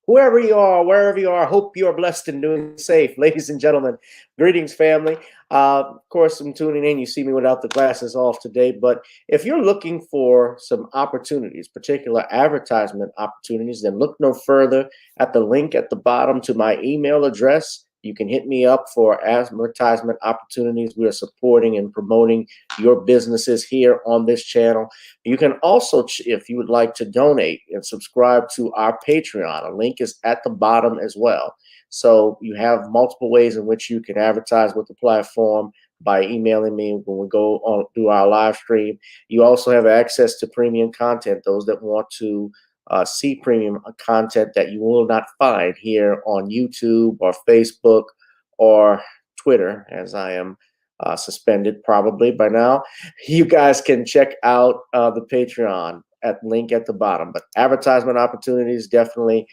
Whoever you are, wherever you are, hope you are blessed and doing safe. Ladies and gentlemen, greetings, family. Of course, I'm tuning in. You see me without the glasses off today. But if you're looking for some opportunities, particular advertisement opportunities, then look no further at the link at the bottom to my email address. You can hit me up for advertisement opportunities. We are supporting and promoting your businesses here on this channel. You can also, if you would like to donate and subscribe to our Patreon, a link is at the bottom as well. So you have multiple ways in which you can advertise with the platform by emailing me when we go on through our live stream. You also have access to premium content, those that want to see premium content that you will not find here on YouTube or Facebook or Twitter, as I am suspended probably by now. You guys can check out the Patreon at link at the bottom. But advertisement opportunities, definitely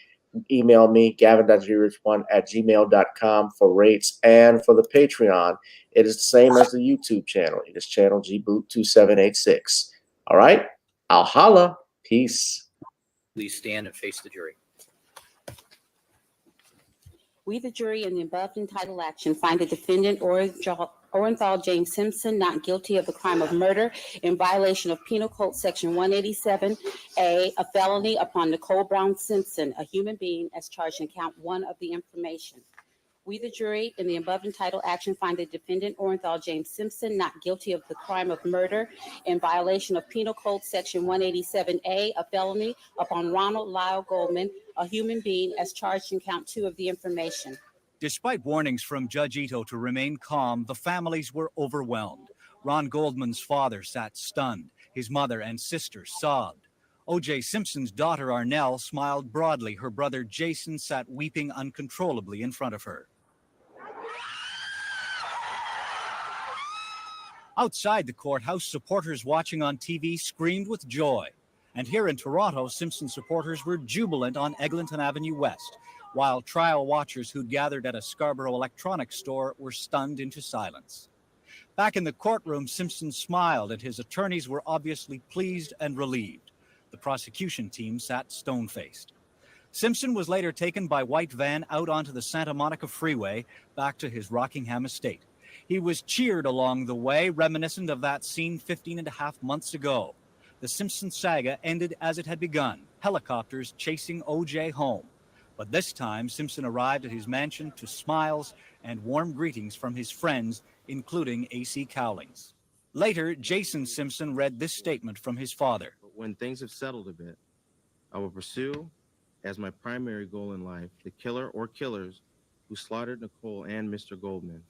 email me, gavin.grich1@gmail.com for rates. And for the Patreon, it is the same as the YouTube channel. It is channel gboot2786. All right, I'll holla. Peace. Please stand and face the jury. We, the jury, in the above entitled action, find the defendant Orenthal James Simpson not guilty of the crime of murder in violation of Penal Code Section 187A, a felony upon Nicole Brown Simpson, a human being, as charged in count 1 of the information. We, the jury, in the above entitled action, find the defendant Orenthal James Simpson not guilty of the crime of murder in violation of Penal Code Section 187A, a felony upon Ronald Lyle Goldman, a human being, as charged in count 2 of the information. Despite warnings from Judge Ito to remain calm, the families were overwhelmed. Ron Goldman's father sat stunned. His mother and sister sobbed. OJ Simpson's daughter Arnell smiled broadly. Her brother Jason sat weeping uncontrollably in front of her. Outside the courthouse, supporters watching on TV screamed with joy. And here in Toronto, Simpson supporters were jubilant on Eglinton Avenue West, while trial watchers who'd gathered at a Scarborough electronics store were stunned into silence. Back in the courtroom, Simpson smiled, and his attorneys were obviously pleased and relieved. The prosecution team sat stone-faced. Simpson was later taken by white van out onto the Santa Monica Freeway back to his Rockingham estate. He was cheered along the way, reminiscent of that scene 15 and a half months ago. The Simpson saga ended as it had begun, helicopters chasing OJ home. But this time, Simpson arrived at his mansion to smiles and warm greetings from his friends, including A.C. Cowlings. Later, Jason Simpson read this statement from his father. When things have settled a bit, I will pursue, as my primary goal in life, the killer or killers who slaughtered Nicole and Mr. Goldman.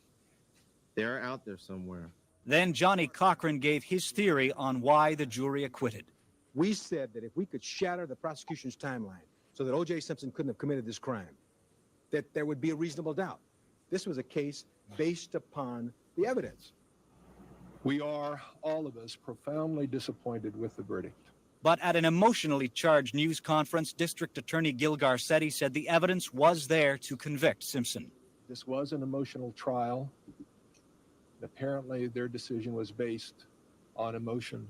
They are out there somewhere. Then Johnny Cochran gave his theory on why the jury acquitted. We said that if we could shatter the prosecution's timeline so that O.J. Simpson couldn't have committed this crime, that there would be a reasonable doubt. This was a case based upon the evidence. We are, all of us, profoundly disappointed with the verdict. But at an emotionally charged news conference, District Attorney Gil Garcetti said the evidence was there to convict Simpson. This was an emotional trial. Apparently, their decision was based on emotion.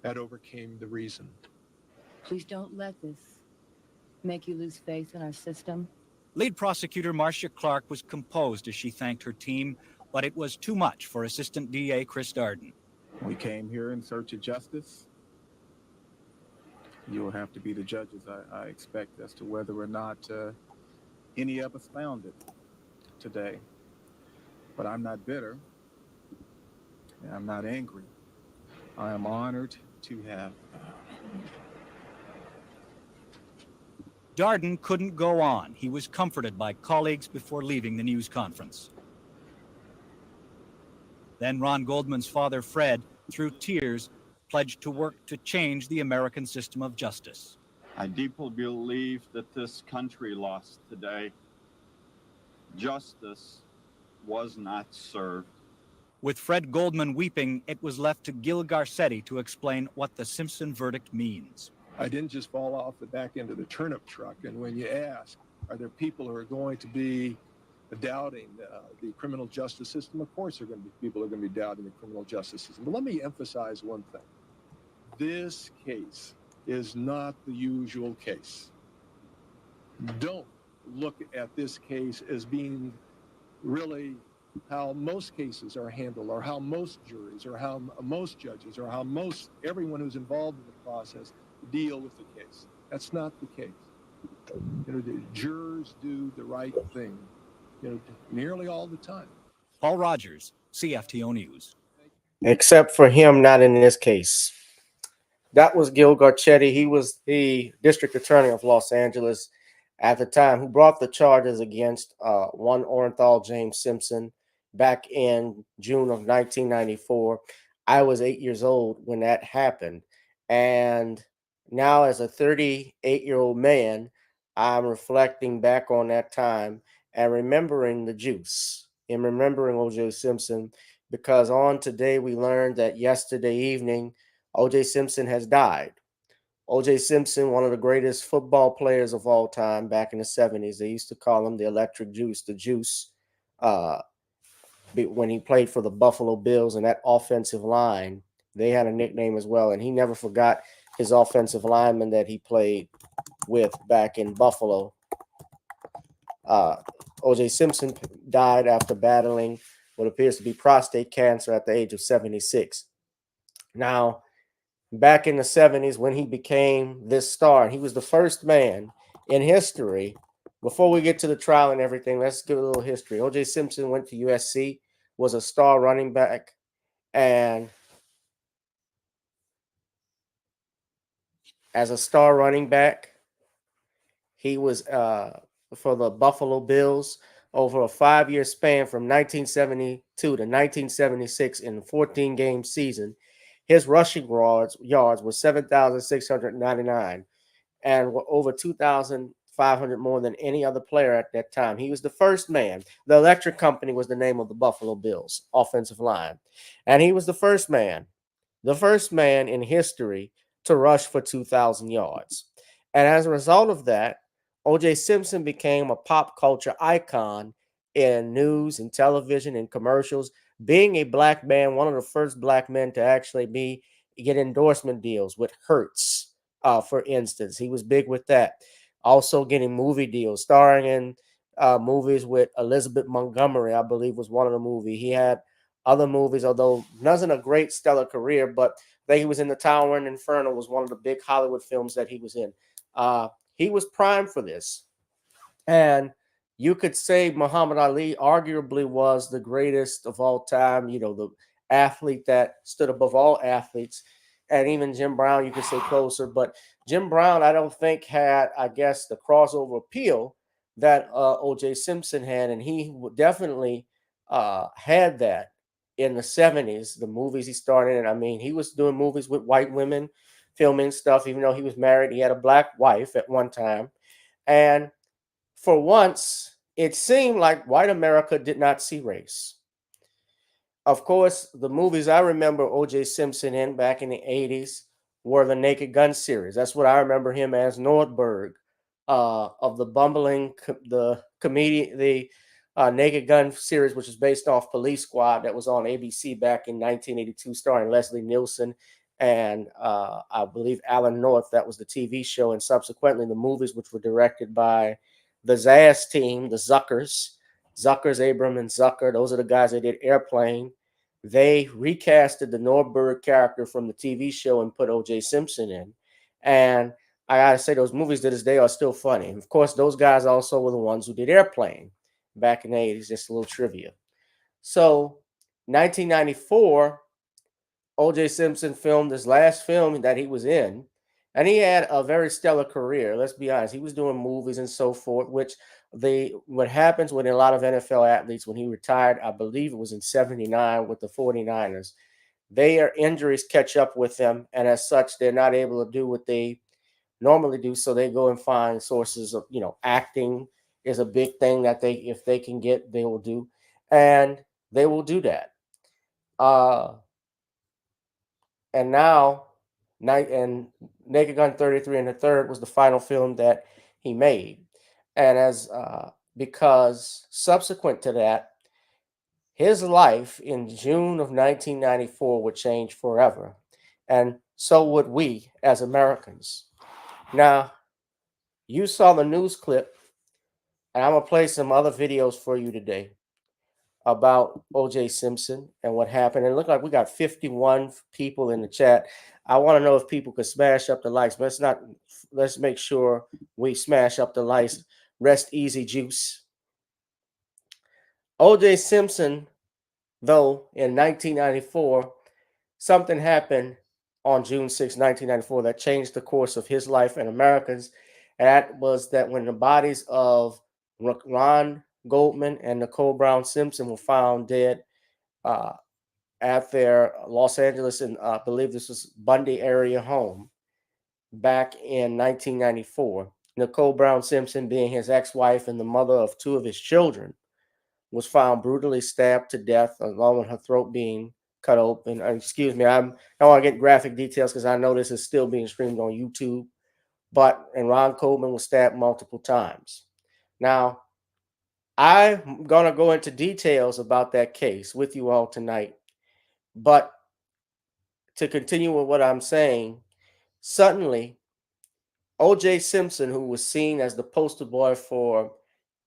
That overcame the reason. Please don't let this make you lose faith in our system. Lead prosecutor Marcia Clark was composed as she thanked her team, but it was too much for Assistant DA Chris Darden. We came here in search of justice. You will have to be the judges, I expect, as to whether or not any of us found it today. But I'm not bitter, and I'm not angry. I am honored to have Darden couldn't go on. He was comforted by colleagues before leaving the news conference. Then Ron Goldman's father, Fred, through tears, pledged to work to change the American system of justice. I deeply believe that this country lost today. Justice was not served. With Fred Goldman weeping, it was left to Gil Garcetti to explain what the Simpson verdict means. I didn't just fall off the back end of the turnip truck. And when you ask, are there people who are going to be doubting the criminal justice system? Of course, there are going to be people who are going to be doubting the criminal justice system. But let me emphasize one thing. This case is not the usual case. Don't look at this case as being really how most cases are handled, or how most juries, or how most judges, or how most everyone who's involved in the process deal with the case. That's not the case. The jurors do the right thing, nearly all the time. Paul Rogers, CFTO News. Except for him, not in this case. That was Gil Garcetti. He was the district attorney of Los Angeles at the time, who brought the charges against one Orenthal James Simpson back in June of 1994. I was 8 years old when that happened. And now, as a 38-year-old man, I'm reflecting back on that time and remembering the juice and remembering OJ Simpson, because on today we learned that yesterday evening, OJ Simpson has died. OJ Simpson, one of the greatest football players of all time back in the 70s. They used to call him the Electric Juice, the Juice, when he played for the Buffalo Bills, and that offensive line, they had a nickname as well. And he never forgot his offensive lineman that he played with back in Buffalo. OJ Simpson died after battling what appears to be prostate cancer at the age of 76. Now, back in the 70s, when he became this star, he was the first man in history. Before we get to the trial and everything, let's give a little history. OJ Simpson went to USC, was a star running back, and as a star running back, he was for the Buffalo Bills over a 5-year span from 1972 to 1976 in a 14-game season. His rushing yards were 7,699 and were over 2,500 more than any other player at that time. He was the first man. The Electric Company was the name of the Buffalo Bills offensive line. And he was the first man in history to rush for 2,000 yards. And as a result of that, OJ Simpson became a pop culture icon in news and television and commercials, being a black man, one of the first black men to actually get endorsement deals with Hertz, for instance. He was big with that. Also getting movie deals, starring in movies with Elizabeth Montgomery, I believe was one of the movies. He had other movies, although wasn't a great stellar career, but I think he was in The Tower and Inferno was one of the big Hollywood films that he was in. He was primed for this. And you could say Muhammad Ali arguably was the greatest of all time, the athlete that stood above all athletes. And even Jim Brown, you could say closer. But Jim Brown, I don't think had, I guess, the crossover appeal that O.J. Simpson had. And he definitely had that in the 70s, the movies he started in. I mean, he was doing movies with white women, filming stuff, even though he was married. He had a black wife at one time. And for once, it seemed like white America did not see race. Of course, the movies I remember O.J. Simpson in back in the 80s were the Naked Gun series. That's what I remember him as, Nordberg, of the Naked Gun series, which is based off Police Squad, that was on ABC back in 1982, starring Leslie Nielsen and I believe Alan North. That was the TV show, and subsequently the movies, which were directed by the Zaz team, the Zuckers, Abram and Zucker. Those are the guys that did Airplane. They recasted the Nordberg character from the TV show and put O.J. Simpson in. And I gotta say, those movies to this day are still funny. And of course, those guys also were the ones who did Airplane back in the 80s. Just a little trivia. So, 1994, O.J. Simpson filmed his last film that he was in, And he had a very stellar career. Let's be honest. He was doing movies and so forth, which what happens with a lot of NFL athletes when he retired, I believe it was in 79 with the 49ers, their injuries catch up with them. And as such, they're not able to do what they normally do. So they go and find sources of, acting is a big thing that if they can get, they will do. And they will do that. And now, Night and Naked Gun 33 and the Third was the final film that he made. And because subsequent to that, his life in June of 1994 would change forever. And so would we as Americans. Now, you saw the news clip, and I'm going to play some other videos for you today about OJ Simpson and what happened. And it looked like we got 51 people in the chat. I want to know if people could smash up the likes. Let's make sure we smash up the likes. Rest easy, Juice. OJ Simpson, though, in 1994, something happened on June 6, 1994, that changed the course of his life and Americans. And that was that when the bodies of Ron Goldman and Nicole Brown Simpson were found dead at their Los Angeles and I believe this was Bundy area home back in 1994. Nicole Brown Simpson, being his ex-wife and the mother of two of his children, was found brutally stabbed to death, along with her throat being cut open. Excuse me, I don't want to get graphic details because I know this is still being streamed on YouTube. And Ron Goldman was stabbed multiple times. Now, I'm going to go into details about that case with you all tonight. But to continue with what I'm saying, suddenly, OJ Simpson, who was seen as the poster boy for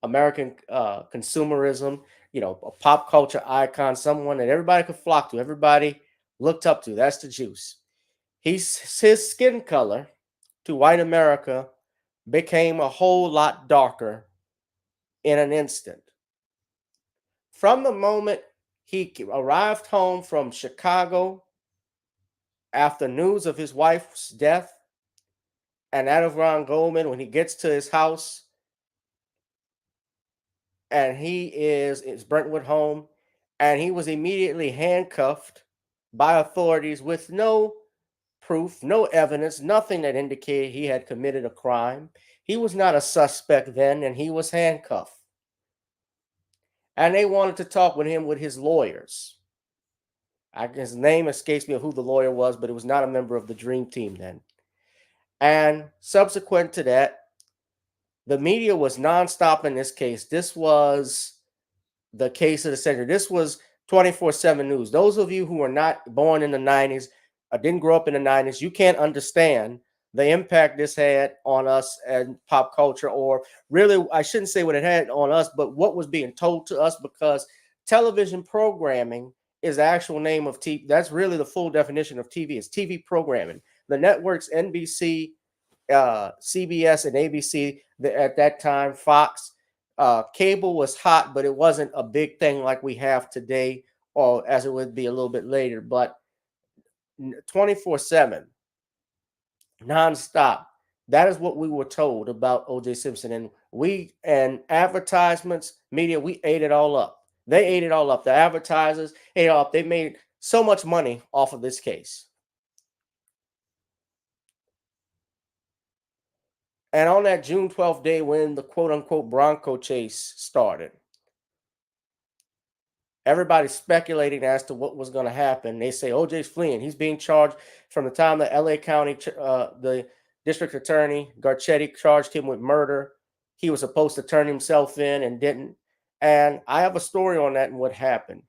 American consumerism, a pop culture icon, someone that everybody could flock to, everybody looked up to. That's the juice. His skin color to white America became a whole lot darker in an instant. From the moment he arrived home from Chicago after news of his wife's death and that of Ron Goldman, when he gets to his house and he is Brentwood home, and he was immediately handcuffed by authorities with no proof, no evidence, nothing that indicated he had committed a crime. He was not a suspect then, and he was handcuffed. And they wanted to talk with him with his lawyers. His name escapes me of who the lawyer was, but it was not a member of the Dream Team then. And subsequent to that, the media was nonstop in this case. This was the case of the century. This was 24/7 news. Those of you who were not born in the 90s, didn't grow up in the 90s, you can't understand the impact this had on us and pop culture, or really, I shouldn't say what it had on us, but what was being told to us, because television programming is the actual name of TV. That's really the full definition of TV, is TV programming. The networks, NBC, CBS, and ABC, at that time, Fox, cable was hot, but it wasn't a big thing like we have today, or as it would be a little bit later. But 24/7, nonstop. That is what we were told about OJ Simpson. And advertisements, media, we ate it all up. They ate it all up. The advertisers ate it all up. They made so much money off of this case. And on that June 12th day, when the quote unquote Bronco chase started, everybody's speculating as to what was going to happen. They say OJ's fleeing. He's being charged from the time the LA County, the district attorney, Garcetti, charged him with murder. He was supposed to turn himself in and didn't. And I have a story on that and what happened.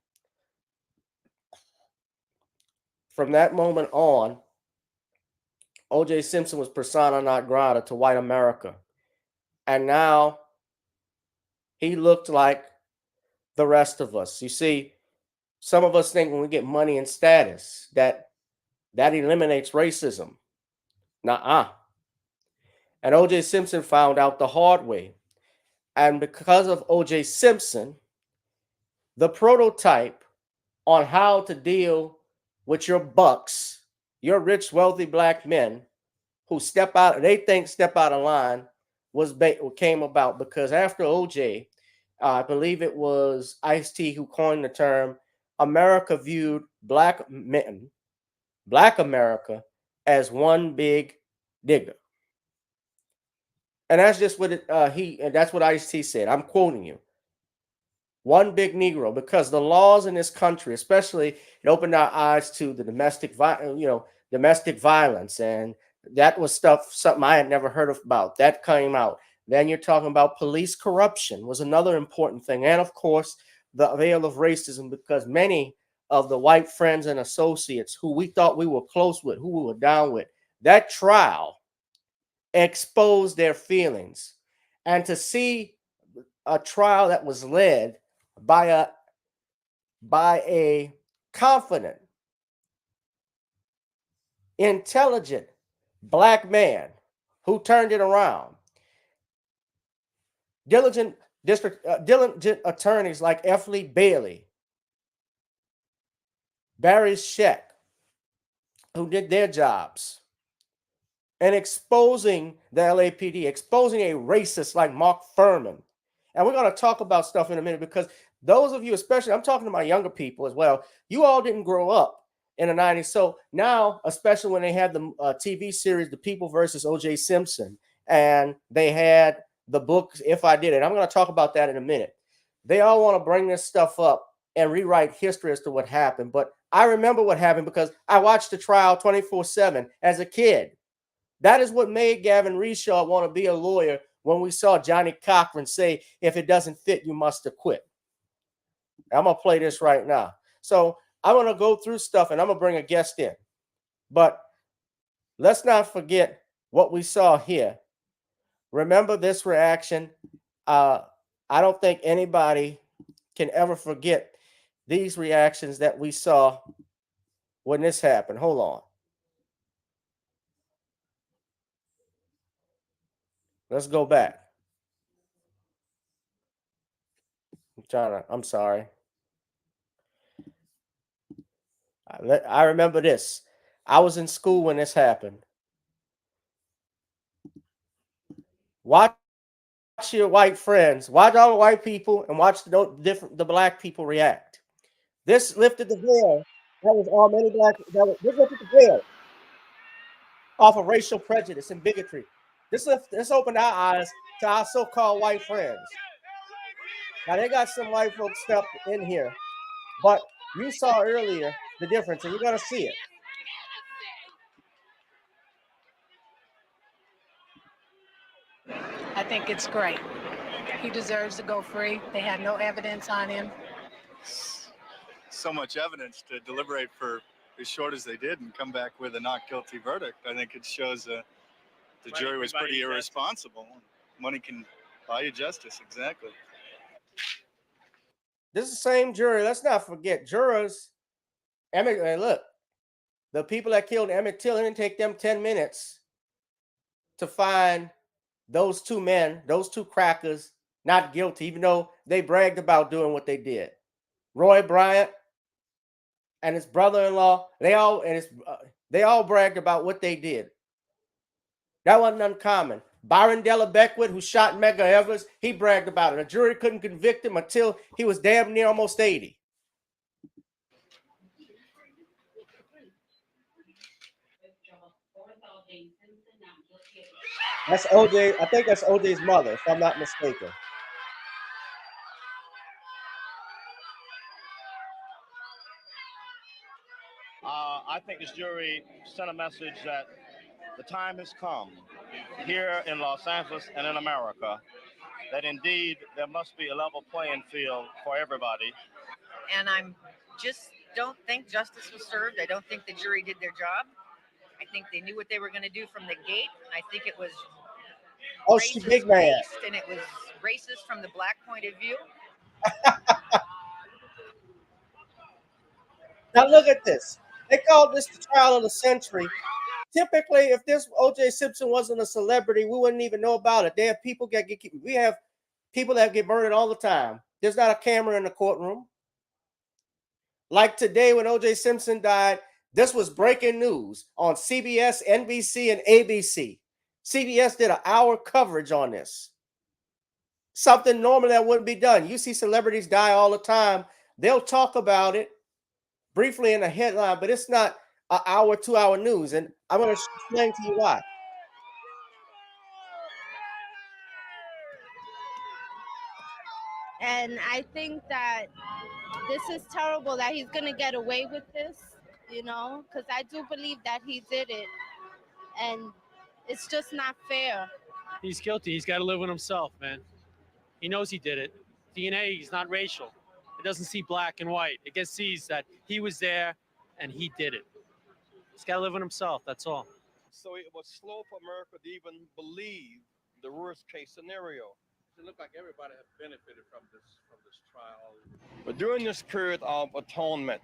From that moment on, OJ Simpson was persona non grata to white America. And now he looked like the rest of us. You see, some of us think when we get money and status that eliminates racism. Nuh-uh. And OJ Simpson found out the hard way. And because of OJ Simpson, the prototype on how to deal with your bucks, your rich, wealthy black men, who they think step out of line came about because after OJ, I believe it was Ice-T who coined the term. America viewed black men, black America, as one big nigger. And that's just what that's what Ice-T said. I'm quoting you. One big Negro, because the laws in this country, especially, it opened our eyes to the domestic violence, and that was something I had never heard about. That came out. Then you're talking about police corruption was another important thing, and of course the veil of racism, because many of the white friends and associates who we thought we were close with, who we were down with, that trial exposed their feelings, and to see a trial that was led by a confident, intelligent black man who turned it around. Diligent attorneys like F. Lee Bailey, Barry Scheck, who did their jobs, and exposing the LAPD, exposing a racist like Mark Furman. And we're going to talk about stuff in a minute, because those of you, especially, I'm talking to my younger people as well, you all didn't grow up in the 90s. So now, especially when they had the TV series, The People versus OJ Simpson, and they had the book, If I Did It, I'm going to talk about that in a minute. They all want to bring this stuff up and rewrite history as to what happened. But I remember what happened because I watched the trial 24/7 as a kid. That is what made Gavin Reshaw want to be a lawyer when we saw Johnny Cochran say, if it doesn't fit, you must acquit. I'm going to play this right now. So I'm going to go through stuff and I'm going to bring a guest in. But let's not forget what we saw here. Remember this reaction. I don't think anybody can ever forget these reactions that we saw when this happened. Hold on. Let's go back. I'm sorry. I remember this. I was in school when this happened. Watch your white friends, watch all the white people, and watch the black people react. This lifted the veil. That was all many black. This lifted the veil off of racial prejudice and bigotry. This opened our eyes to our so-called white friends. Now they got some white folks stuff in here, but you saw earlier the difference, and you're gonna see it. I think it's great. He deserves to go free. They had no evidence on him. So much evidence to deliberate for as short as they did and come back with a not guilty verdict. I think it shows the jury was pretty irresponsible. Money can buy you justice, exactly. This is the same jury. Let's not forget jurors. Look, the people that killed Emmett Till, it didn't take them 10 minutes to find those two men, those two crackers, not guilty, even though they bragged about doing what they did. Roy Bryant and his brother-in-law, they all bragged about what they did. That wasn't uncommon. Byron Della Beckwith, who shot Medgar Evers, he bragged about it. A jury couldn't convict him until he was damn near almost 80. That's OJ. I think that's OJ's mother, if I'm not mistaken. I think this jury sent a message that the time has come here in Los Angeles and in America that indeed there must be a level playing field for everybody. And just don't think justice was served. I don't think the jury did their job. I think they knew what they were going to do from the gate. I think it was racist-based, and it was racist from the black point of view. Now look at this. They called this the trial of the century. Typically, if this OJ Simpson wasn't a celebrity, we wouldn't even know about it. We have people that get murdered all the time. There's not a camera in the courtroom. Like today, when OJ Simpson died, This was breaking news on CBS, NBC, and ABC. CBS did an hour coverage on this. Something normally that wouldn't be done. You see celebrities die all the time. They'll talk about it briefly in a headline, but it's not an hour, 2 hour news. And I'm going to explain to you why. And I think that this is terrible that he's going to get away with this, you know, because I do believe that he did it. And it's just not fair. He's guilty. He's got to live with himself, man. He knows he did it. DNA is not racial. It doesn't see black and white. It just sees that he was there and he did it. He's got to live with himself. That's all. So it was slow for America to even believe the worst case scenario. It looked like everybody had benefited from this trial. But during this period of atonement,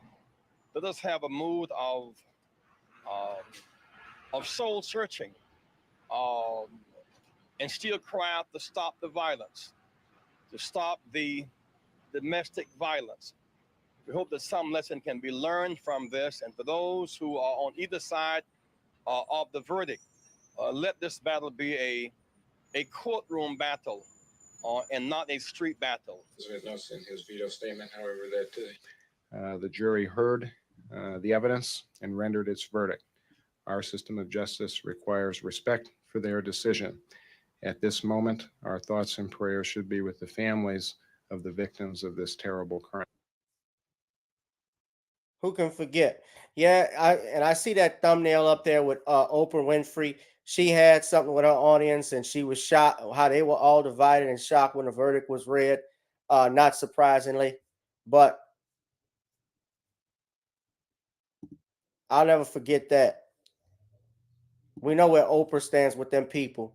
let us have a mood of soul searching, and still cry out to stop the violence, to stop the domestic violence. We hope that some lesson can be learned from this, and for those who are on either side of the verdict, let this battle be a courtroom battle and not a street battle. There's notes in his veto statement, however, that the jury heard the evidence and rendered its verdict. Our system of justice requires respect for their decision. At this moment, our thoughts and prayers should be with the families of the victims of this terrible crime. Who can forget? Yeah, I see that thumbnail up there with Oprah Winfrey. She had something with her audience, and she was shocked how they were all divided and shocked when the verdict was read. Not surprisingly, but I'll never forget that. We know where Oprah stands with them people.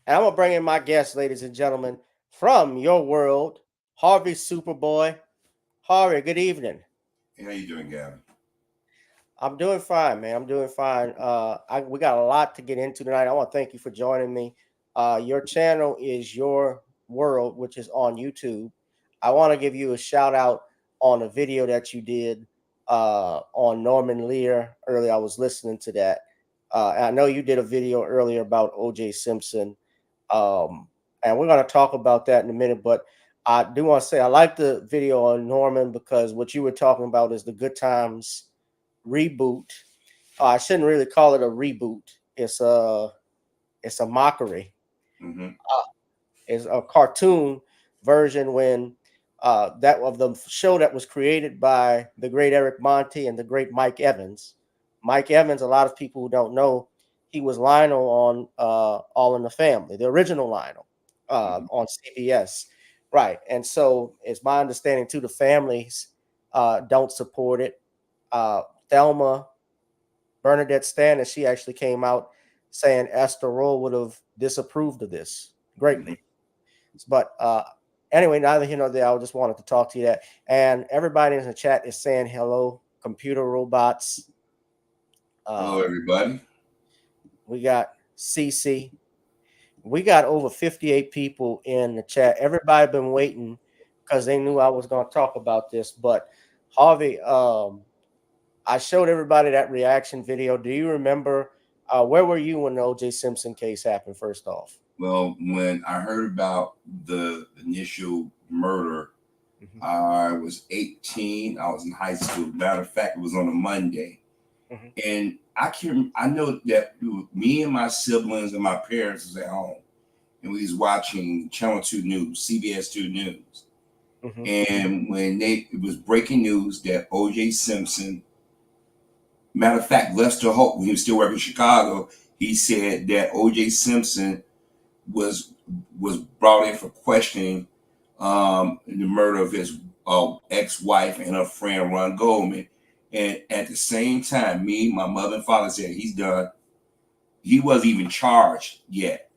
And I'm going to bring in my guest, ladies and gentlemen, from your world, Harvey Superboy. Harvey, good evening. Hey, how you doing, Gavin? I'm doing fine, man. I'm doing fine. We got a lot to get into tonight. I want to thank you for joining me. Your channel is Your World, which is on YouTube. I want to give you a shout out on a video that you did on Norman Lear earlier. I was listening to that. And I know you did a video earlier about OJ Simpson. And we're going to talk about that in a minute. But I do want to say I like the video on Norman because what you were talking about is the Good Times reboot. I shouldn't really call it a reboot. It's a mockery. Mm-hmm. It's a cartoon version when that of the show that was created by the great Eric Monty and the great Mike Evans. Mike Evans, a lot of people who don't know, he was Lionel on All in the Family, the original Lionel on CBS. Right. And so it's my understanding too, the families don't support it. Thelma Bernadette Stannis, she actually came out saying Esther Roll would have disapproved of this greatly. But anyway, neither here nor there, I just wanted to talk to you that. And everybody in the chat is saying hello, computer robots. Hello, everybody. We got CC. We got over 58 people in the chat. Everybody been waiting because they knew I was going to talk about this. But Harvey, I showed everybody that reaction video. Do you remember where were you when the OJ Simpson case happened? First off, well, when I heard about the initial murder, I was 18. I was in high school. Matter of fact, it was on a Monday. And I know that me and my siblings and my parents was at home, and we was watching Channel 2 News, CBS 2 News. And when it was breaking news that OJ Simpson, matter of fact, Lester Holt, when he was still working in Chicago, he said that OJ Simpson was brought in for questioning the murder of his ex-wife and her friend Ron Goldman. And at the same time, me, my mother and father said he's done. He wasn't even charged yet.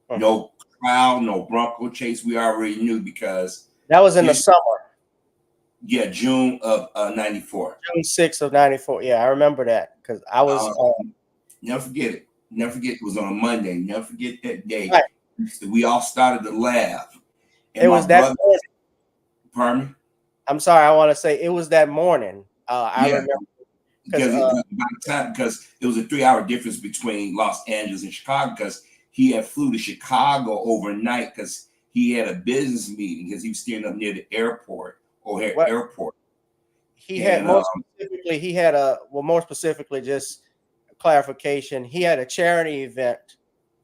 No trial, no Bronco chase. We already knew because that was in the summer. Yeah, June of 94. June 6th of 94. Yeah, I remember that because I was. Never forget it. Never forget it was on a Monday. Never forget that day. Right. We all started to laugh. And it was that morning. Pardon me? I'm sorry. I want to say it was that morning. I remember Because by the time, because it was a 3-hour difference between Los Angeles and Chicago, because he had flew to Chicago overnight because he had a business meeting because he was staying up near the airport, airport. He had more specifically, just clarification, he had a charity event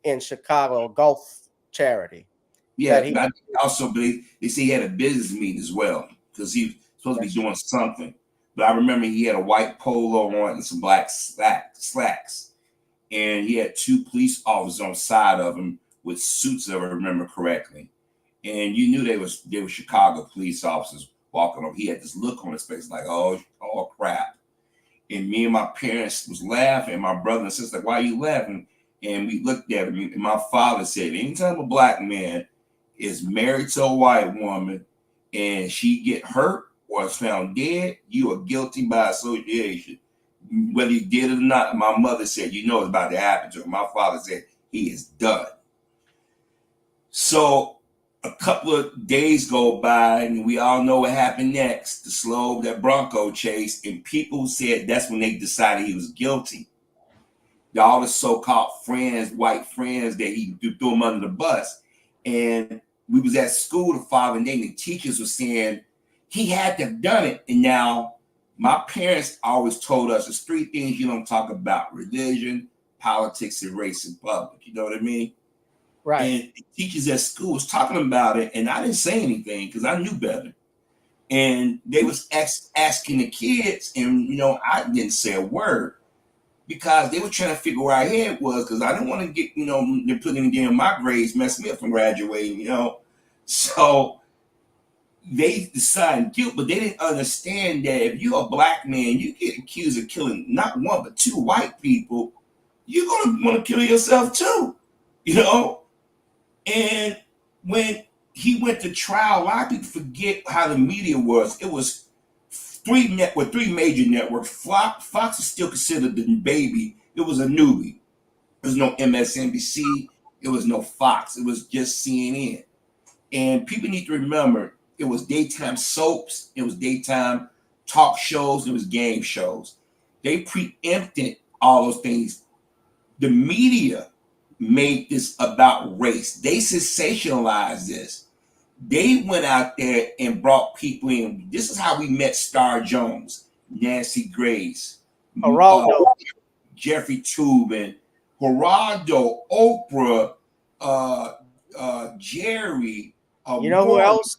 in Chicago, a golf charity. Yeah, but also they say he had a business meeting as well because he was supposed to be doing something. But I remember he had a white polo on and some black slacks, and he had 2 police officers on the side of him with suits, if I remember correctly. And you knew they were Chicago police officers walking over. He had this look on his face like, oh crap. And me and my parents was laughing. My brother and sister like, why are you laughing? And we looked at him, and my father said, anytime a black man is married to a white woman and she get hurt or is found dead, you are guilty by association. Whether he did it or not, my mother said, you know it's about to happen to him. My father said, he is done. So a couple of days go by, and we all know what happened next. That Bronco chase, and people said that's when they decided he was guilty. All the so-called friends, white friends, that he threw him under the bus. And we was at school the following day, and the teachers were saying he had to have done it. And now my parents always told us there's 3 things you don't talk about: religion, politics, and race in public. You know what I mean? Right. And the teachers at school was talking about it, and I didn't say anything because I knew better. And they was asking the kids, and I didn't say a word because they were trying to figure where our head was, because I didn't want to get they're putting again in my grades, mess me up from graduating. So they decided guilt, but they didn't understand that if you're a black man, you get accused of killing not 1 but 2 white people, you're gonna want to kill yourself too. And when he went to trial, a lot of people forget how the media was. It was 3 major networks. Fox is still considered the baby. It was a newbie. There was no MSNBC. It was no Fox. It was just CNN. And people need to remember, it was daytime soaps. It was daytime talk shows. It was game shows. They preempted all those things. The media made this about race. They sensationalized this. They went out there and brought people in. This is how we met Star Jones, Nancy Grace, Jeffrey Toobin, Geraldo, Oprah, Jerry. You know who else?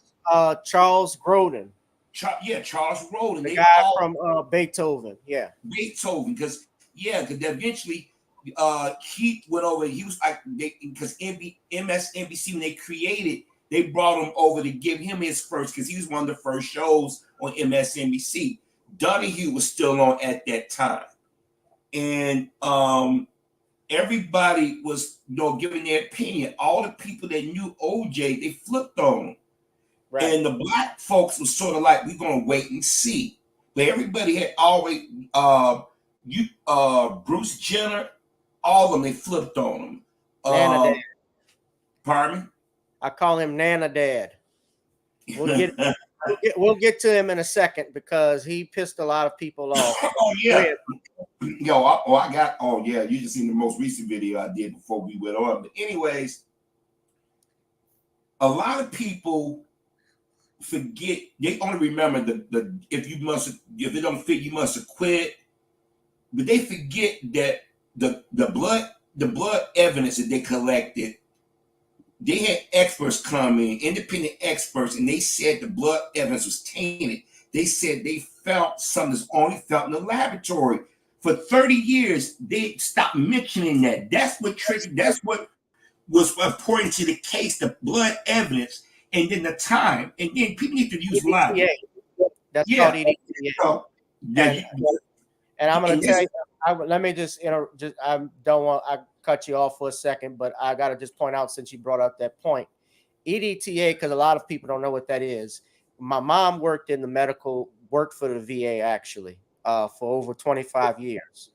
Charles Grodin. Charles Grodin. The guy from Beethoven. Yeah. Beethoven, because eventually Keith went over. He was like, because MSNBC, when they created, they brought him over to give him his first, because he was one of the first shows on MSNBC. Donahue was still on at that time, and everybody was giving their opinion. All the people that knew OJ, they flipped on him. Right. And the black folks was sort of like, we're gonna wait and see. But everybody had always Bruce Jenner, all of them, they flipped on him. Nana Dad. Pardon me? I call him Nana Dad. We'll get to him in a second because he pissed a lot of people off. Oh yeah. You just seen the most recent video I did before we went on. But anyways, a lot of people forget. They only remember if they don't think you must have quit. But they forget that the blood evidence that they collected, they had experts come in, independent experts, and they said the blood evidence was tainted. They said they felt something that's only felt in the laboratory. For 30 years, they stopped mentioning that. That's what was important to the case, the blood evidence, and then the time. And then people need to use logic. That's called EDTA. And I'm going to tell you, let me I cut you off for a second, but I got to just point out, since you brought up that point, EDTA, because a lot of people don't know what that is. My mom worked for the VA actually for over 25 years.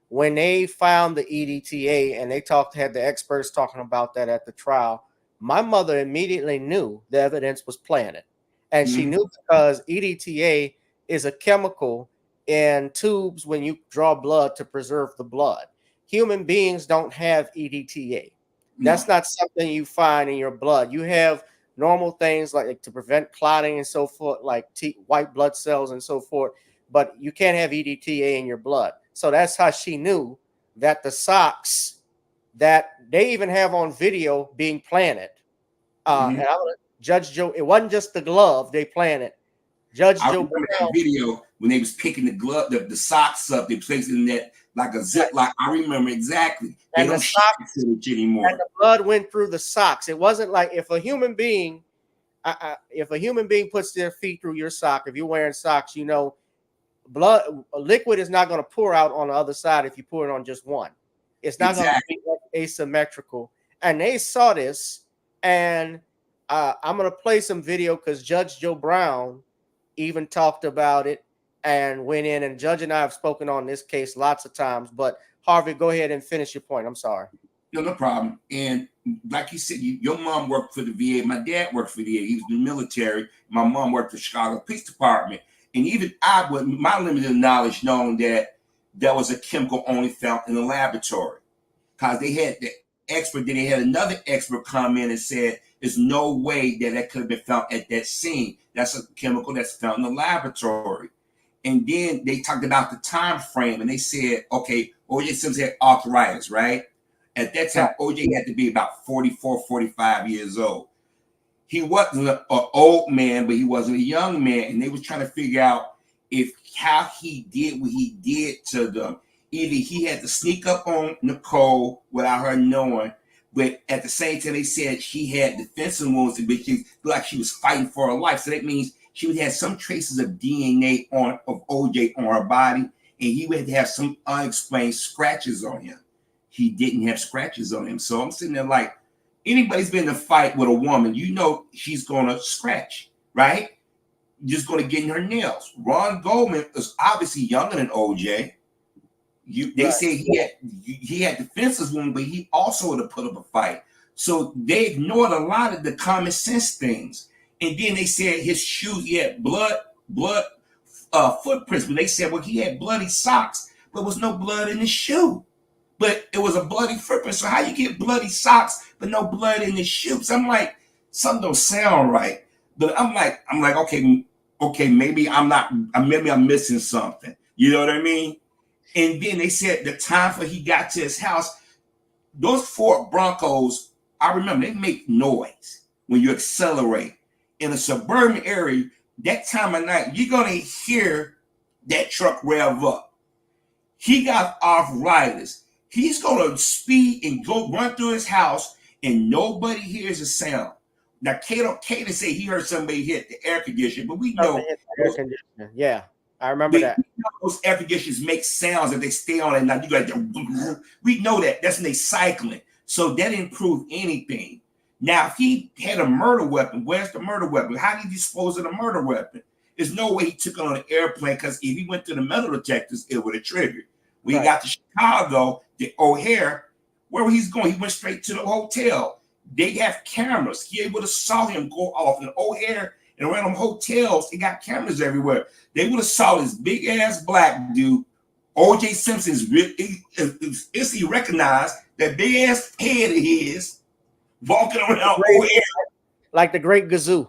When they found the EDTA and they had the experts talking about that at the trial, my mother immediately knew the evidence was planted. And she knew because EDTA is a chemical in tubes when you draw blood to preserve the blood. Human beings don't have EDTA. That's not something you find in your blood. You have normal things like to prevent clotting and so forth, like white blood cells and so forth, but you can't have EDTA in your blood. So that's how she knew that the socks that they even have on video being planted. And Judge Joe, it wasn't just the glove they planted. Judge I Joe remember Brown, that video when they was picking the glove, the socks up, they placed it in that like a ziploc. I remember exactly. They and the don't socks shit anymore. and the blood went through the socks. It wasn't like if a human being puts their feet through your sock, if you're wearing socks, you know, blood liquid is not going to pour out on the other side if you pour it on just one. It's not going to be asymmetrical. And they saw this, and I'm going to play some video because Judge Joe Brown even talked about it and went in. And Judge and I have spoken on this case lots of times. But Harvey, go ahead and finish your point. I'm sorry. No problem. And like you said, your mom worked for the VA. My dad worked for the VA. He was in the military. My mom worked for the Chicago Police Department. And even I, with my limited knowledge, known that there was a chemical only found in the laboratory. Because they had the expert, then they had another expert come in and said, there's no way that that could have been found at that scene. That's a chemical that's found in the laboratory. And then they talked about the time frame, and they said, okay, OJ Simpson had arthritis, right? At that time, OJ had to be about 44, 45 years old. He wasn't an old man, but he wasn't a young man. And they was trying to figure out if how he did what he did to them. Either he had to sneak up on Nicole without her knowing, but at the same time, they said she had defensive wounds, but she looked like she was fighting for her life. So that means she would have some traces of DNA of OJ on her body, and he would have some unexplained scratches on him. He didn't have scratches on him. So I'm sitting there like, anybody's been in a fight with a woman, you know she's gonna scratch, right? Just gonna get in her nails. Ron Goldman is obviously younger than OJ. They say he had defenses wound, but he also would have put up a fight. So they ignored a lot of the common sense things. And then they said his shoes, he had blood footprints. But they said, well, he had bloody socks, but there was no blood in his shoe. But it was a bloody footprint. So how you get bloody socks but no blood in his shoes? I'm like, something don't sound right. But I'm like, okay, maybe I'm missing something. You know what I mean? And then they said the time for he got to his house, those Ford Broncos, I remember they make noise when you accelerate. In a suburban area, that time of night, you're gonna hear that truck rev up. He got arthritis. He's gonna speed and go run through his house, and nobody hears a sound. Now, Cato say he heard somebody hit the air conditioner, but we know air conditioner. Yeah, I remember that. Those air conditioners make sounds if they stay on at night. You got we know that. That's when they cycling. So that didn't prove anything. Now, if he had a murder weapon, where's the murder weapon? How did he dispose of the murder weapon? There's no way he took it on an airplane, because if he went to the metal detectors, it would have triggered. When he got to Chicago, the O'Hare, where he's going, he went straight to the hotel. They have cameras. He would have saw him go off in O'Hare and around them hotels. They got cameras everywhere. They would have saw this big ass black dude. OJ Simpson's he recognized that big ass head of his walking around O'Hare like the Great Gazoo.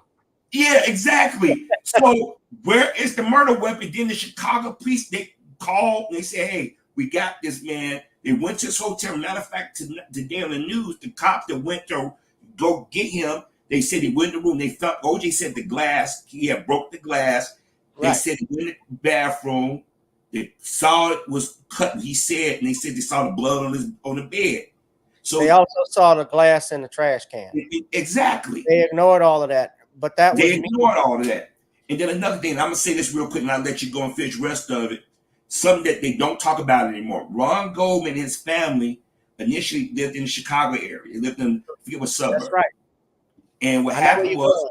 Yeah, exactly. So where is the murder weapon? Then the Chicago police, they called and they said, hey, we got this man. They went to his hotel. Matter of fact, today on the news, the cops that went to go get him, they said he went in the room. They thought OJ said the glass, he had broke the glass. They said he went in the bathroom. They saw it was cut. He said, and they said they saw the blood on the bed. So they also saw the glass in the trash can. Exactly. They ignored all of that, but they ignored all of that. And then another thing, I'm gonna say this real quick, and I'll let you go and finish the rest of it. Something that they don't talk about anymore. Ron Goldman and his family initially lived in the Chicago area. They lived in, I forget what suburb. That's right. And what happened was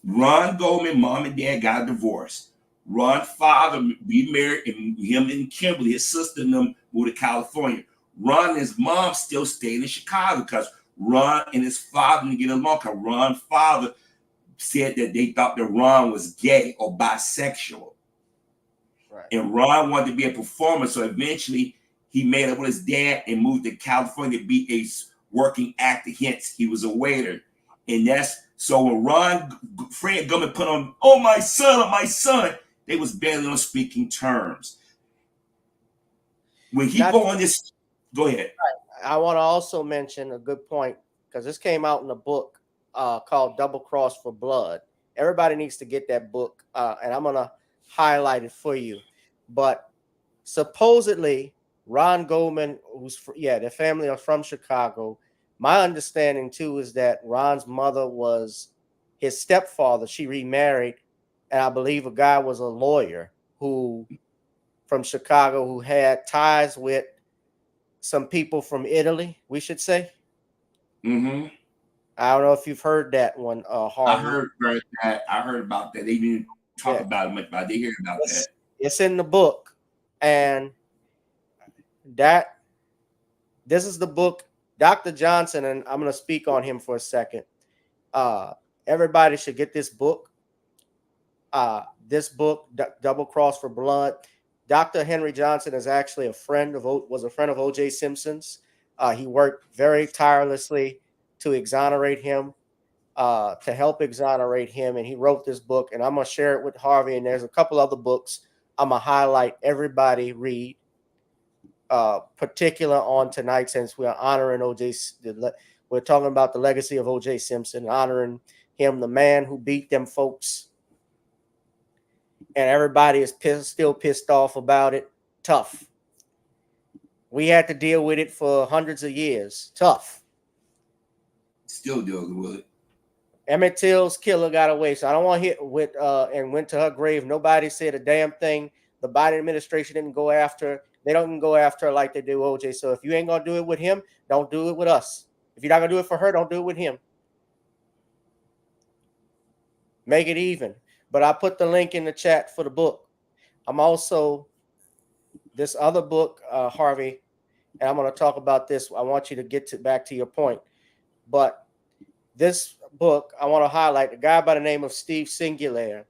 Ron Goldman, mom and dad got a divorce. Ron's father remarried, and him and Kimberly, his sister, and them moved to California. Ron and his mom still stayed in Chicago because Ron and his father didn't get along. Because Ron's father said that they thought that Ron was gay or bisexual. And Ron wanted to be a performer, so eventually he made up with his dad and moved to California to be a working actor. Hence, he was a waiter. And that's so when Fred Gumman put on, "Oh my son," they was barely on speaking terms. When he go on this, go ahead. I want to also mention a good point because this came out in a book called Double Cross for Blood. Everybody needs to get that book, and I'm gonna highlight it for you. But supposedly, Ron Goldman, their family are from Chicago. My understanding too is that Ron's mother was his stepfather. She remarried, and I believe a guy was a lawyer from Chicago who had ties with some people from Italy, we should say. Mm-hmm. I don't know if you've heard that one, Harvey. I heard about that. They didn't talk about it much, but I did hear about that. It's in the book, and this is the book, Dr. Johnson, and I'm going to speak on him for a second. Everybody should get this book. Double Cross for Blood. Dr. Henry Johnson is actually was a friend of OJ Simpson's. He worked very tirelessly to exonerate him, to help exonerate him, and he wrote this book. And I'm gonna share it with Harvey. And there's a couple other books I'm gonna highlight. Everybody read, particular on tonight, since we are honoring we're talking about the legacy of OJ Simpson, honoring him, the man who beat them folks. And everybody is still pissed off about it. Tough. We had to deal with it for hundreds of years. Tough. Still dealing with it. Emmett Till's killer got away, so I don't want to hit with and went to her grave. Nobody said a damn thing. The Biden administration didn't go after her. They don't even go after her like they do OJ. So if you ain't gonna do it with him, don't do it with us. If you're not gonna do it for her, don't do it with him. Make it even. But I put the link in the chat for the book. I'm also this other book, Harvey, and I'm going to talk about this. I want you to get back to your point. But this book, I want to highlight a guy by the name of Steve Singular.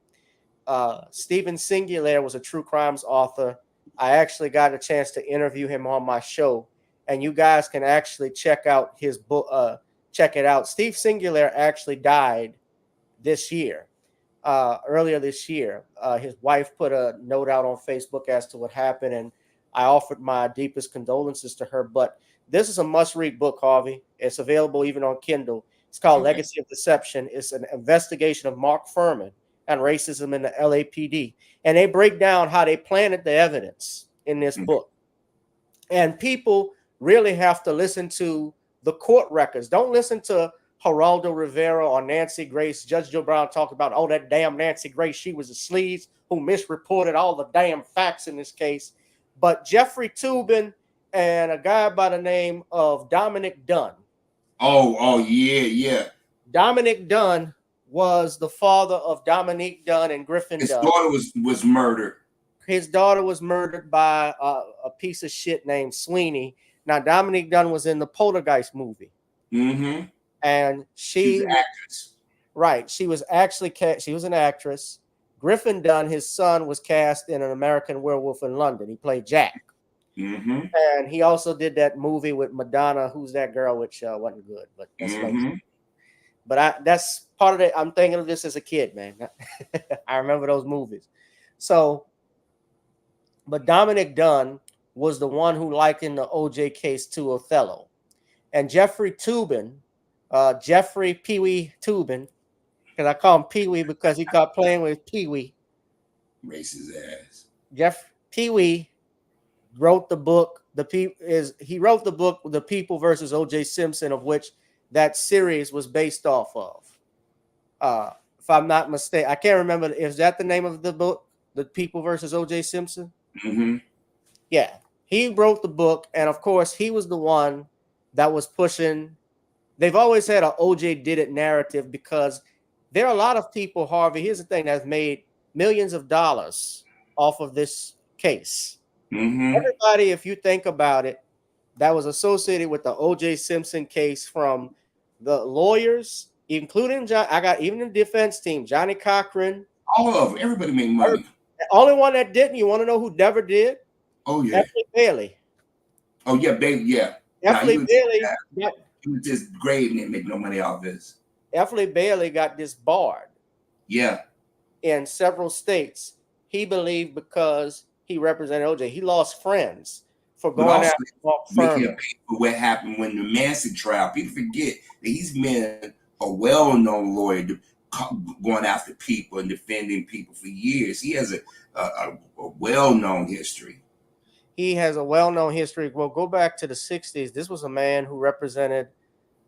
Steven Singular was a true crimes author. I actually got a chance to interview him on my show, and you guys can actually check out his book. Check it out. Steve Singular actually died this year. Earlier this year, his wife put a note out on Facebook as to what happened, and I offered my deepest condolences to her. But this is a must-read book, Harvey. It's available even on Kindle. It's called Legacy of Deception. It's an investigation of Mark Furman and racism in the LAPD, and they break down how they planted the evidence in this book. And people really have to listen to the court records. Don't listen to Geraldo Rivera or Nancy Grace. Judge Joe Brown talked about, oh, that damn Nancy Grace, she was a sleaze who misreported all the damn facts in this case. But Jeffrey Toobin and a guy by the name of Dominic Dunn. Oh, yeah. Dominic Dunn was the father of Dominique Dunn and Griffin Dunn. His daughter was murdered. His daughter was murdered by a piece of shit named Sweeney. Now, Dominique Dunn was in the Poltergeist movie. Mm-hmm. And she was an actress. Right. She was actually she was an actress. Griffin Dunn, his son, was cast in An American Werewolf in London. He played Jack. Mm-hmm. And he also did that movie with Madonna, Who's That Girl, which wasn't good. But that's that's part of it. I'm thinking of this as a kid, man. I remember those movies. So, but Dominic Dunn was the one who likened the OJ case to Othello. And Jeffrey Toobin, Jeffrey Pee Wee Toobin, because I call him Pee Wee because he got playing with Pee Wee. Racist ass. Jeff Pee Wee wrote the book. He wrote the book The People versus OJ Simpson, of which that series was based off of. If I'm not mistaken, I can't remember. Is that the name of the book? The People versus OJ Simpson? Mm-hmm. Yeah, he wrote the book, and of course, he was the one that was pushing. They've always had a OJ did it narrative because there are a lot of people, Harvey, here's the thing, that's made millions of dollars off of this case. Mm-hmm. Everybody, if you think about it, that was associated with the OJ Simpson case, from the lawyers, including John, I got even the defense team, Johnny Cochran. All of them, everybody made money. The only one that didn't, you want to know who never did? Oh yeah. Effley Bailey. Oh yeah, baby. Yeah. Effley Bailey. He was just grave and didn't make no money off this. Effley Bailey got disbarred. Yeah. In several states, he believed because he represented OJ, he lost friends for going out and walk making firm. a pay for what happened when the Manson trial. People forget that he's been a well-known lawyer going after people and defending people for years. He has a well-known history. He has a well-known history. Well, go back to the 60s. This was a man who represented,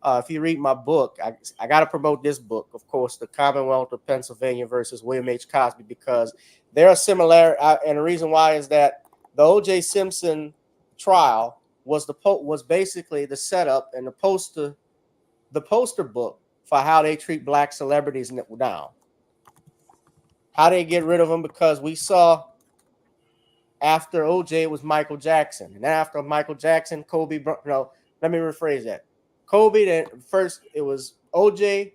if you read my book, I got to promote this book, of course, The Commonwealth of Pennsylvania versus William H. Cosby, because there are similarities. And the reason why is that the OJ Simpson trial was basically the setup and the poster book for how they treat black celebrities now. How they get rid of them, because we saw after OJ it was Michael Jackson, and after Michael Jackson, Kobe. No, let me rephrase that. Kobe. Then first it was OJ.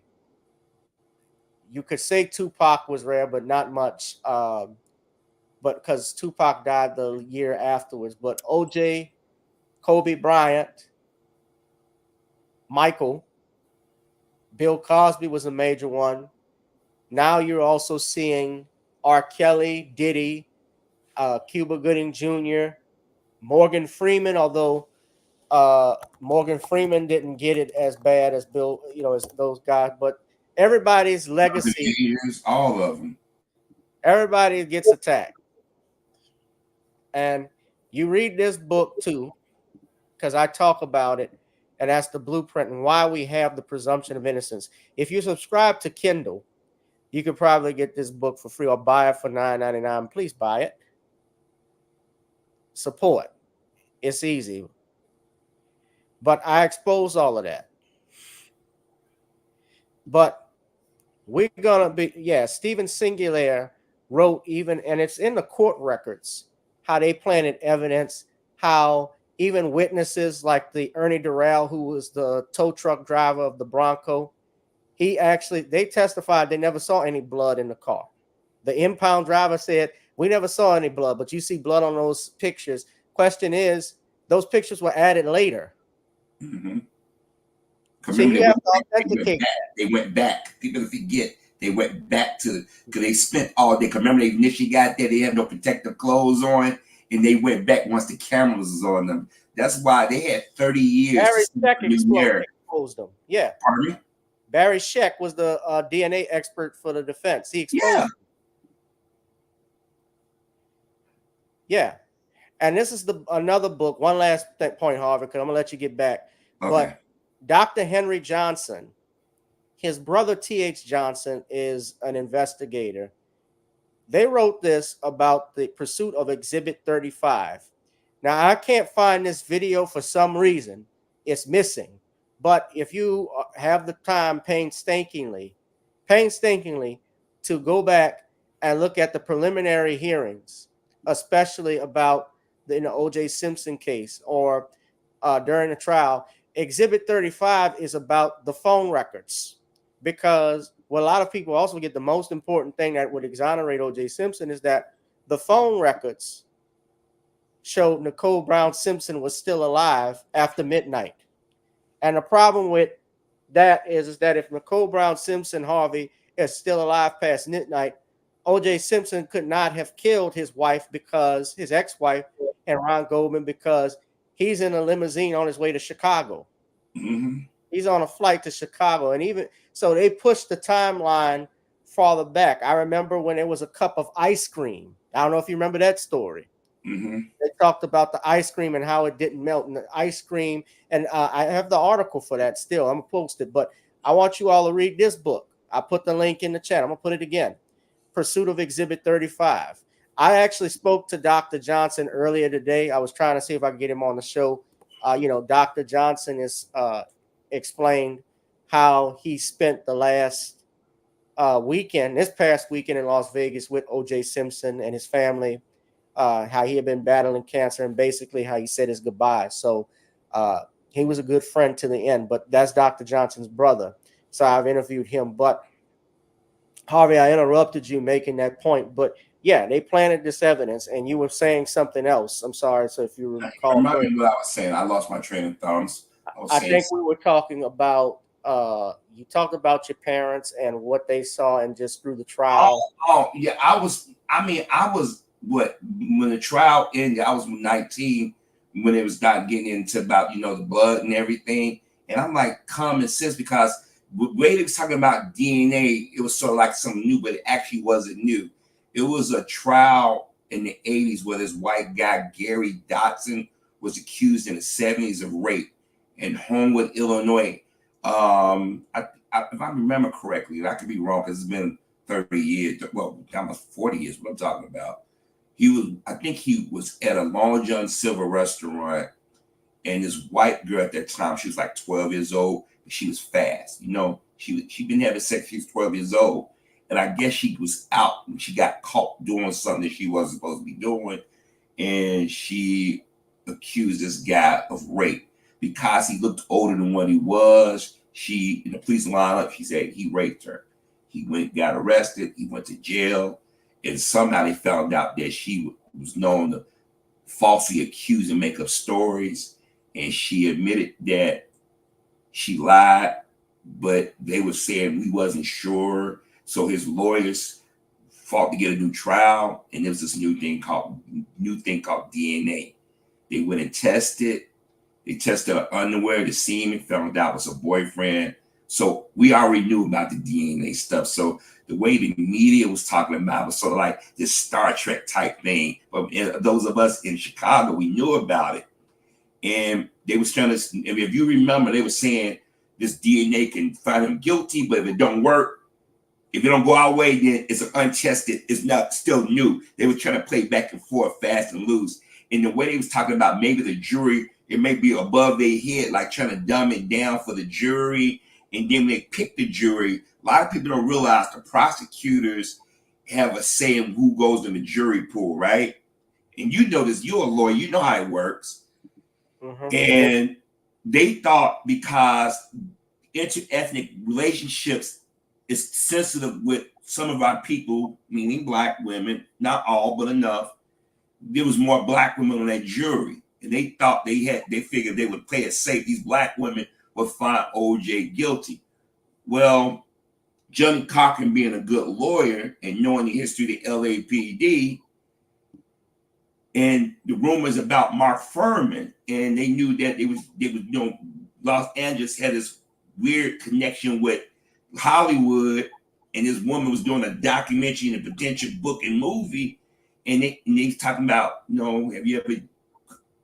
You could say Tupac was rare, but not much. But because Tupac died the year afterwards. But OJ, Kobe Bryant, Michael, Bill Cosby was a major one. Now you're also seeing R. Kelly, Diddy, Cuba Gooding Jr., Morgan Freeman, although Morgan Freeman didn't get it as bad as Bill, as those guys, but everybody's legacy, all of them, everybody gets attacked. And you read this book too, because I talk about it, and that's the blueprint and why we have the presumption of innocence. If you subscribe to Kindle, you could probably get this book for free or buy it for $9.99. Please buy it. Support. It's easy. But I expose all of that. But we're going to be, Stephen Singular wrote even, and it's in the court records, how they planted evidence, how even witnesses like the Ernie Durrell, who was the tow truck driver of the Bronco, they testified they never saw any blood in the car. The impound driver said, we never saw any blood, but you see blood on those pictures. Question is, those pictures were added later. Mm-hmm. So you have to authenticate. They went back. People forget. They went back to, because they spent all day. Remember, they initially got there, they had no protective clothes on, and they went back once the cameras was on them. That's why they had 30 years. Barry Scheck exposed them. Yeah. Pardon me? Barry Scheck was the DNA expert for the defense. He exposed them. Yeah. And this is another book. One last point, Harvey, because I'm going to let you get back. Okay. But Dr. Henry Johnson, his brother T.H. Johnson is an investigator. They wrote this about the pursuit of Exhibit 35. Now, I can't find this video for some reason. It's missing. But if you have the time painstakingly to go back and look at the preliminary hearings, especially about the OJ Simpson case or during the trial, Exhibit 35 is about the phone records, because what a lot of people also get, the most important thing that would exonerate OJ Simpson is that the phone records showed Nicole Brown Simpson was still alive after midnight. And the problem with that is that if Nicole Brown Simpson, Harvey, is still alive past midnight, OJ Simpson could not have killed his wife, because his ex-wife and Ron Goldman, because he's in a limousine on his way to Chicago. Mm-hmm. He's on a flight to Chicago. And even so, they pushed the timeline farther back. I remember when it was a cup of ice cream. I don't know if you remember that story. Mm-hmm. They talked about the ice cream and how it didn't melt in the ice cream. And I have the article for that still. I'm going to post it. But I want you all to read this book. I put the link in the chat. I'm going to put it again. Pursuit of Exhibit 35. I actually spoke to Dr. Johnson earlier today. I was trying to see if I could get him on the show. Dr. Johnson is explained how he spent the last this past weekend in Las Vegas with OJ Simpson and his family, how he had been battling cancer, and basically how he said his goodbyes. So he was a good friend to the end, but that's Dr. Johnson's brother. So I've interviewed him. But Harvey, I interrupted you making that point, but Yeah, they planted this evidence, and you were saying something else. I'm sorry. So if you recall, Remind me what I was saying. I lost my train of thought. I think we were talking about. You talked about your parents and what they saw, and just through the trial. Yeah, I was what when the trial ended. I was 19 when it was not getting into about the blood and everything, and I'm like common sense because the way they was talking about DNA, it was sort of like something new, but it actually wasn't new. It was a trial in the 80s where this white guy Gary Dotson was accused in the 70s of rape in Homewood, Illinois. If I remember correctly, I could be wrong because it's been 30 years, well, almost 40 years, what I'm talking about. I think he was at a Long John Silver restaurant, and this white girl at that time, she was like 12 years old, but she was fast. She'd been having sex, she was 12 years old. And I guess she was out and she got caught doing something that she wasn't supposed to be doing. And she accused this guy of rape because he looked older than what he was. She, in the police lineup, she said he raped her. He got arrested. He went to jail. And somehow they found out that she was known to falsely accuse and make up stories. And she admitted that she lied, but they were saying we wasn't sure. So his lawyers fought to get a new trial. And there was this new thing called DNA. They went and tested. They tested her underwear, the semen, found out it was a boyfriend. So we already knew about the DNA stuff. So the way the media was talking about it was sort of like this Star Trek type thing. But those of us in Chicago, we knew about it. And they was trying to, if you remember, they were saying this DNA can find him guilty, but if it don't work, if it don't go our way, then it's untested. It's not still new. They were trying to play back and forth, fast and loose. And the way they was talking about maybe the jury, it may be above their head, like trying to dumb it down for the jury. And then when they pick the jury, a lot of people don't realize the prosecutors have a say in who goes in the jury pool, right? And you know this, you're a lawyer, you know how it works. Mm-hmm. And they thought because interethnic relationships is sensitive with some of our people, meaning black women, not all, but enough, there was more black women on that jury. And they thought they figured they would play it safe. These black women would find OJ guilty. Well, Johnny Cochran being a good lawyer and knowing the history of the LAPD and the rumors about Mark Furman, and they knew that Los Angeles had this weird connection with Hollywood, and this woman was doing a documentary and a potential book and movie, and they talking about, have you ever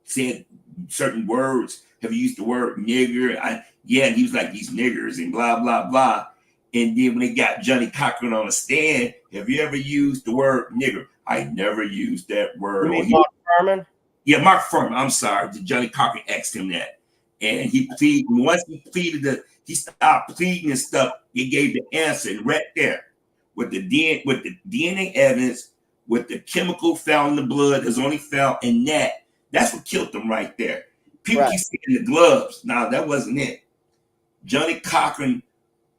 said certain words? Have you used the word nigger? Yeah, and he was like, these niggers and blah, blah, blah. And then when they got Johnny Cochran on the stand, have you ever used the word nigger? I never used that word. You mean Mark Furman? Yeah, Mark Furman. I'm sorry. Johnny Cochran asked him that. And once he pleaded, he stopped pleading and stuff. He gave the answer, and right there, with the DNA evidence, with the chemical found in the blood that's only found in that's what killed them right there. People keep saying the gloves. Now, that wasn't it. Johnny Cochran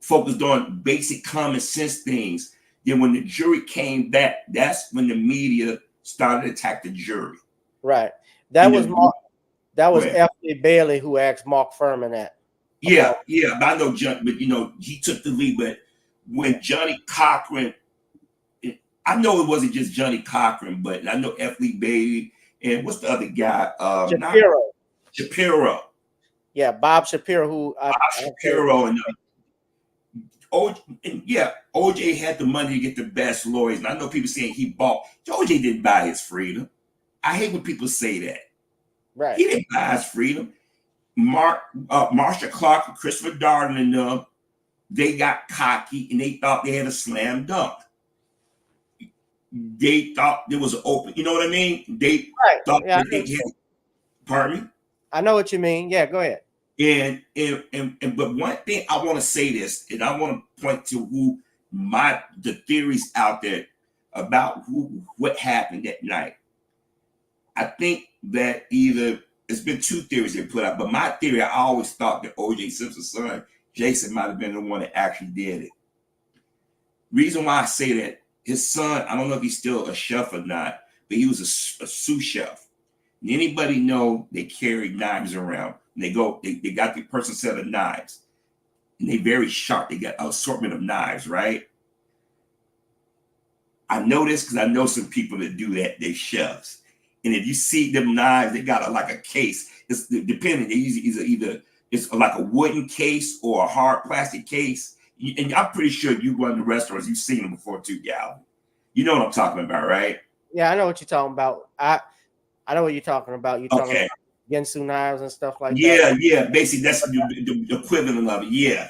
focused on basic common sense things. Then when the jury came back, that's when the media started to attack the jury. Right. That was F.A. Bailey who asked Mark Furman that. Yeah. But I know he took the lead. But when Johnny Cochran, I know it wasn't just Johnny Cochran, but I know F.Lee Bailey and what's the other guy? Shapiro. Yeah, Bob Shapiro, Shapiro and OJ had the money to get the best lawyers. And I know people saying he bought. OJ didn't buy his freedom. I hate when people say that. Right. He didn't buy his freedom. Marsha Clark and Christopher Darden and them, they got cocky and they thought they had a slam dunk. They thought there was an open, you know what I mean? They thought that they had, pardon me? I know what you mean. Yeah, go ahead. And but one thing I want to say this, and I want to point to the theories out there about what happened that night. I think that it's been two theories they put out, but my theory, I always thought that OJ Simpson's son, Jason, might have been the one that actually did it. Reason why I say that, his son, I don't know if he's still a chef or not, but he was a sous chef. And anybody know they carry knives around? And they got the person set of knives. And they very sharp. They got an assortment of knives, right? I know this because I know some people that do that. They chefs. And if you see them knives, they got like a case. It's depending. They either it's like a wooden case or a hard plastic case. And I'm pretty sure you go into restaurants, you've seen them before too, Gal. You know what I'm talking about, right? Yeah, I know what you're talking about. I know what you're talking about. You're talking about Gensu knives and stuff like that. Yeah. Basically, that's the equivalent of it. Yeah.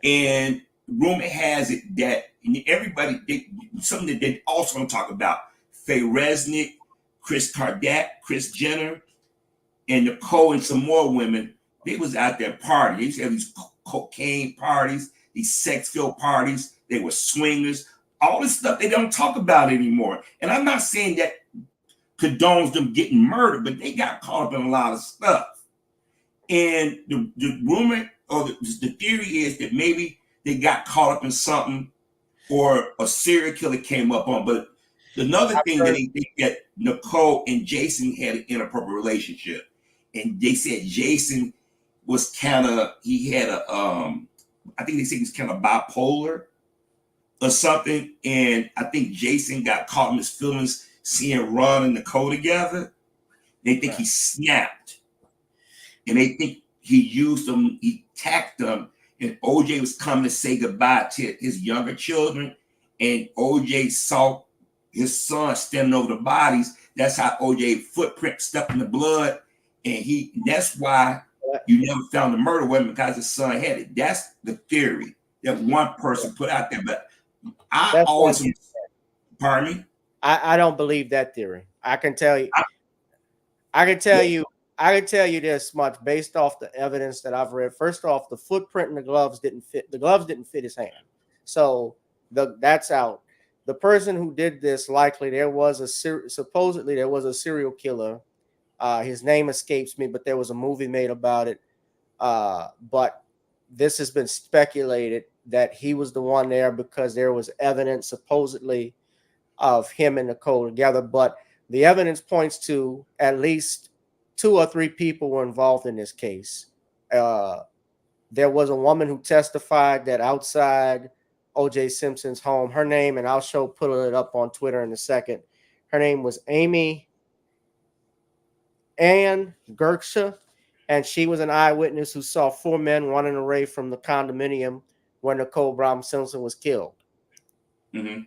And rumor has it that everybody, something that they also don't talk about, Faye Resnick, Kris Jenner, and Nicole and some more women, they was out there partying. They used to have these cocaine parties, these sex-filled parties. They were swingers. All this stuff they don't talk about anymore. And I'm not saying that condones them getting murdered, but they got caught up in a lot of stuff. And the rumor or the theory is that maybe they got caught up in something or a serial killer came up on. But another thing that they think that Nicole and Jason had an inappropriate relationship. And they said Jason was he had I think they said he was kind of bipolar or something. And I think Jason got caught in his feelings seeing Ron and Nicole together. They think he snapped. And they think he used them, he attacked them. And OJ was coming to say goodbye to his younger children. And OJ saw his son standing over the bodies. That's how OJ footprint stepped in the blood. And that's why you never found the murder weapon, because his son had it. That's the theory that one person put out there. But I always, pardon me? I don't believe that theory. I can tell you this much based off the evidence that I've read. First off, the footprint in the gloves didn't fit. The gloves didn't fit his hand. So that's out. The person who did this, likely supposedly there was a serial killer. His name escapes me, but there was a movie made about it. But this has been speculated that he was the one there because there was evidence supposedly of him and Nicole together. But the evidence points to at least 2 or 3 people were involved in this case. There was a woman who testified that outside OJ Simpson's home, her name, and I'll put it up on Twitter in a second. Her name was Amy Ann Gerksha, and she was an eyewitness who saw 4 men running away from the condominium where Nicole Brown Simpson was killed. Mm-hmm.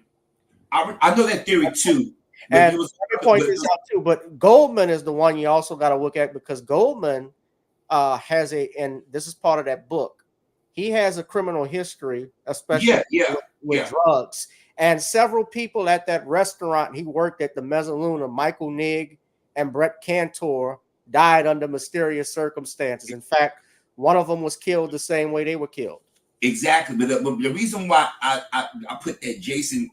I know that theory too. And let me point this out too, but Goldman is the one you also got to look at, because Goldman has and this is part of that book. He has a criminal history, especially with drugs. And several people at that restaurant he worked at, the Mezzaluna, Michael Nigg and Brett Cantor, died under mysterious circumstances. In fact, one of them was killed the same way they were killed. Exactly. But the reason why I put that Jason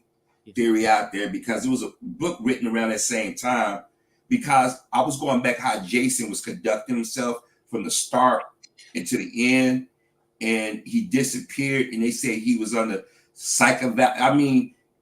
theory out there, because it was a book written around that same time, because I was going back how Jason was conducting himself from the start and to the end, and he disappeared, and they said he was under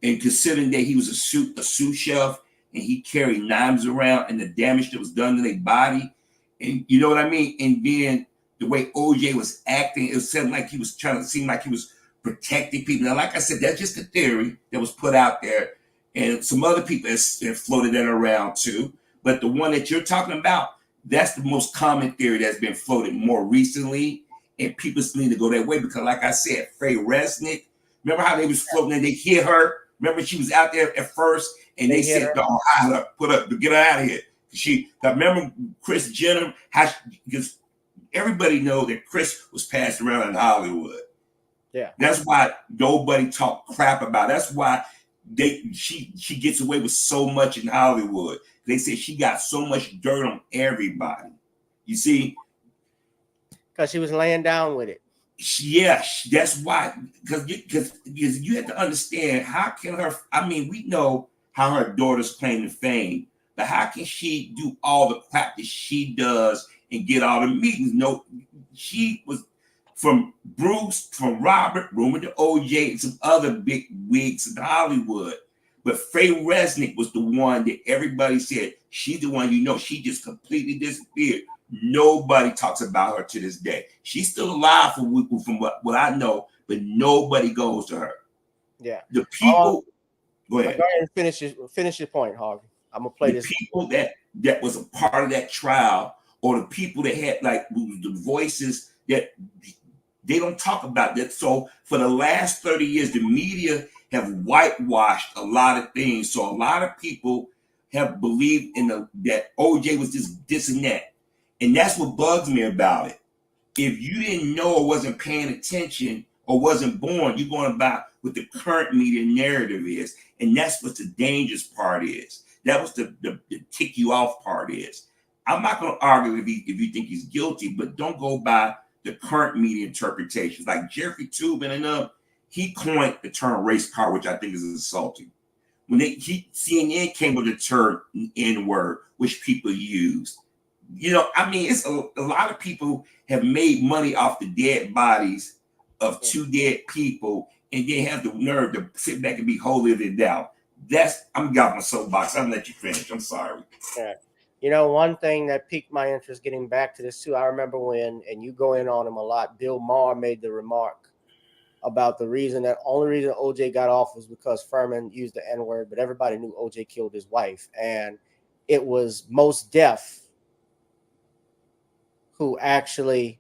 and considering that he was a sous chef and he carried knives around and the damage that was done to their body, and you know what I mean, and then the way OJ was acting, it seemed like he was trying to seem like he was protecting people. Now, like I said, that's just a theory that was put out there, and some other people have floated that around too. But the one that you're talking about, that's the most common theory that's been floated more recently, and people still need to go that way because, like I said, Faye Resnick, remember how they was floating and they hit her? Remember she was out there at first, and they said, "Don't hide her, put her, get her out of here." Remember Kris Jenner? Because everybody know that Kris was passed around in Hollywood. Yeah, that's why nobody talk crap about it. That's why she gets away with so much in Hollywood. They say she got so much dirt on everybody. You see, because she was laying down with it. Yeah, that's why. Because you have to understand, how can her? I mean, we know how her daughters claim to fame, but how can she do all the crap that she does and get all the meetings? No, she was. From Bruce, from Robert, rumored to OJ, and some other big wigs in Hollywood. But Faye Resnick was the one that everybody said, she's the one, she just completely disappeared. Nobody talks about her to this day. She's still alive from what I know, but nobody goes to her. Yeah. The people, go ahead. Go ahead and finish your point, Harvey. I'm gonna play this. People that was a part of that trial, or the people that had like the voices that they don't talk about that. So for the last 30 years, the media have whitewashed a lot of things. So a lot of people have believed in that OJ was just this and that. And that's what bugs me about it. If you didn't know or wasn't paying attention or wasn't born, you're going about what the current media narrative is. And that's what the dangerous part is. That was the tick you off part is. I'm not going to argue if you think he's guilty, but don't go by the current media interpretations. Like Jeffrey Toobin and them, he coined the term race car, which I think is insulting. When CNN came with the term N-word, which people use. It's a lot of people have made money off the dead bodies of two dead people, and they have the nerve to sit back and be holier than thou. I'm got my soapbox. I'm gonna let you finish. I'm sorry. Yeah. One thing that piqued my interest getting back to this too, I remember when, and you go in on him a lot, Bill Maher made the remark about the only reason OJ got off was because Furman used the N-word, but everybody knew OJ killed his wife. And it was Mos Def who actually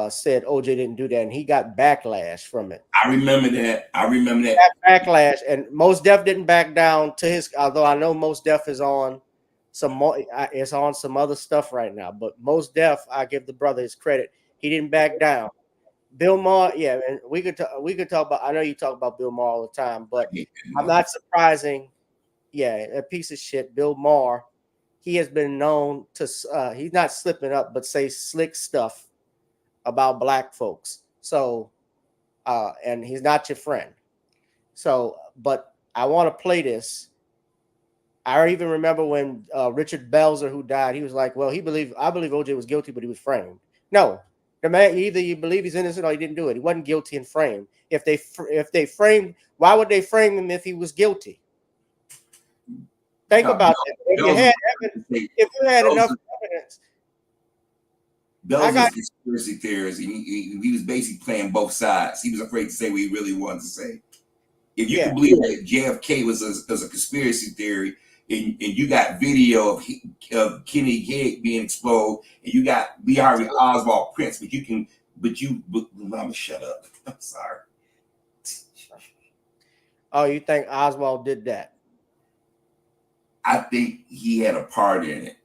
said OJ didn't do that, and he got backlash from it. I remember that. Backlash, and Mos Def didn't back down to his. Although I know Mos Def is on some more, it's on some other stuff right now. But Mos Def, I give the brother his credit. He didn't back down. Bill Maher, yeah, and we could talk about. I know you talk about Bill Maher all the time, but I'm not surprising. Yeah, a piece of shit, Bill Maher. He has been known to. He's not slipping up, but say slick stuff about black folks. So, and he's not your friend. So, but I want to play this. I even remember when Richard Belzer, who died, he was like, "Well, I believe OJ was guilty, but he was framed." No, the man, either you believe he's innocent or he didn't do it. He wasn't guilty and framed. If they framed, why would they frame him if he was guilty? Think about that. If you had enough evidence. Those are conspiracy theories. He was basically playing both sides. He was afraid to say what he really wanted to say. If you can believe that JFK was a conspiracy theory, and you got video of Kennedy Gate being exploded, and you got Lee Harvey Oswald prints, I'm gonna shut up. I'm sorry. Oh, you think Oswald did that? I think he had a part in it.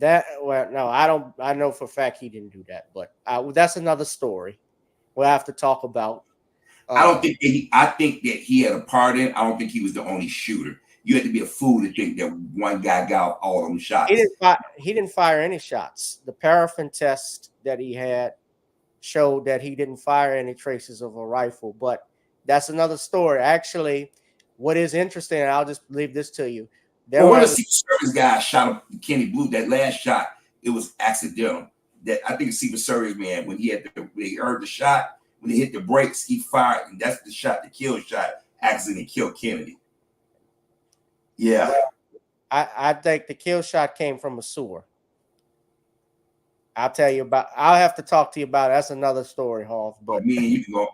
No, I don't. I know for a fact he didn't do that, but that's another story we'll have to talk about. I think that he had a part in it. I don't think he was the only shooter. You had to be a fool to think that one guy got all them shots. He didn't fire any shots. The paraffin test that he had showed that he didn't fire any traces of a rifle, but that's another story. Actually, what is interesting, and I'll just leave this to you. One of the Secret Service guys shot up Kenny Blue. That last shot, it was accidental. That I think the Secret Service man, when he heard the shot, when he hit the brakes, he fired, and that's the shot, the kill shot, accidentally killed Kennedy. Yeah. Well, I think the kill shot came from a sewer. I'll have to talk to you about it. That's another story, Hoff. But me and you can go.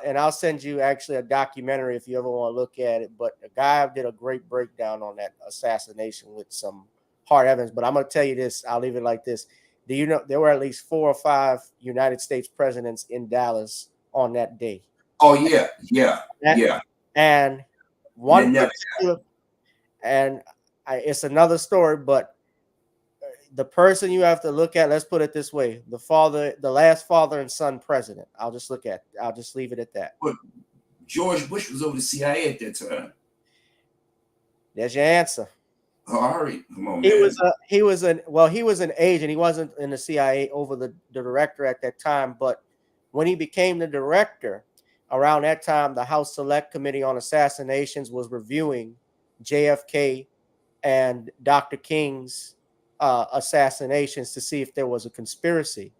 And I'll send you actually a documentary if you ever want to look at it. But a guy did a great breakdown on that assassination with some hard evidence. But I'm going to tell you this. I'll leave it like this. Do you know there were at least 4 or 5 United States presidents in Dallas on that day? Oh yeah, yeah. And one particular, and it's another story, but the person you have to look at, let's put it this way, the last father and son president. I'll just leave it at that. But George Bush was over the CIA at that time. There's your answer. All right, come on, he man. He was an agent. He wasn't in the CIA over the director at that time, but when he became the director, around that time, the House Select Committee on Assassinations was reviewing JFK and Dr. King's assassinations to see if there was a conspiracy.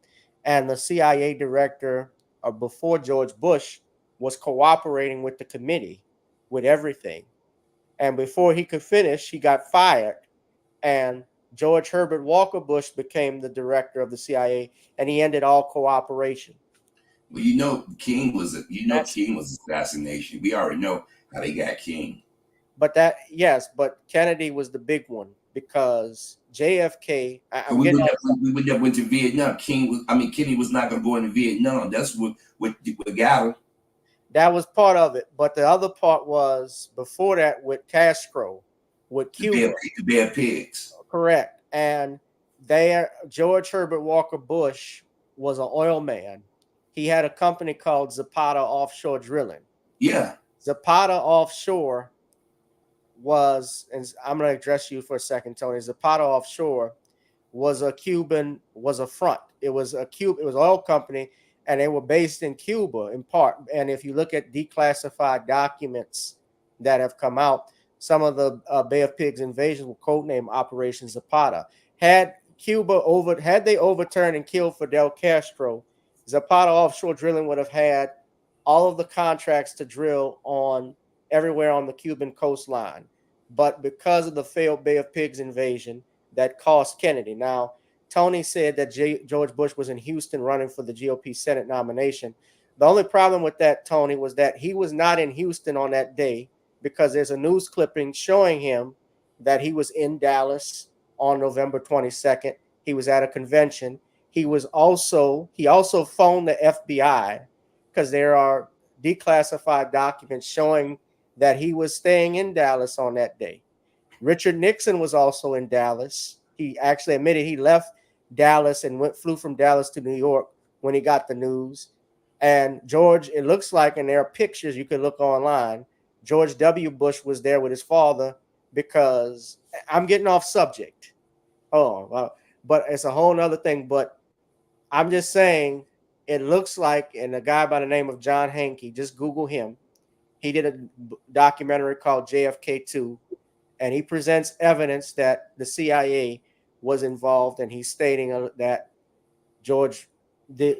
And the CIA director or before George Bush, was cooperating with the committee with everything. And before he could finish, he got fired. And George Herbert Walker Bush became the director of the CIA, and he ended all cooperation. Well, King was King was assassination. We already know how they got King. But but Kennedy was the big one because JFK. We would never went to Vietnam. Kennedy was not going to go into Vietnam. That's what got him. That was part of it, but the other part was before that with Castro, with Cuba. The Bear Pigs. Correct, and George Herbert Walker Bush was an oil man. He had a company called Zapata Offshore Drilling. Yeah, Zapata Offshore was, and I'm going to address you for a second, Tony. Zapata Offshore was a front. It was an oil company, and they were based in Cuba in part. And if you look at declassified documents that have come out, some of the Bay of Pigs invasions were codenamed Operation Zapata. Had they overturned and killed Fidel Castro, Zapata Offshore Drilling would have had all of the contracts to drill on everywhere on the Cuban coastline. But because of the failed Bay of Pigs invasion, that cost Kennedy. Now, Tony said that George Bush was in Houston running for the GOP Senate nomination. The only problem with that, Tony, was that he was not in Houston on that day because there's a news clipping showing him that he was in Dallas on November 22nd. He was at a convention. He also phoned the FBI because there are declassified documents showing that he was staying in Dallas on that day. Richard Nixon was also in Dallas. He actually admitted he left Dallas and flew from Dallas to New York when he got the news. And George, it looks like, and there are pictures you can look online, George W. Bush was there with his father because I'm getting off subject. But it's a whole nother thing. But I'm just saying it looks like, and a guy by the name of John Hankey, just Google him. He did a documentary called JFK2, and he presents evidence that the CIA was involved, and he's stating that George did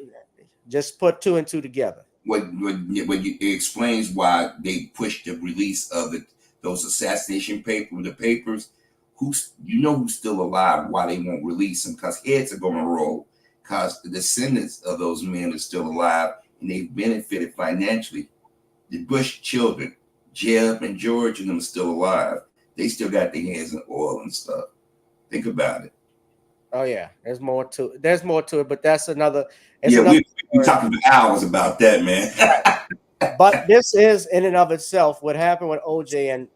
just put two and two together. It explains why they pushed the release of those assassination papers. Who's still alive? Why they won't release them? Because heads are going to roll. Because the descendants of those men are still alive, and they've benefited financially. The Bush children, Jeb and George, and them are still alive. They still got their hands in oil and stuff. Think about it. Oh yeah, there's more to it, but that's another. We're talking for hours about that, man. But this is in and of itself what happened with OJ, and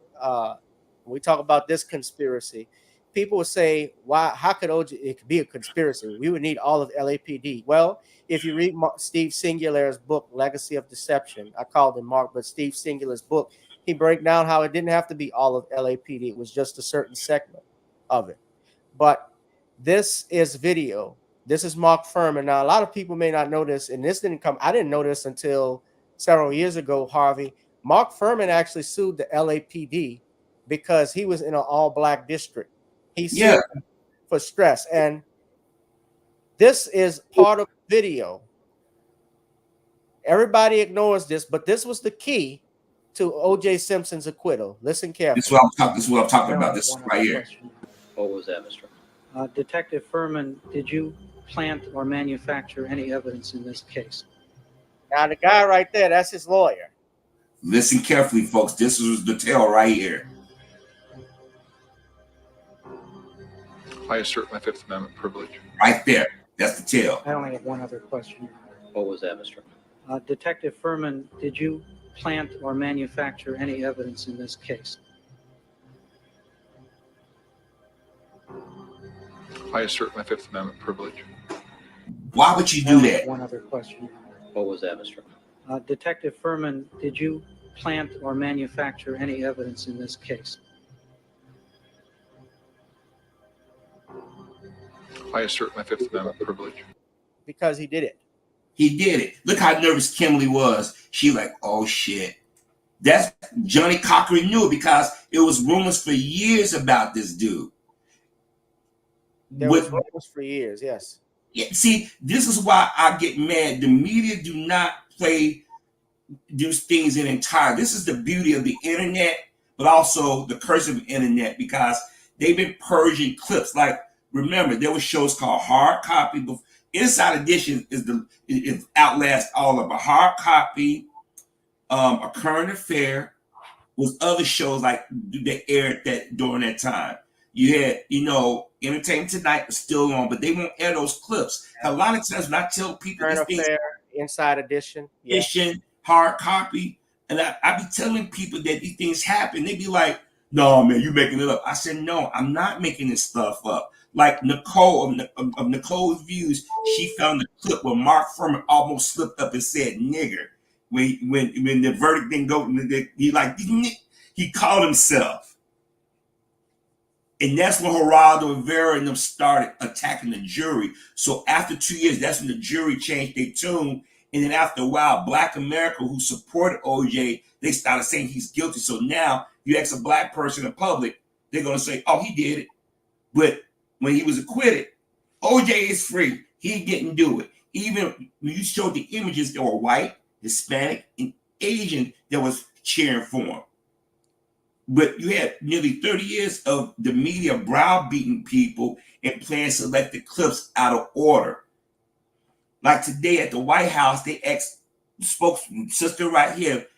we talk about this conspiracy. People would say, "Why? How could OJ? It could be a conspiracy. We would need all of LAPD." Well, if you read Steve Singular's book, Legacy of Deception, I called him Mark, but Steve Singular's book, he breaks down how it didn't have to be all of LAPD. It was just a certain segment of it. But this is video. This is Mark Furman. Now, a lot of people may not know this, and this didn't come. I didn't know this until several years ago, Harvey. Mark Furman actually sued the LAPD because he was in an all-black district. He sued for stress. And this is part of the video. Everybody ignores this, but this was the key to OJ Simpson's acquittal. Listen carefully. This is what I'm talking about. This right here. What was that, Mr.? Detective Furman, did you plant or manufacture any evidence in this case? Now, the guy right there, that's his lawyer. Listen carefully, folks. This is the tale right here. I assert my Fifth Amendment privilege. Right there. That's the tale. I only have one other question. What was that, Mr.? Detective Furman, did you plant or manufacture any evidence in this case? I assert my Fifth Amendment privilege. Why would you do that? One other question. What was that, Mr.? Detective Furman, did you plant or manufacture any evidence in this case? I assert my Fifth Amendment privilege. Because he did it. He did it. Look how nervous Kimberly was. She like, oh shit. That's Johnny Cochran knew it because it was rumors for years about this dude. There was rumors for years, yes. Yeah, see, this is why I get mad. The media do not play these things in entire. This is the beauty of the internet, but also the curse of the internet, because they've been purging clips. Like, remember, there were shows called Hard Copy. Inside Edition is outlast all of a Hard Copy, A Current Affair, was other shows like that aired that during that time. You had, Entertainment Tonight was still on, but they won't air those clips. A lot of times when I tell people Current these things, Affair, Inside Edition, Hard Copy, and I be telling people that these things happen. They be like, "No, man, you making it up." I said, "No, I'm not making this stuff up." Like Nicole of Nicole's Views, she found the clip where Mark Furman almost slipped up and said "nigger" when the verdict didn't go. He called himself. And that's when Geraldo Rivera and them started attacking the jury. So after 2 years, that's when the jury changed their tune. And then after a while, Black America, who supported OJ, they started saying he's guilty. So now you ask a Black person in public, they're going to say, oh, he did it. But when he was acquitted, OJ is free. He didn't do it. Even when you showed the images, there were white, Hispanic, and Asian that was cheering for him. But you had nearly 30 years of the media browbeating people and playing selected clips out of order. Like today at the White House, they asked sister right here,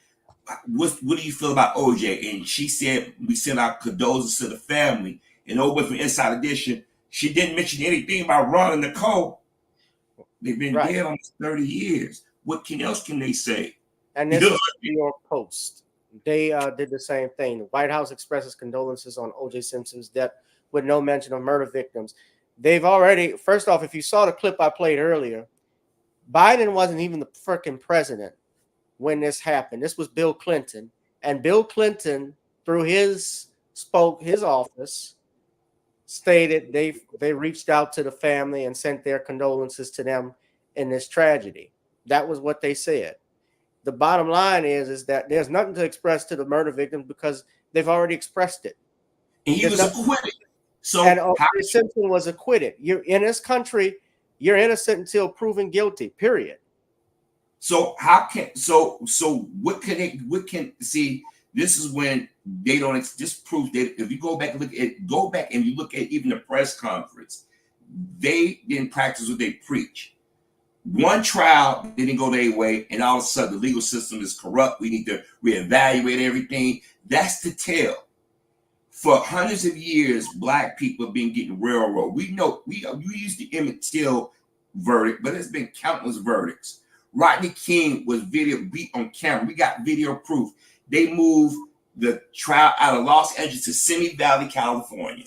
what do you feel about OJ? And she said, we send our condolences to the family. And over from Inside Edition, she didn't mention anything about Ron and Nicole. They've been dead almost 30 years. What else can they say? And this is the New York Post. They did the same thing. The White House expresses condolences on OJ Simpson's death with no mention of murder victims. They've already, first off, if you saw the clip I played earlier, Biden wasn't even the freaking president when this happened. This was Bill Clinton. And Bill Clinton, through his office, stated they reached out to the family and sent their condolences to them in this tragedy. That was what they said. The bottom line is that there's nothing to express to the murder victims because they've already expressed it. And he was acquitted. And O.J. Simpson was acquitted. You're in this country, you're innocent until proven guilty. Period. So what can see? This is when they don't disprove that. If you go back and you look at even the press conference, they didn't practice what they preach. One trial didn't go their way, and all of a sudden the legal system is corrupt. We need to reevaluate everything. That's the tale. For hundreds of years, Black people have been getting railroaded. We know we used the Emmett Till verdict, but there's been countless verdicts. Rodney King was beat on camera. We got video proof. They moved the trial out of Los Angeles to Simi Valley, California.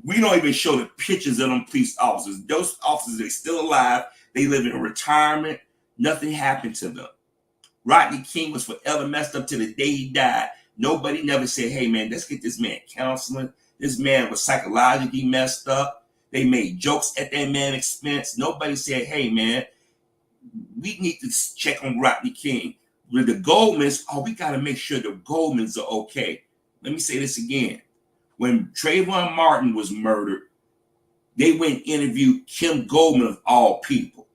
We don't even show the pictures of them police officers. Those officers are still alive. They live in retirement. Nothing happened to them. Rodney King was forever messed up to the day he died. Nobody never said, hey, man, let's get this man counseling. This man was psychologically messed up. They made jokes at that man's expense. Nobody said, hey, man, we need to check on Rodney King. With the Goldmans, we got to make sure the Goldmans are okay. Let me say this again. When Trayvon Martin was murdered, they went and interviewed Kim Goldman of all people.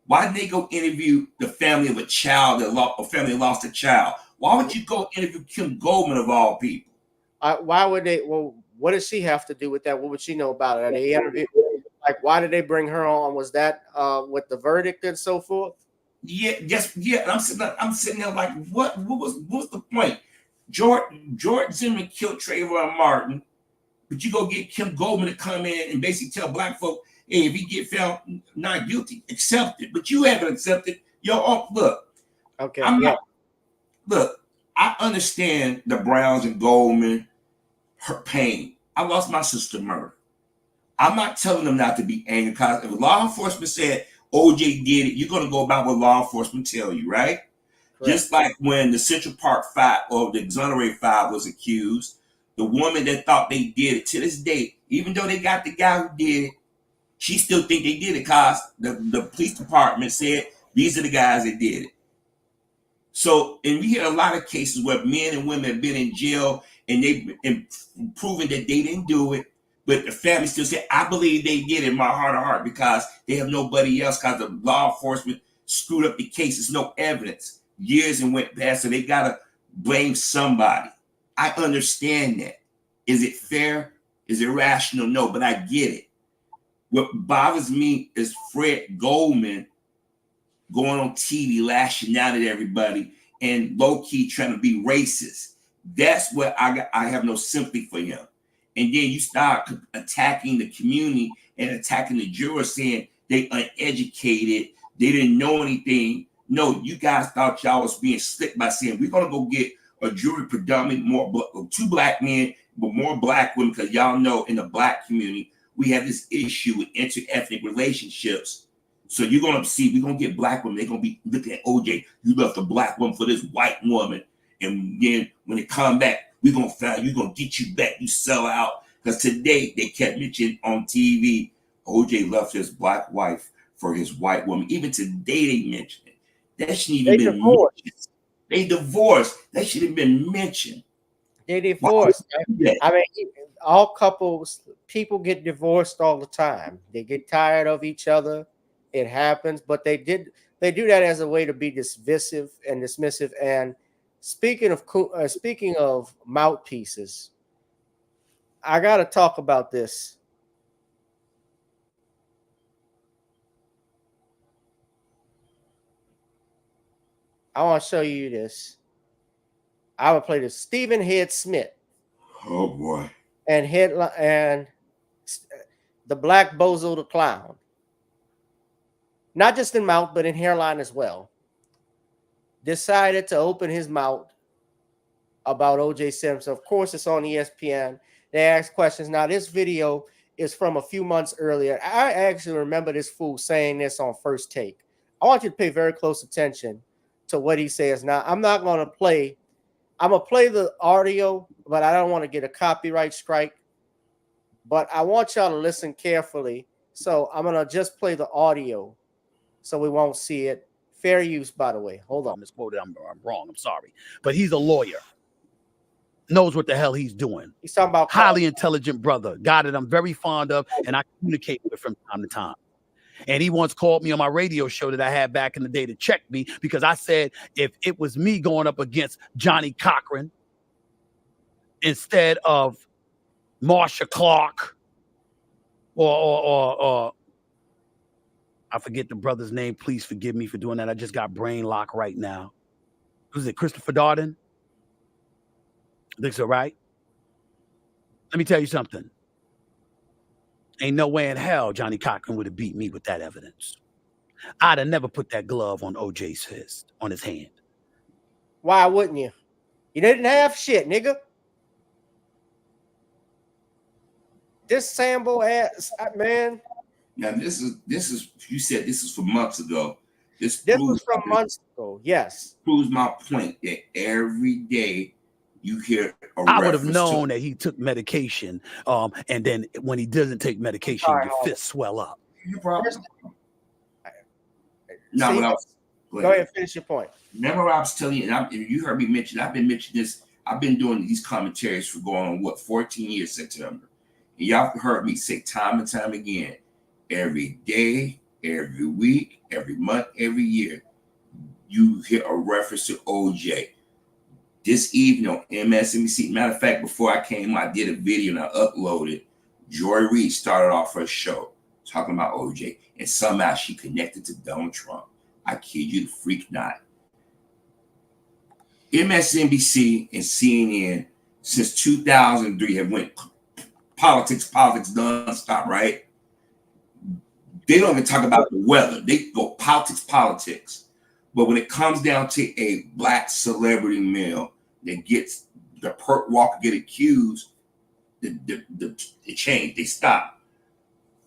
Why didn't they go interview the family of a child that lost a child? Why would you go interview Kim Goldman of all people? Why would they? Well, what does she have to do with that? What would she know about it? They interviewed, why did they bring her on? Was that with the verdict and so forth? Yeah. And I'm sitting there like, what was the point? George Zimmerman killed Trayvon Martin, but you go get Kim Goldman to come in and basically tell Black folk, hey, if he get found not guilty, accept it. But you haven't accepted your own. Look, okay. Look, I understand the Browns and Goldman, her pain. I lost my sister murder. I'm not telling them not to be angry, because if law enforcement said OJ did it, you're going to go about what law enforcement tell you, right? Correct. Just like when the Central Park 5 or the Exonerated 5 was accused, the woman that thought they did it, to this day, even though they got the guy who did it, she still think they did it because the police department said these are the guys that did it. So, and we hear a lot of cases where men and women have been in jail and they've been proven that they didn't do it, But the family still said, I believe they did in my heart of heart because they have nobody else because the law enforcement screwed up the case. There's no evidence. Years and went past, so they got to blame somebody. I understand that. Is it fair? Is it rational? No, but I get it. What bothers me is Fred Goldman going on TV lashing out at everybody and low-key trying to be racist. That's what I have no sympathy for him. And then you start attacking the community and attacking the jurors, saying they uneducated, they didn't know anything. No, you guys thought y'all was being slick by saying we're gonna go get a jury predominantly two black men, but more black women, because y'all know in the black community we have this issue with inter-ethnic relationships. So you're gonna see we're gonna get black women. They're gonna be looking at OJ. You left a black woman for this white woman, and then when they come back, we're gonna find you, gonna get you back. You sell out. Because today they kept mentioning on TV, OJ left his black wife for his white woman. Even today they mentioned it. That shouldn't even been mentioned. They divorced. That should have been mentioned. They divorced. I mean, all couples, people get divorced all the time. They get tired of each other. It happens, but they do that as a way to be dismissive and dismissive. And speaking of mouthpieces, I got to talk about this. I want to show you this. I will play this. Stephen Head Smith. Oh boy. And the Black Bozo the Clown. Not just in mouth, but in hairline as well. Decided to open his mouth about OJ Simpson. Of course, it's on ESPN. They ask questions. Now, this video is from a few months earlier. I actually remember this fool saying this on First Take. I want you to pay very close attention to what he says. Now, I'm not going to play. I'm going to play the audio, but I don't want to get a copyright strike. But I want y'all to listen carefully. So I'm going to just play the audio so we won't see it. Fair use, by the way. Hold on. Misquoted. I'm wrong. I'm sorry. But he's a lawyer. Knows what the hell he's doing. He's talking about highly intelligent brother, guy that I'm very fond of, and I communicate with from time to time. And he once called me on my radio show that I had back in the day to check me because I said if it was me going up against Johnny Cochran instead of Marsha Clark or I forget the brother's name. Please forgive me for doing that. I just got brain lock right now. Was it Christopher Darden? I think so, right? Let me tell you something. Ain't no way in hell Johnny Cochran would have beat me with that evidence. I'd have never put that glove on OJ's fist, on his hand. Why wouldn't you? You didn't have shit, nigga. This Sambo ass, man. Now this is you said this is from months ago. This was from months ago. Yes. Proves my point that every day you hear I would have known that he took medication, and then when he doesn't take medication, your fists swell up. No, go ahead, finish your point. Remember, I was telling you, and you heard me mention. I've been mentioning this. I've been doing these commentaries for going on 14 years September, and y'all heard me say time and time again, every day, every week, every month, every year, you hear a reference to OJ. This evening on MSNBC, matter of fact, before I came, I did a video and I uploaded. Joy Reid started off her show talking about OJ, and somehow she connected to Donald Trump. I kid you the freak not. MSNBC and CNN since 2003 have went politics nonstop, right? They don't even talk about the weather. They go politics. But when it comes down to a black celebrity male that gets the Perk Walker get accused, it changed. They stop.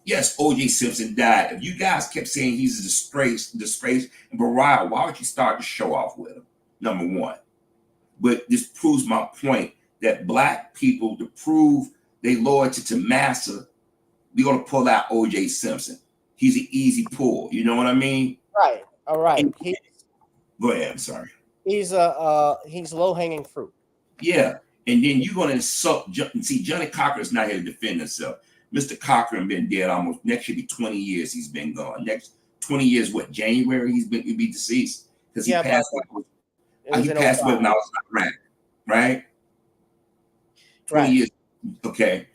Yes, OJ Simpson died. If you guys kept saying he's a disgrace, and Mariah, why would you start to show off with him? Number one. But this proves my point that black people, to prove their loyalty to massa, we're gonna pull out OJ Simpson. He's an easy pull. You know what I mean? Right. All right. Go ahead. I'm sorry. He's low hanging fruit. Yeah, and then you're gonna insult. See, Johnny Cochran's not here to defend himself. Mr. Cochran been dead almost, next should be 20 years he's been gone. Next 20 years, what, January he'll be deceased? Because he passed away. He passed away when I was in Iraq, right? 20 years. Okay.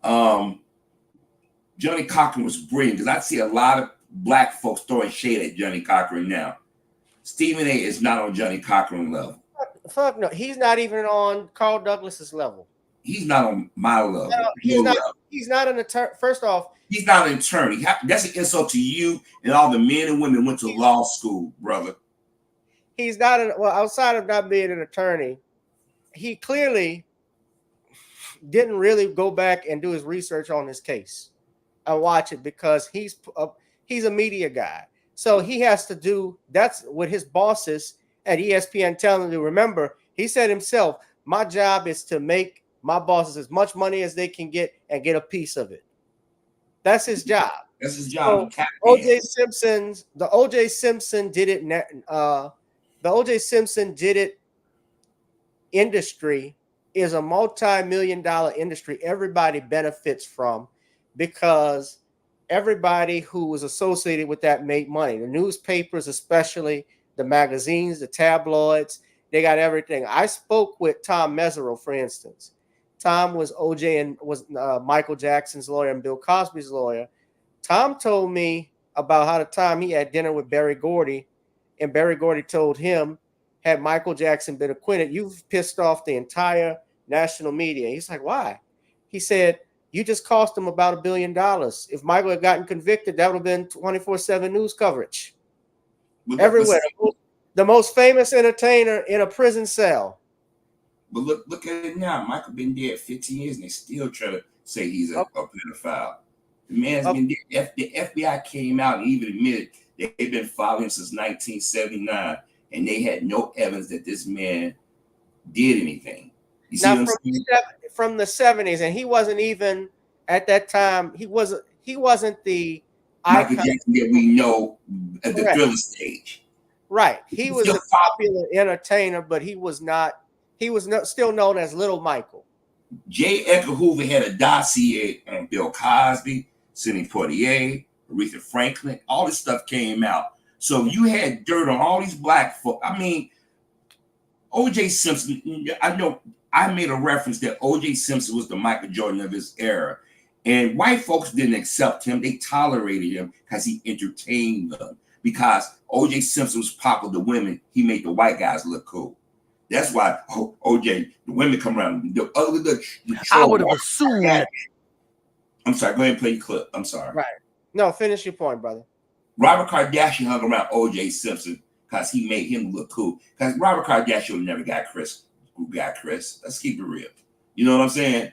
Johnny Cochran was brilliant because I see a lot of black folks throwing shade at Johnny Cochran now. Stephen A. is not on Johnny Cochran level. Fuck no. He's not even on Carl Douglas's level. He's not on my level. No, he's not an attorney. First off, he's not an attorney. That's an insult to you and all the men and women who went to law school, brother. He's not outside of not being an attorney, he clearly didn't really go back and do his research on this case and watch it because he's a media guy. So he has to do, that's what his bosses at ESPN tell him to remember. He said himself, my job is to make my bosses as much money as they can get and get a piece of it. That's his job. That's his job. So OJ Simpson did it. The OJ Simpson did it industry is a multi-million-dollar industry everybody benefits from because everybody who was associated with that made money. The newspapers, especially the magazines, the tabloids, they got everything. I spoke with Tom Mesereau, for instance. Tom was OJ and was Michael Jackson's lawyer and Bill Cosby's lawyer. Tom told me about how the time he had dinner with Berry Gordy, and Berry Gordy told him, had Michael Jackson been acquitted, you've pissed off the entire national media. He's like, why? He said, you just cost him about $1 billion. If Michael had gotten convicted, that would have been 24/7 news coverage. Everywhere. The most famous entertainer in a prison cell. But look at it now. Michael been dead 15 years and they still try to say he's a pedophile. The man's been dead. The FBI came out and even admitted they've been following him since 1979, and they had no evidence that this man did anything. You see now from the 70s, and he wasn't even at that time. He wasn't the Michael Jackson that we know at the Thriller stage. Right. He was a popular entertainer, but he was not. He was still known as Little Michael. J. Edgar Hoover had a dossier on Bill Cosby, Sidney Poitier, Aretha Franklin. All this stuff came out. So you had dirt on all these black folk. I mean, OJ Simpson, I know I made a reference that OJ Simpson was the Michael Jordan of his era. And white folks didn't accept him. They tolerated him because he entertained them. Because OJ Simpson was popular to women, he made the white guys look cool. That's why OJ, the women come around. I would have assumed that. I'm sorry, go ahead and play your clip. I'm sorry. Right. No, finish your point, brother. Robert Kardashian hung around OJ Simpson because he made him look cool. Because Robert Kardashian never got Chris. Who got Chris? Let's keep it real. You know what I'm saying?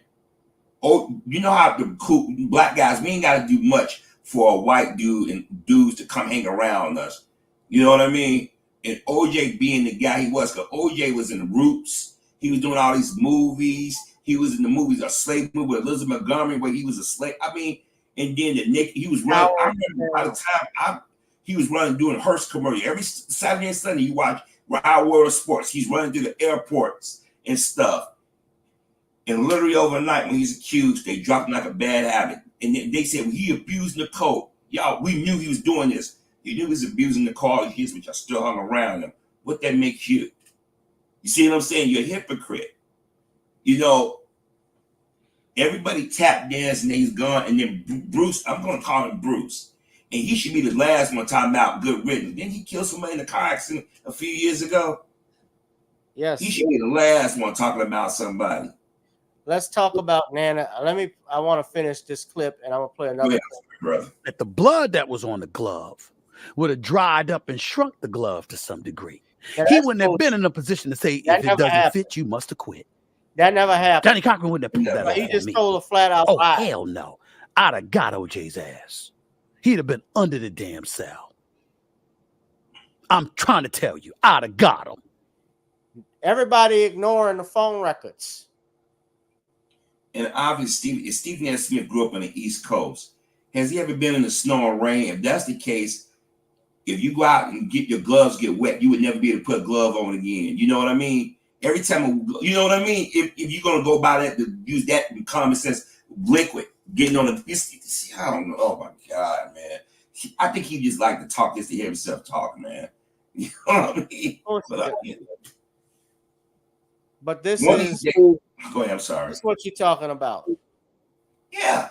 Oh, you know how the cool black guys, we ain't got to do much for a white dude and dudes to come hang around us. You know what I mean? And OJ being the guy he was, because OJ was in the Roots. He was doing all these movies. He was in the movies, a slave movie with Elizabeth Montgomery, where he was a slave. I mean, and then he was running. I remember by the time he was running, doing Hearst commercial. Every Saturday and Sunday, you watch Our World of Sports. He's running through the airports and stuff. And literally overnight, when he's accused, they dropped him like a bad habit. And they said, well, he abused Nicole. Y'all, we knew he was doing this. You knew he was abusing the call of his, which I still hung around him. What that makes you? You see what I'm saying? You're a hypocrite. You know, everybody tap dancing and he's gone. And then Bruce, I'm going to call him Bruce. And he should be the last one talking about good riddance. Didn't he kill somebody in a car accident a few years ago? Yes. He should be the last one talking about somebody. Let's talk about Nana. I want to finish this clip and I'm going to play another brother. That the blood that was on the glove would have dried up and shrunk the glove to some degree. He wouldn't have been in a position to say, if it doesn't fit, you must have quit. That never happened. Johnny Cochran wouldn't have put that on me. He just told a flat out lie. Hell no. I'd have got OJ's ass. He'd have been under the damn cell. I'm trying to tell you, I'd have got him. Everybody ignoring the phone records. And obviously, Stephen A. Smith grew up on the East Coast. Has he ever been in the snow or rain? If that's the case, if you go out and get your gloves get wet, you would never be able to put a glove on again. You know what I mean? Every time, you know what I mean? If you're going to go by that, to use that in common sense, liquid, getting on the. I don't know. Oh my God, man. I think he just like to talk just to hear himself talk, man. You know what I mean? But this One is day, go ahead. I'm sorry. this is what you're talking about. Yeah.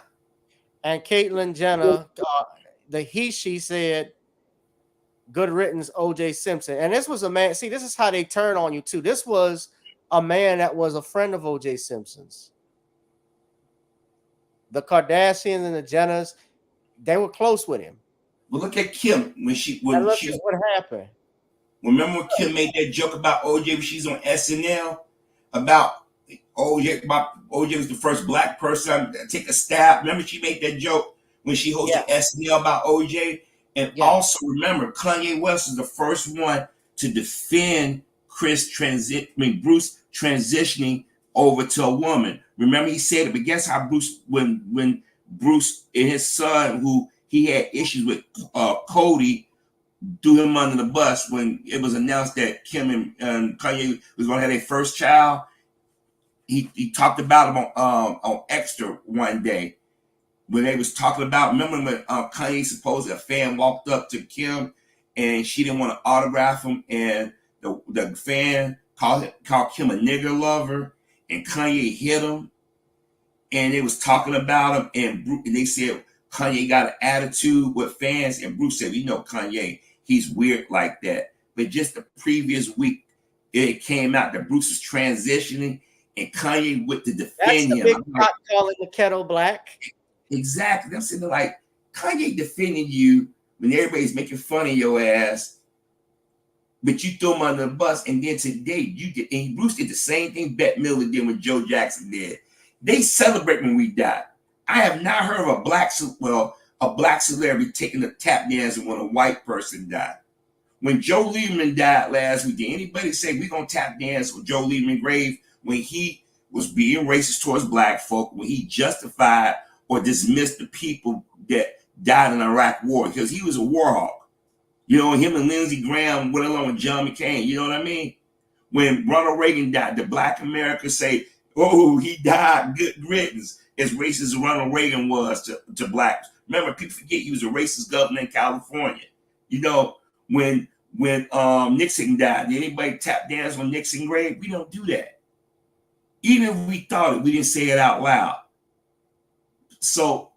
And Caitlyn Jenner, the she said, "Good riddance, OJ Simpson." And this was a man. See, this is how they turn on you too. This was a man that was a friend of OJ Simpson's. The Kardashians and the Jenners, they were close with him. Well, look at Kim when And look at what happened. Remember when Kim made that joke about OJ when she's on SNL about OJ was the first black person to take a stab. Remember she made that joke when she hosted SNL about OJ. And also remember Kanye West was the first one to defend Bruce transitioning over to a woman. Remember he said it, but guess how Bruce when Bruce and his son who he had issues with Cody threw him under the bus when it was announced that Kim and Kanye was going to have their first child. He talked about him on Extra one day when they was talking about. Remember when Kanye supposedly a fan walked up to Kim and she didn't want to autograph him, and the fan called Kim a nigger lover, and Kanye hit him, and they was talking about him, and they said Kanye got an attitude with fans, and Bruce said, Kanye, he's weird like that. But just the previous week, it came out that Bruce was transitioning, and Kanye went to defend him. That's the big pot calling the kettle black. Exactly. I'm sitting there like, Kanye defending you when everybody's making fun of your ass, but you throw him under the bus, and then today and Bruce did the same thing Bette Midler did when Joe Jackson did. They celebrate when we die. I have not heard of a black celebrity taking a tap dance when a white person died. When Joe Lieberman died last week, did anybody say we're going to tap dance with Joe Lieberman grave when he was being racist towards black folk, when he justified or dismissed the people that died in the Iraq war? Because he was a war hawk. Him and Lindsey Graham went along with John McCain. You know what I mean? When Ronald Reagan died, the black America say, oh, he died, good riddance, as racist as Ronald Reagan was to blacks. Remember, people forget he was a racist governor in California. When Nixon died, did anybody tap dance on Nixon grave? We don't do that. Even if we thought it, we didn't say it out loud. So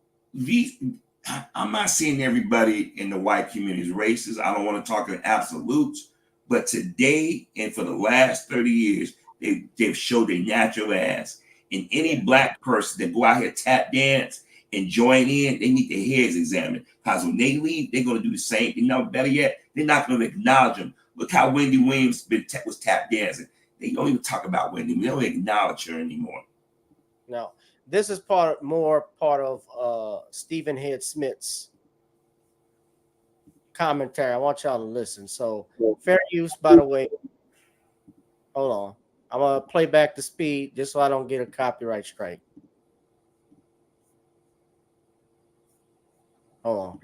I'm not saying everybody in the white community is racist. I don't want to talk in absolutes, but today and for the last 30 years, they've showed their natural ass. And any black person that go out here tap dance and join in, they need their heads examined. Because when they leave, they're going to do the same thing. Better yet, they're not going to acknowledge them. Look how Wendy Williams was tap dancing. They don't even talk about Wendy. They don't acknowledge her anymore. No, this is more part of Stephen Head Smith's commentary. I want y'all to listen. So, fair use, by the way. Hold on. I'm going to play back the speed just so I don't get a copyright strike. Hold on.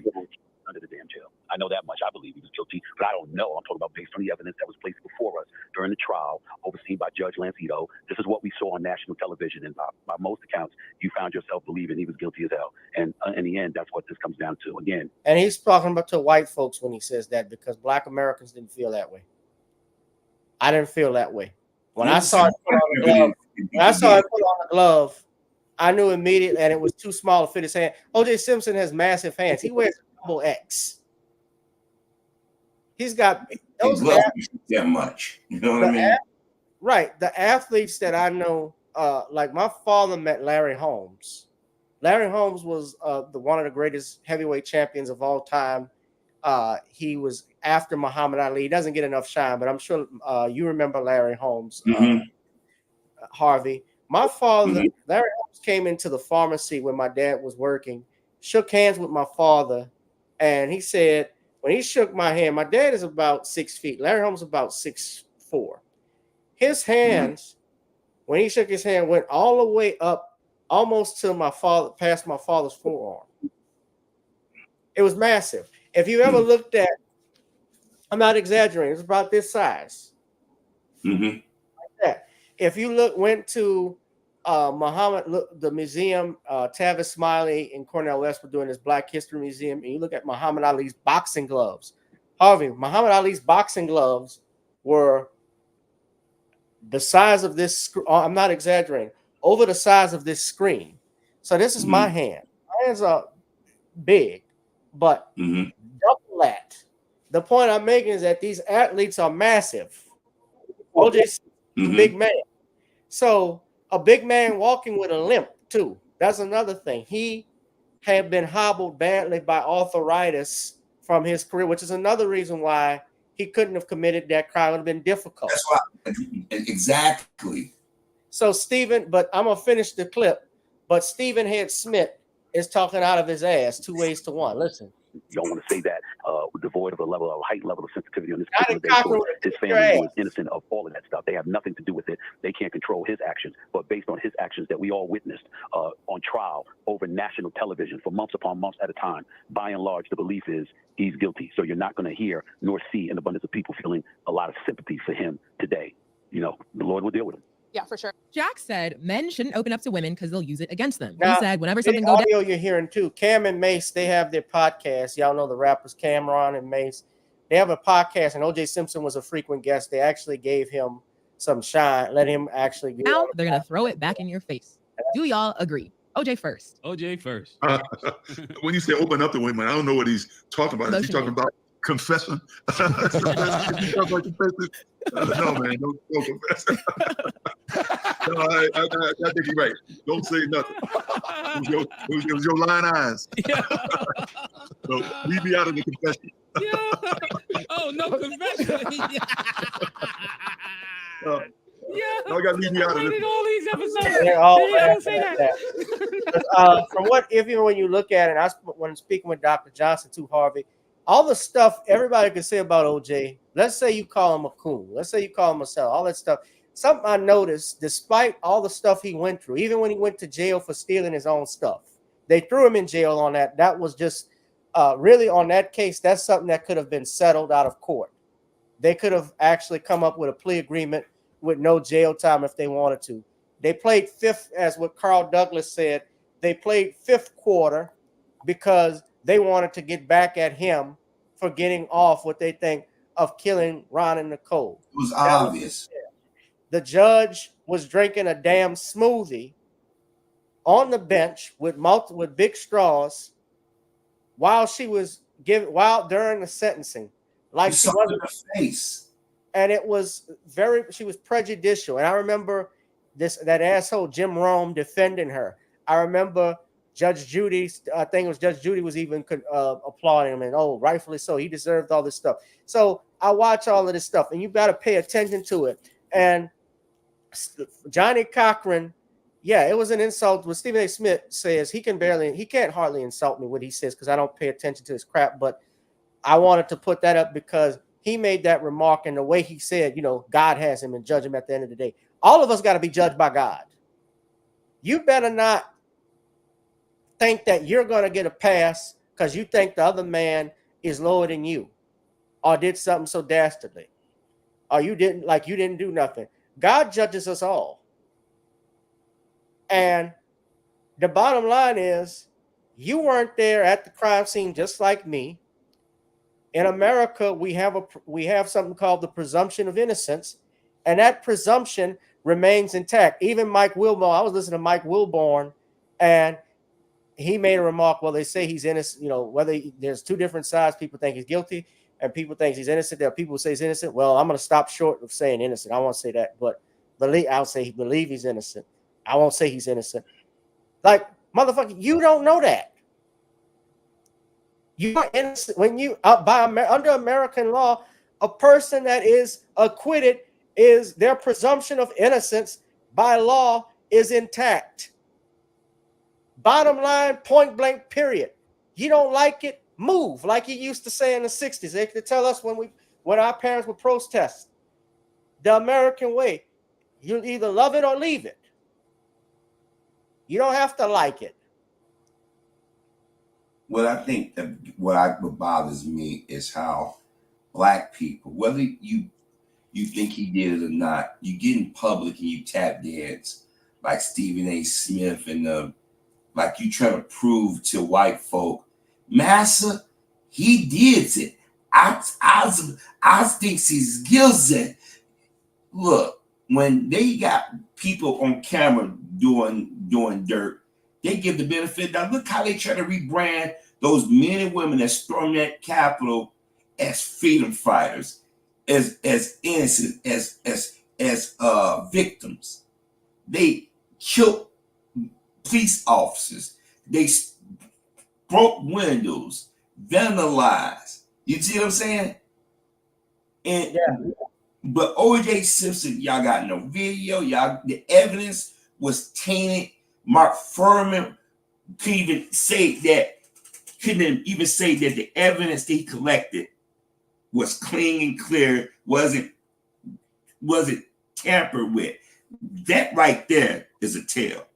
Under the damn jail. I know that much. I believe he was guilty, but I don't know. I'm talking about based on the evidence that was placed before us during the trial, overseen by Judge Lancito. This is what we saw on national television, and by most accounts, you found yourself believing he was guilty as hell. And in the end, that's what this comes down to. Again, and he's talking about to white folks when he says that, because black Americans didn't feel that way. I didn't feel that way. When I saw it put on the glove, I knew immediately, and it was too small to fit his hand. OJ Simpson has massive hands. He wears a double X. He's got those that much. You know what I mean? Right. The athletes that I know, like my father met Larry Holmes. Larry Holmes was one of the greatest heavyweight champions of all time. He was after Muhammad Ali. He doesn't get enough shine, but I'm sure you remember Larry Holmes, Harvey. My father, Larry Holmes, came into the pharmacy when my dad was working, shook hands with my father, and he said, when he shook my hand, my dad is about 6 feet. Larry Holmes is about 6'4". His hands, when he shook his hand, went all the way up, almost to past my father's forearm. It was massive. If you ever looked at, I'm not exaggerating, it's about this size. Like that. If you went to Muhammad, look, the museum, Tavis Smiley and Cornell West were doing this Black History Museum, and you look at Muhammad Ali's boxing gloves. Harvey, Muhammad Ali's boxing gloves were the size of this. I'm not exaggerating. Over the size of this screen. So this is my hand. My hands are big, but double that. The point I'm making is that these athletes are massive. OJ, big man. So a big man walking with a limp too. That's another thing. He had been hobbled badly by arthritis from his career, which is another reason why he couldn't have committed that crime. It would have been difficult. That's why, exactly. So Stephen, but I'm gonna finish the clip. But Stephen Head Smith is talking out of his ass 2 ways to 1. Listen. You don't want to say that devoid of a heightened level of sensitivity on this Johnny particular day Cochran towards his family who is innocent of all of that stuff. They have nothing to do with it. They can't control his actions. But based on his actions that we all witnessed on trial over national television for months upon months at a time, by and large, the belief is he's guilty. So you're not going to hear nor see an abundance of people feeling a lot of sympathy for him today. You know, the Lord will deal with him. Yeah, for sure. Jack said men shouldn't open up to women because they'll use it against them. Now, he said whenever something the goes audio you're hearing too. Cam and Mace, they have their podcast. Y'all know the rappers Cameron and Mace. They have a podcast, and OJ Simpson was a frequent guest. They actually gave him some shine, let him actually get now they're gonna throw it back in your face. Do y'all agree? OJ first. OJ first. When you say open up to women, I don't know what he's talking about. Is he talking about confession? No, man, don't confess. No, I think you're right. Don't say nothing. It was your lying eyes. Yeah. So leave me out of the confession. Yeah. Oh, no confession. I got to leave me out of it. All these episodes. They're all Don't say that. from what, even when you look at it, when speaking with Dr. Johnson too, Harvey, all the stuff everybody can say about OJ, let's say you call him a coon, let's say you call him a seller, all that stuff. Something I noticed, despite all the stuff he went through, even when he went to jail for stealing his own stuff, they threw him in jail on that. That was just really on that case. That's something that could have been settled out of court. They could have actually come up with a plea agreement with no jail time if they wanted to. They played fifth, as what Carl Douglas said, they played fifth quarter because they wanted to get back at him for getting off what they think of killing Ron and Nicole. It was obvious. The judge was drinking a damn smoothie on the bench with big straws while she was during the sentencing. Like she was in her face. And it was she was prejudicial. And I remember that asshole Jim Rome defending her. I remember Judge Judy's, I think it was Judge Judy was even applauding him, and rightfully so. He deserved all this stuff. So I watch all of this stuff, and you've got to pay attention to it. And Johnny Cochran, yeah, it was an insult. What Stephen A. Smith says, he can't hardly insult me what he says because I don't pay attention to his crap. But I wanted to put that up because he made that remark, and the way he said, God has him and judge him at the end of the day. All of us got to be judged by God. You better not think that you're going to get a pass because you think the other man is lower than you or did something so dastardly or you didn't do nothing. God judges us all. And the bottom line is you weren't there at the crime scene just like me. In America, we have something called the presumption of innocence, and that presumption remains intact. Even Mike Wilborn, I was listening to Mike Wilborn, and he made a remark, well, they say he's innocent, whether there's two different sides. People think he's guilty and people think he's innocent. There are people who say he's innocent. Well, I'm going to stop short of saying innocent. I won't say that, but I'll say believe he's innocent. I won't say he's innocent. Like, motherfucker, you don't know that. You are innocent when you, under American law, a person that is acquitted is their presumption of innocence by law is intact. Bottom line, point blank, period. You don't like it, move. Like you used to say in the 60s. They could tell us when our parents would protest. The American way. You either love it or leave it. You don't have to like it. Well, I think that what bothers me is how black people, whether you think he did it or not, you get in public and you tap dance like Stephen A. Smith and like you trying to prove to white folk, Massa, he did it. I think he's guilty. Look, when they got people on camera doing dirt, they give the benefit. Now look how they try to rebrand those men and women that stormed that Capitol as freedom fighters, as innocent, as victims. They killed police officers. They broke windows, vandalized. You see what I'm saying? And but OJ Simpson, y'all got no video. Y'all, the evidence was tainted. Mark Furman couldn't even say that the evidence that he collected was clean and clear, wasn't tampered with. That right there is a tell.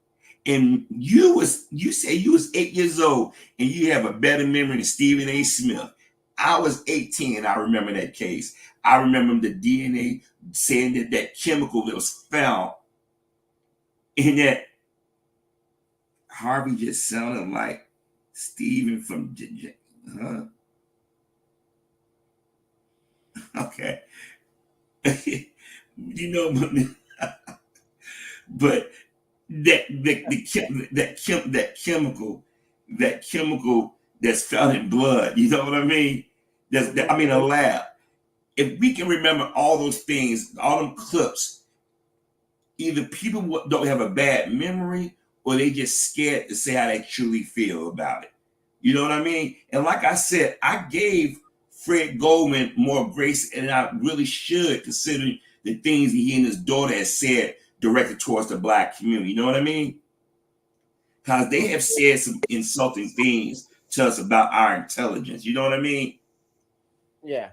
And you say you was 8 years old and you have a better memory than Stephen A. Smith. I was 18 and I remember that case. I remember the DNA saying that that chemical that was found in that Harvey just sounded like Stephen from okay. You know, but that chemical that's found in blood, you know what I mean? A lab. If we can remember all those things, all them clips, either people don't have a bad memory or they just scared to say how they truly feel about it. You know what I mean? And like I said, I gave Fred Goldman more grace than I really should, considering the things he and his daughter has said directed towards the Black community. You know what I mean? Because they have said some insulting things to us about our intelligence. You know what I mean? Yeah.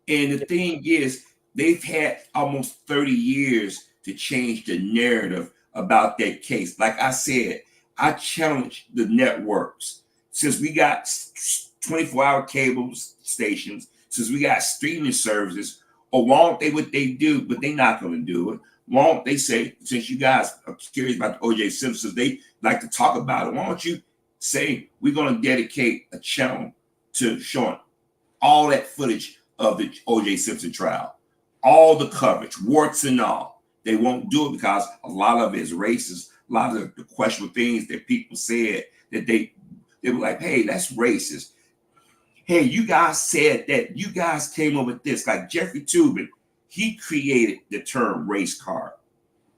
And the thing is, they've had almost 30 years to change the narrative about that case. Like I said, I challenge the networks. Since we got 24-hour cable stations, since we got streaming services, or won't they what they do, but they're not going to do it. Won't they say, since you guys are curious about the OJ Simpsons, they like to talk about it. Why don't you say we're going to dedicate a channel to showing all that footage of the OJ Simpson trial, all the coverage, warts and all. They won't do it because a lot of it is racist. A lot of the questionable things that people said that they were like, hey, that's racist. Hey, you guys said that. You guys came up with this. Like Jeffrey Toobin, he created the term race card.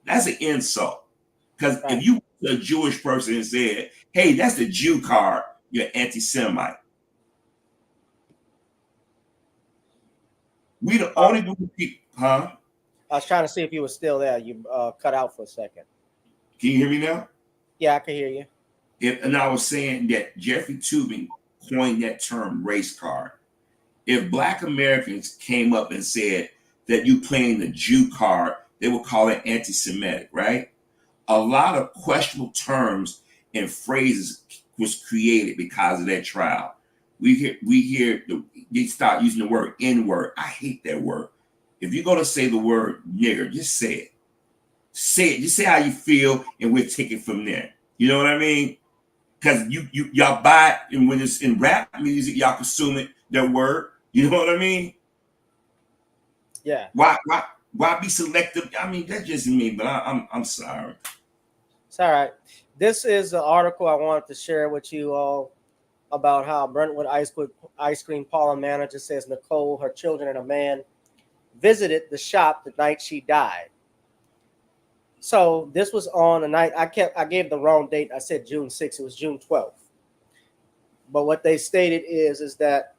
That's an insult. Because if you were a Jewish person and said, hey, that's the Jew card, you're anti-Semite. We the only group of people, huh? I was trying to see if you were still there. You cut out for a second. Can you hear me now? Yeah, I can hear you. And I was saying that Jeffrey Toobin coined that term race card. If Black Americans came up and said that you playing the Jew card, they would call it anti-Semitic, right? A lot of questionable terms and phrases was created because of that trial. We hear they start using the word N-word. I hate that word. If you're gonna say the word nigger, just say it. Say it. Just say how you feel, and we'll take it from there. You know what I mean? Because y'all buy it, and when it's in rap music, y'all consume it. That word. You know what I mean? Yeah. Why be selective? I mean, that's just me. But I'm sorry. It's all right. This is the article I wanted to share with you all about how Brentwood Ice Cream Parlor manager says Nicole, her children, and a man visited the shop the night she died. So this was on a night I gave the wrong date. I said June 6th. It was June 12th. But what they stated is that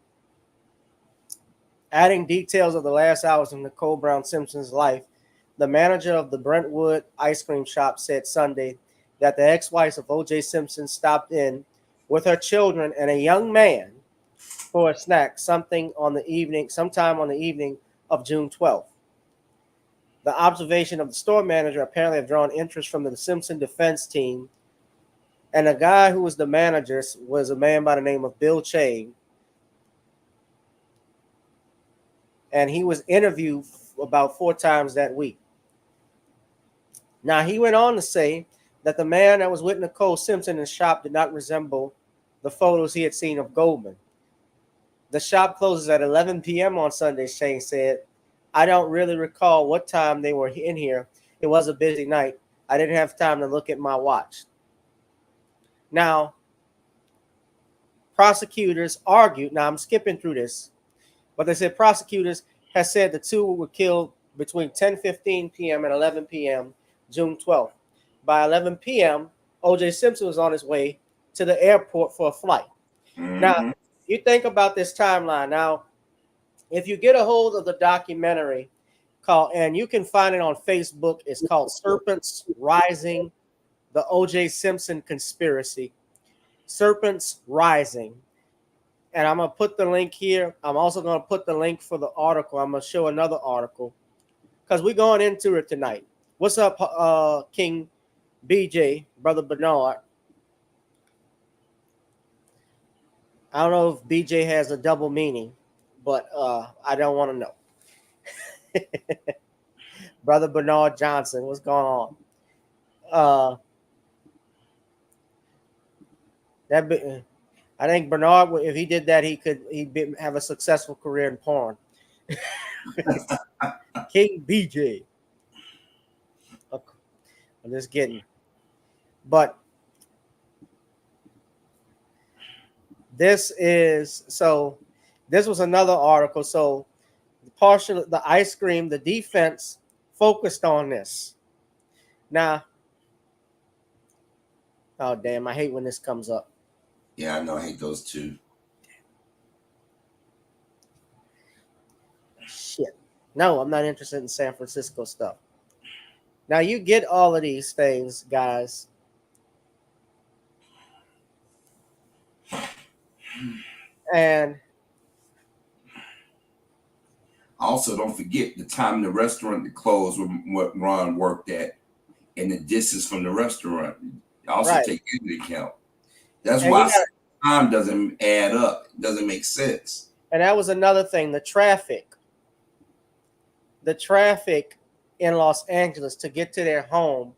adding details of the last hours of Nicole Brown Simpson's life, the manager of the Brentwood ice cream shop said Sunday that the ex-wife of OJ Simpson stopped in with her children and a young man for a snack sometime on the evening of June 12th. The observation of the store manager apparently have drawn interest from the Simpson defense team, and the guy who was the manager was a man by the name of Bill Chain, and he was interviewed about 4 times that week. Now, he went on to say that the man that was with Nicole Simpson in the shop did not resemble the photos he had seen of Goldman. The shop closes at 11 p.m. on Sunday, Shane said. I don't really recall what time they were in here. It was a busy night. I didn't have time to look at my watch. Now, prosecutors argued, now I'm skipping through this, but they said prosecutors have said the two were killed between 10:15 p.m. and 11 p.m. June 12th. By 11 p.m., OJ Simpson was on his way to the airport for a flight. Now, you think about this timeline. Now, if you get a hold of the documentary called, and you can find it on Facebook, it's called Serpents Rising, the OJ Simpson Conspiracy. Serpents Rising. And I'm going to put the link here. I'm also going to put the link for the article. I'm going to show another article because we're going into it tonight. What's up, King BJ, Brother Bernard? I don't know if BJ has a double meaning, but I don't want to know. Brother Bernard Johnson, what's going on? I think Bernard, if he did that, he'd have a successful career in porn. King BJ. Okay. I'm just kidding. But this was another article. So the ice cream, the defense focused on this. Now, oh damn, I hate when this comes up. Yeah, I know. I hate those too. Shit. No, I'm not interested in San Francisco stuff. Now you get all of these things, guys. And also, don't forget the time the restaurant to close what Ron worked at and the distance from the restaurant. Also right. Take into account. That's and why time doesn't add up. It doesn't make sense. And that was another thing, the traffic in Los Angeles to get to their home.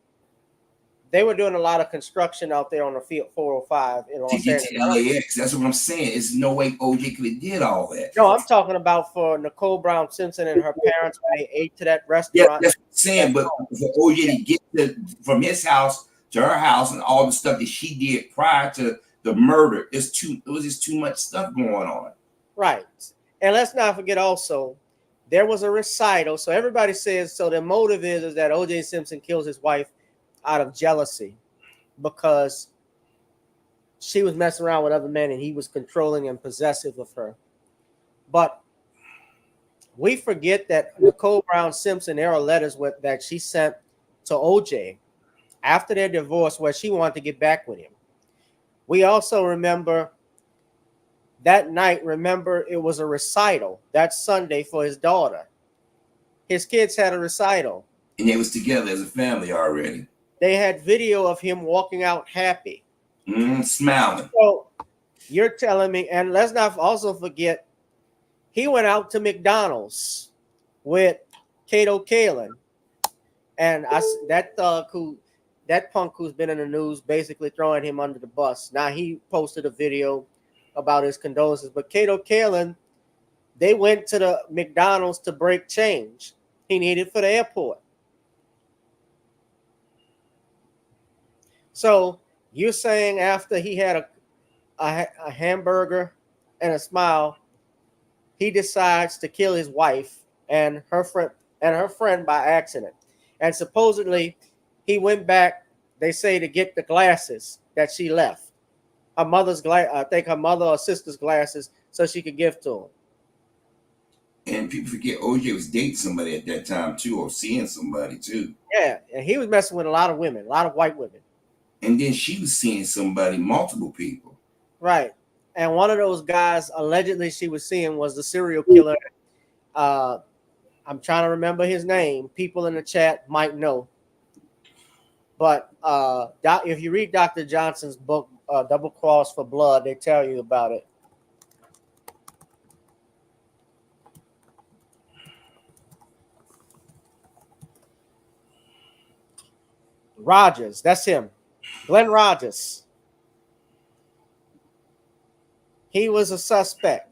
They were doing a lot of construction out there on the field 405 in Los Angeles. To LAX. That's what I'm saying. It's no way OJ could have did all that. No, I'm talking about for Nicole Brown Simpson and her parents when they ate to that restaurant. Yeah, that's what I'm saying. But for OJ to get from his house to her house and all the stuff that she did prior to the murder, it was just too much stuff going on. Right. And let's not forget also, there was a recital. So everybody says, so the motive is that OJ Simpson kills his wife out of jealousy because she was messing around with other men and he was controlling and possessive of her. But we forget that Nicole Brown Simpson, there are letters that she sent to OJ after their divorce where she wanted to get back with him. We also remember that night, it was a recital that Sunday for his daughter. His kids had a recital. And they was together as a family already. They had video of him walking out happy. Smiling. So you're telling me, and let's not also forget, he went out to McDonald's with Kato Kalin. And that punk who's been in the news basically throwing him under the bus. Now he posted a video about his condolences. But Kato Kalin, they went to the McDonald's to break change he needed for the airport. So you're saying after he had a hamburger and a smile, he decides to kill his wife and her friend by accident. And supposedly he went back, they say, to get the glasses that she left. Her mother's I think her mother or sister's glasses so she could give to him. And people forget OJ was dating somebody at that time too, or seeing somebody too. Yeah, and he was messing with a lot of women, a lot of white women. And then she was seeing somebody, multiple people. Right. And one of those guys allegedly she was seeing was the serial killer. I'm trying to remember his name. People in the chat might know. But if you read Dr. Johnson's book, Double Cross for Blood, they tell you about it. Rogers, that's him. Glenn Rogers. He was a suspect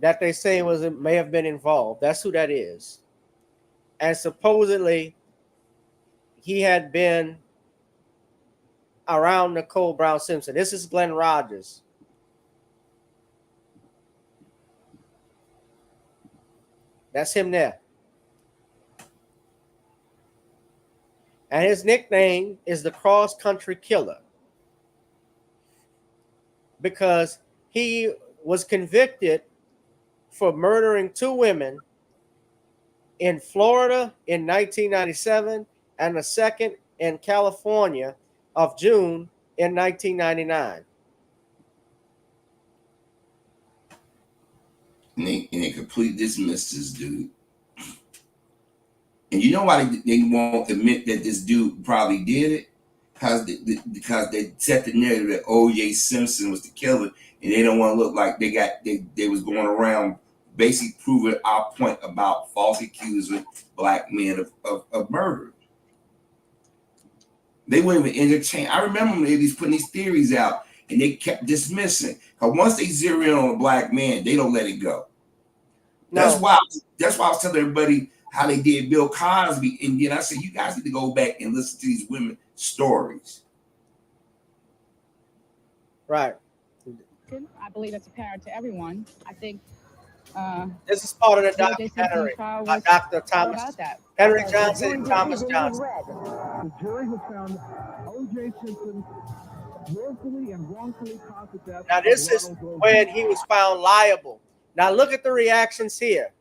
that they say may have been involved. That's who that is. And supposedly he had been around Nicole Brown Simpson. This is Glenn Rogers. That's him there. And his nickname is the Cross Country Killer because he was convicted for murdering 2 women in Florida in 1997 and the second in California of June in 1999. And they completely dismissed this dude. And you know why they won't admit that this dude probably did it? Because they set the narrative that OJ Simpson was the killer, and they don't want to look like they was going around basically proving our point about false accusing black men of murder. They wouldn't even entertain. I remember when they was putting these theories out, and they kept dismissing. Because once they zero in on a black man, they don't let it go. No. That's why I was telling everybody how they did Bill Cosby, and then I said, you guys need to go back and listen to these women's stories. Right. I believe it's apparent to everyone. I think this is part of the O.J. Simpson's documentary trial by was Dr. all Thomas about that. Henry Johnson and Thomas Johnson. The jury has found O.J. Simpson willfully and wrongfully caused the death. Now this is when he was found liable. Now look at the reactions here.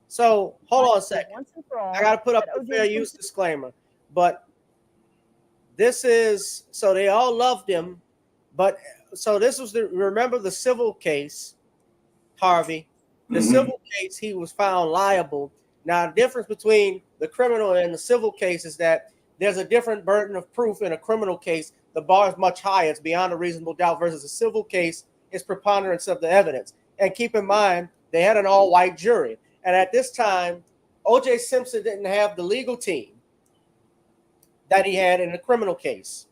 So hold on a second. I got to put up the fair use disclaimer. But this is, so they all loved him. But so this was remember the civil case, Harvey. The civil case, he was found liable. Now the difference between the criminal and the civil case is that there's a different burden of proof in a criminal case. The bar is much higher. It's beyond a reasonable doubt versus a civil case. It's preponderance of the evidence. And keep in mind, they had an all-white jury. And at this time, O.J. Simpson didn't have the legal team that he had in the criminal case.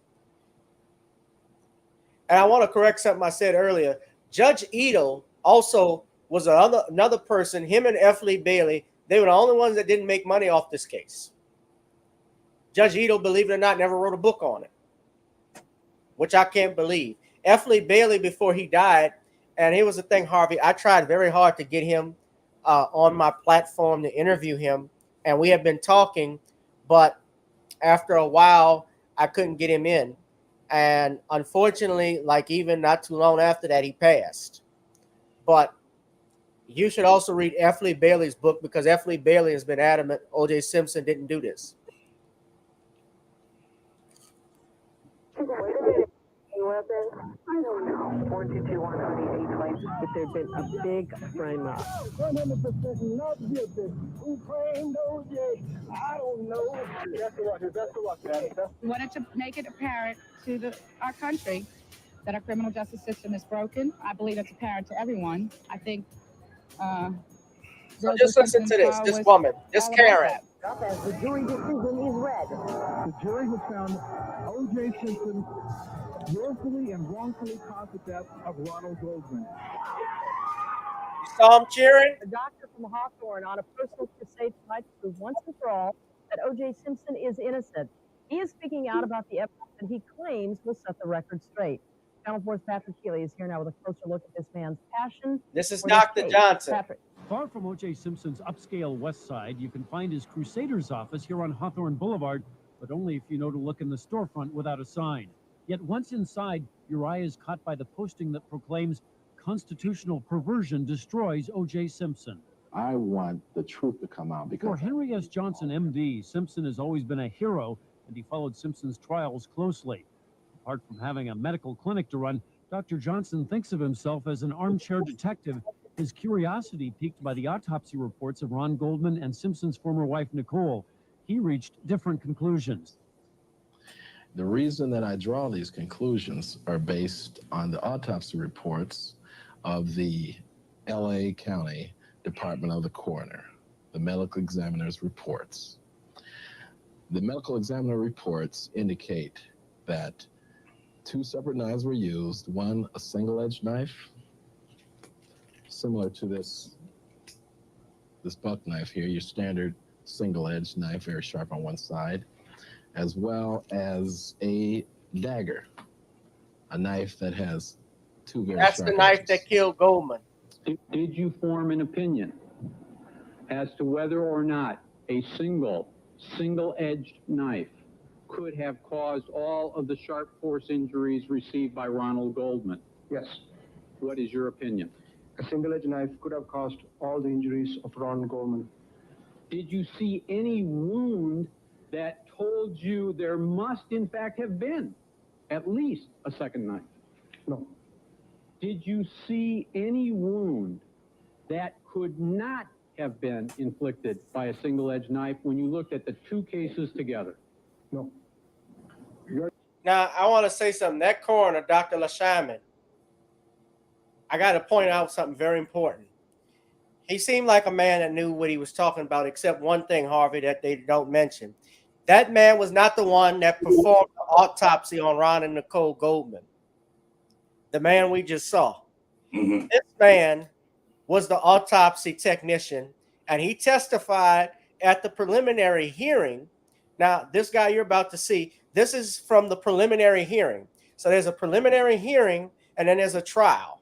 And I want to correct something I said earlier. Judge Edel also was another person, him and F. Lee Bailey, they were the only ones that didn't make money off this case. Judge Edel, believe it or not, never wrote a book on it, which I can't believe. F. Lee Bailey, before he died, and here was the thing, Harvey, I tried very hard to get him on my platform to interview him, and we have been talking, but after a while, I couldn't get him in. And unfortunately, like even not too long after that, he passed. But you should also read F. Lee Bailey's book because F. Lee Bailey has been adamant O.J. Simpson didn't do this. I don't know. 422-128 claims if there'd been a big frame up. 100% not guilty. Who claimed OJ? I don't know. Best of luck, man. We wanted to make it apparent to our country that our criminal justice system is broken. I believe it's apparent to everyone. I think. So just listen to this woman, this Karen. The jury decision is read. The jury has found O.J. Simpson willfully and wrongfully caused the death of Ronald Goldman. You saw him cheering? A doctor from Hawthorne on a personal crusade tonight to prove once and for all that O.J. Simpson is innocent. He is speaking out about the evidence that he claims will set the record straight. Channel 4's Patrick Healy is here now with a closer look at this man's passion. This is Dr. Johnson. Patrick. Far from O.J. Simpson's upscale West Side, you can find his Crusaders office here on Hawthorne Boulevard, but only if you know to look in the storefront without a sign. Yet once inside, your eye is caught by the posting that proclaims constitutional perversion destroys O.J. Simpson. I want the truth to come out because For Henry S. Johnson, MD, Simpson has always been a hero, and he followed Simpson's trials closely. Apart from having a medical clinic to run, Dr. Johnson thinks of himself as an armchair detective, his curiosity piqued by the autopsy reports of Ron Goldman and Simpson's former wife, Nicole. He reached different conclusions. the reason that I draw these conclusions are based on the autopsy reports of the LA County Department of the Coroner, the medical examiner's reports. The medical examiner reports indicate that 2 separate knives were used. One, a single-edged knife, similar to this buck knife here, your standard single-edged knife, very sharp on one side, as well as a dagger, a knife that has 2 very That's sharp the knife edges. that killed Goldman. Did you form an opinion as to whether or not a single-edged knife could have caused all of the sharp force injuries received by Ronald Goldman? Yes. What is your opinion? A single-edged knife could have caused all the injuries of Ron Goldman. Did you see any wound that told you there must in fact have been at least a second knife? No. Did you see any wound that could not have been inflicted by a single-edged knife when you looked at the 2 cases together? No. Now, I want to say something. That coroner, Dr. LaShaman, I got to point out something very important. He seemed like a man that knew what he was talking about, except one thing, Harvey, that they don't mention. That man was not the one that performed the autopsy on Ron and Nicole Goldman. The man we just saw. Mhm. This man was the autopsy technician, and he testified at the preliminary hearing. Now, this guy you're about to see, this is from the preliminary hearing. So there's a preliminary hearing, and then there's a trial.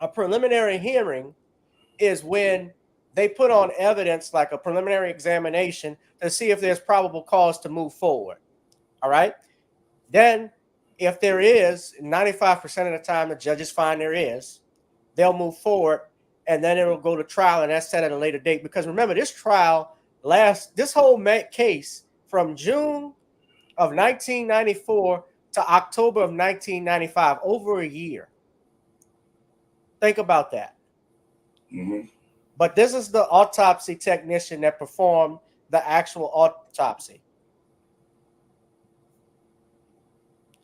A preliminary hearing is when they put on evidence like a preliminary examination to see if there's probable cause to move forward. All right. Then, if there is, 95% of the time the judges find there is, they'll move forward, and then it'll go to trial, and that's set at a later date. Because remember, this trial this whole case from June of 1994 to October of 1995, over a year. Think about that. Mhm. But this is the autopsy technician that performed the actual autopsy.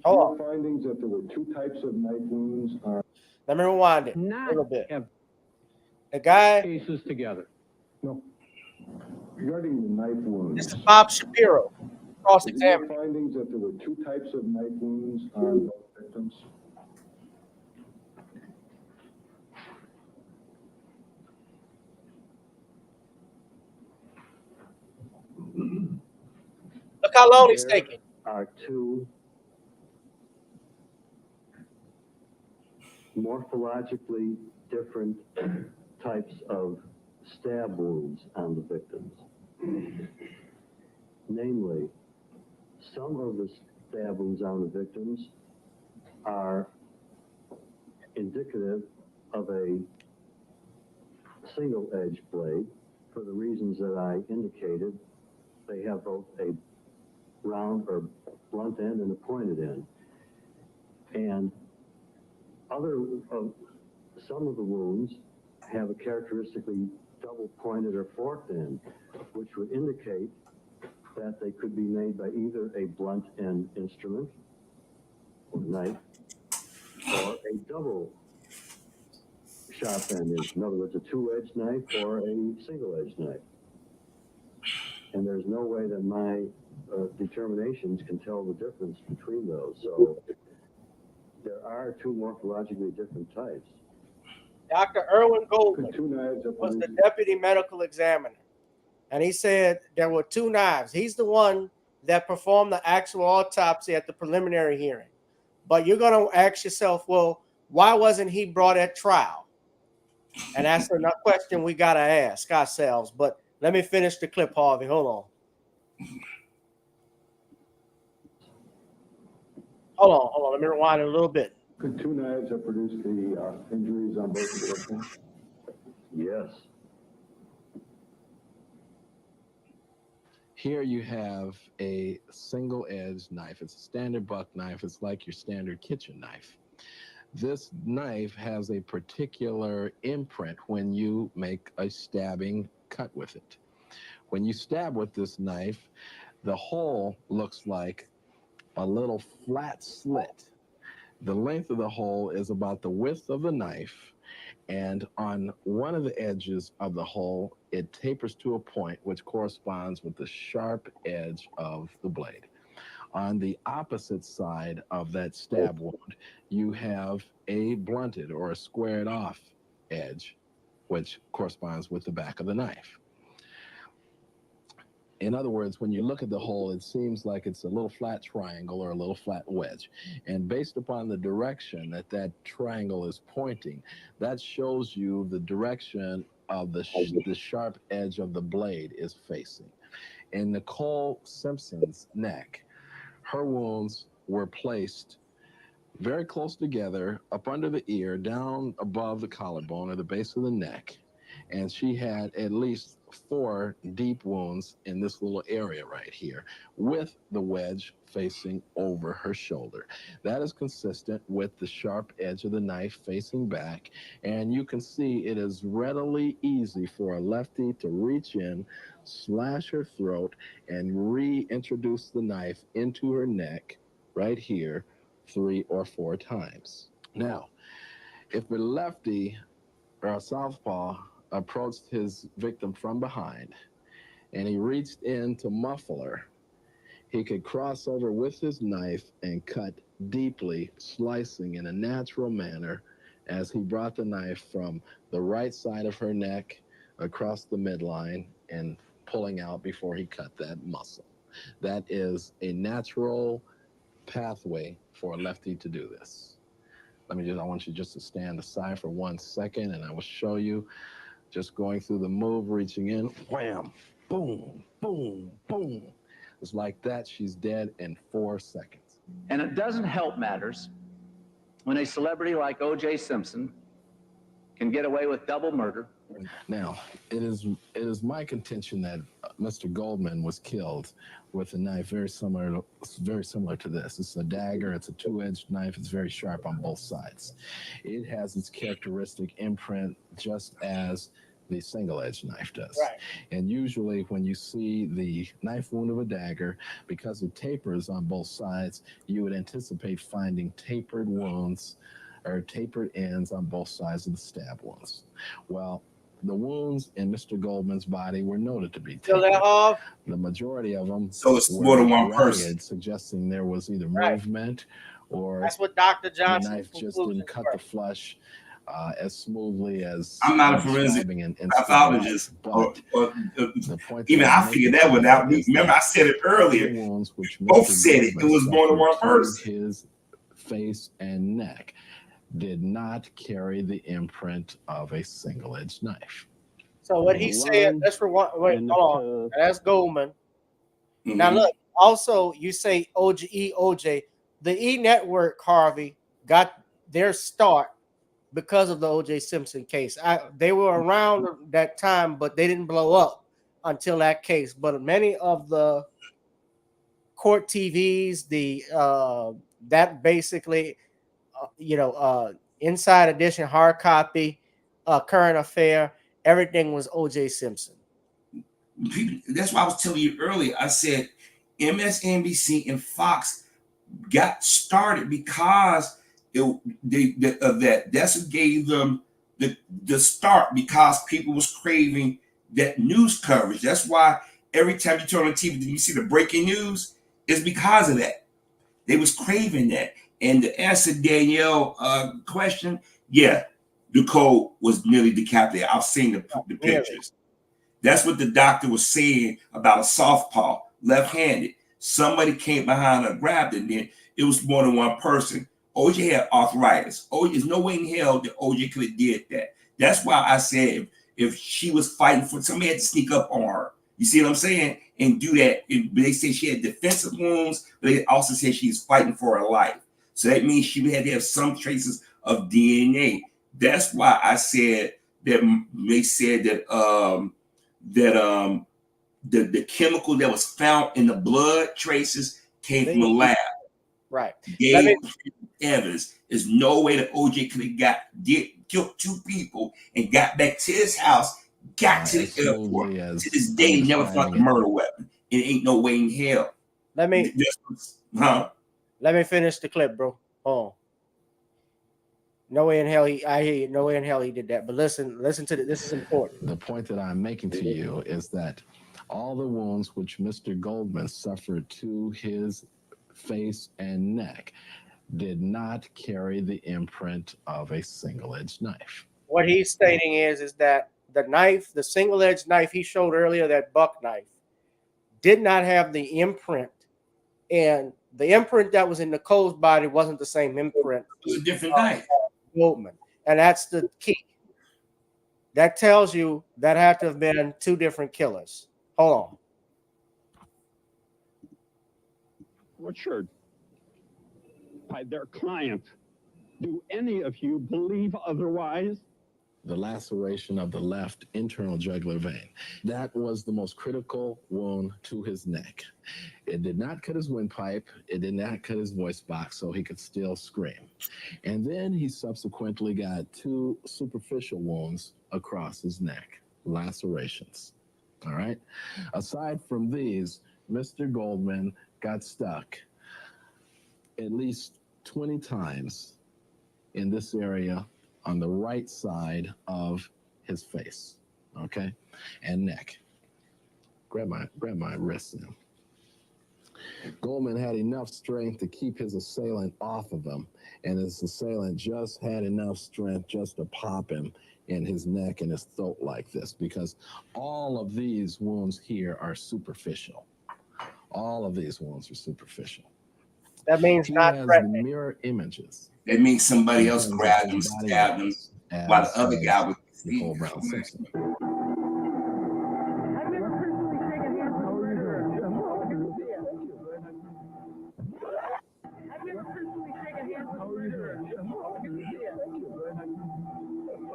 Hold on. Findings that there were 2 types of knife wounds are. Let me rewind it a little bit. The guy. Cases together. No. Regarding the knife wounds. This is Bob Shapiro, cross-examined. Findings that there were 2 types of knife wounds on both victims. Look how long he's taking. Are 2 morphologically different types of stab wounds on the victims. Namely, some of the stab wounds on the victims are indicative of a single-edged blade for the reasons that I indicated. They have both a round or blunt end and a pointed end. And some of the wounds have a characteristically double pointed or forked end, which would indicate that they could be made by either a blunt end instrument or knife or a double sharp end instrument. In other words, a 2-edged knife or a single-edged knife. And there's no way that my determinations can tell the difference between those. So there are 2 morphologically different types. Dr. Erwin Goldman was the deputy medical examiner. And he said there were 2 knives. He's the one that performed the actual autopsy at the preliminary hearing. But you're going to ask yourself, well, why wasn't he brought at trial? And that's another question we got to ask ourselves. But let me finish the clip, Harvey. Hold on. Hold on. Let me rewind it a little bit. Could 2 knives have produced the injuries on both the victims? Yes. Here you have a single-edged knife. It's a standard buck knife. It's like your standard kitchen knife. This knife has a particular imprint when you make a stabbing cut with it. When you stab with this knife, the hole looks like a little flat slit. The length of the hole is about the width of the knife, and on one of the edges of the hole it tapers to a point which corresponds with the sharp edge of the blade. On the opposite side of that stab wound, you have a blunted or a squared off edge, which corresponds with the back of the knife. In other words, when you look at the hole, it seems like it's a little flat triangle or a little flat wedge. And based upon the direction that that triangle is pointing, that shows you the direction of the sharp edge of the blade is facing. In Nicole Simpson's neck, her wounds were placed very close together, up under the ear, down above the collarbone at the base of the neck. And she had at least 4 deep wounds in this little area right here, with the wedge facing over her shoulder. That is consistent with the sharp edge of the knife facing back, and you can see it is readily easy for a lefty to reach in, slash her throat, and reintroduce the knife into her neck right here 3 or 4 times. Now, if a lefty or a southpaw approached his victim from behind and he reached in to muffle her, he could cross over with his knife and cut deeply, slicing in a natural manner as he brought the knife from the right side of her neck across the midline and pulling out before he cut that muscle. That is a natural pathway for a lefty to do this. I want you just to stand aside for 1 second, and I will show you. Just going through the move, reaching in, wham, boom, boom, boom. It's like that. She's dead in 4 seconds. And it doesn't help matters when a celebrity like OJ Simpson can get away with double murder. Now, it is my contention that Mr. Goldman was killed with a knife very similar to this. It's a dagger. It's a 2-edged knife. It's very sharp on both sides. It has its characteristic imprint just as the single-edged knife does. Right. And usually when you see the knife wound of a dagger, because it tapers on both sides, you would anticipate finding tapered wounds or tapered ends on both sides of the stab wounds. Well, the wounds in Mr. Goldman's body were noted to be tapered. The majority of them So it's more than one person, ragged, suggesting there was either movement or That's what Dr. the Johnson knife just didn't cut the flesh as smoothly as I'm not a I'm forensic describing in pathologist, but the point even I figured that one out. Remember, I said it earlier. Both said it. It was more than one person. His face and neck did not carry the imprint of a single-edged knife. So what he said, that's for one. Wait, hold on. That's Goldman. Now look. Also, you say OJ. The E Network, Harvey, got their start because of the OJ Simpson case. They were around that time, but they didn't blow up until that case. But many of the court TVs, that basically, Inside Edition, hard copy, current affair, everything was OJ Simpson. That's why I was telling you earlier. I said MSNBC and Fox got started because of that. That's what gave them the start, because people was craving that news coverage. That's why every time you turn on TV, you see the breaking news. It's because of that. They was craving that. And to answer Danielle question, yeah, Nicole was nearly decapitated. I've seen the pictures. That's what the doctor was saying about a southpaw, left-handed. Somebody came behind her, grabbed it, and then it was more than one person. OJ had arthritis. There's no way in hell that OJ could have did that. That's why I said if she was fighting for, somebody had to sneak up on her. You see what I'm saying? And do that. They say she had defensive wounds, but they also said she's fighting for her life. So that means she had to have some traces of DNA. That's why I said that they said that the chemical that was found in the blood traces came from a lab. Right. Gave evidence. There's no way that OJ could have killed 2 people and got back to his house, got to the airport. To this day, he never found the murder weapon. It ain't no way in hell. Let me finish the clip, bro. No way in hell I hear you. No way in hell he did that. But listen to this is important. The point that I'm making to you is that all the wounds which Mr. Goldman suffered to his face and neck did not carry the imprint of a single-edged knife. What he's stating is that the knife, the single-edged knife he showed earlier, that buck knife, did not have the imprint, and the imprint that was in Nicole's body wasn't the same imprint. It was a different knife. Goldman, and that's the key. That tells you that had to have been two different killers. Hold on. Richard, by their client. Do any of you believe otherwise? The laceration of the left internal jugular vein. That was the most critical wound to his neck. It did not cut his windpipe. It did not cut his voice box, so he could still scream. And then he subsequently got two superficial wounds across his neck, lacerations. All right? Aside from these, Mr. Goldman got stuck at least 20 times in this area on the right side of his face, okay, and neck. Grab my wrist now. Goldman had enough strength to keep his assailant off of him, and his assailant just had enough strength just to pop him in his neck and his throat like this, because all of these wounds here are superficial. All of these wounds are superficial. That means he not has threatening. the mirror images. That means somebody else grabbed him, stabbed him, while the other guy was Nicole Brown Simpson. I've never personally shaken hands with a murderer. I've never personally shaken hands with a murderer.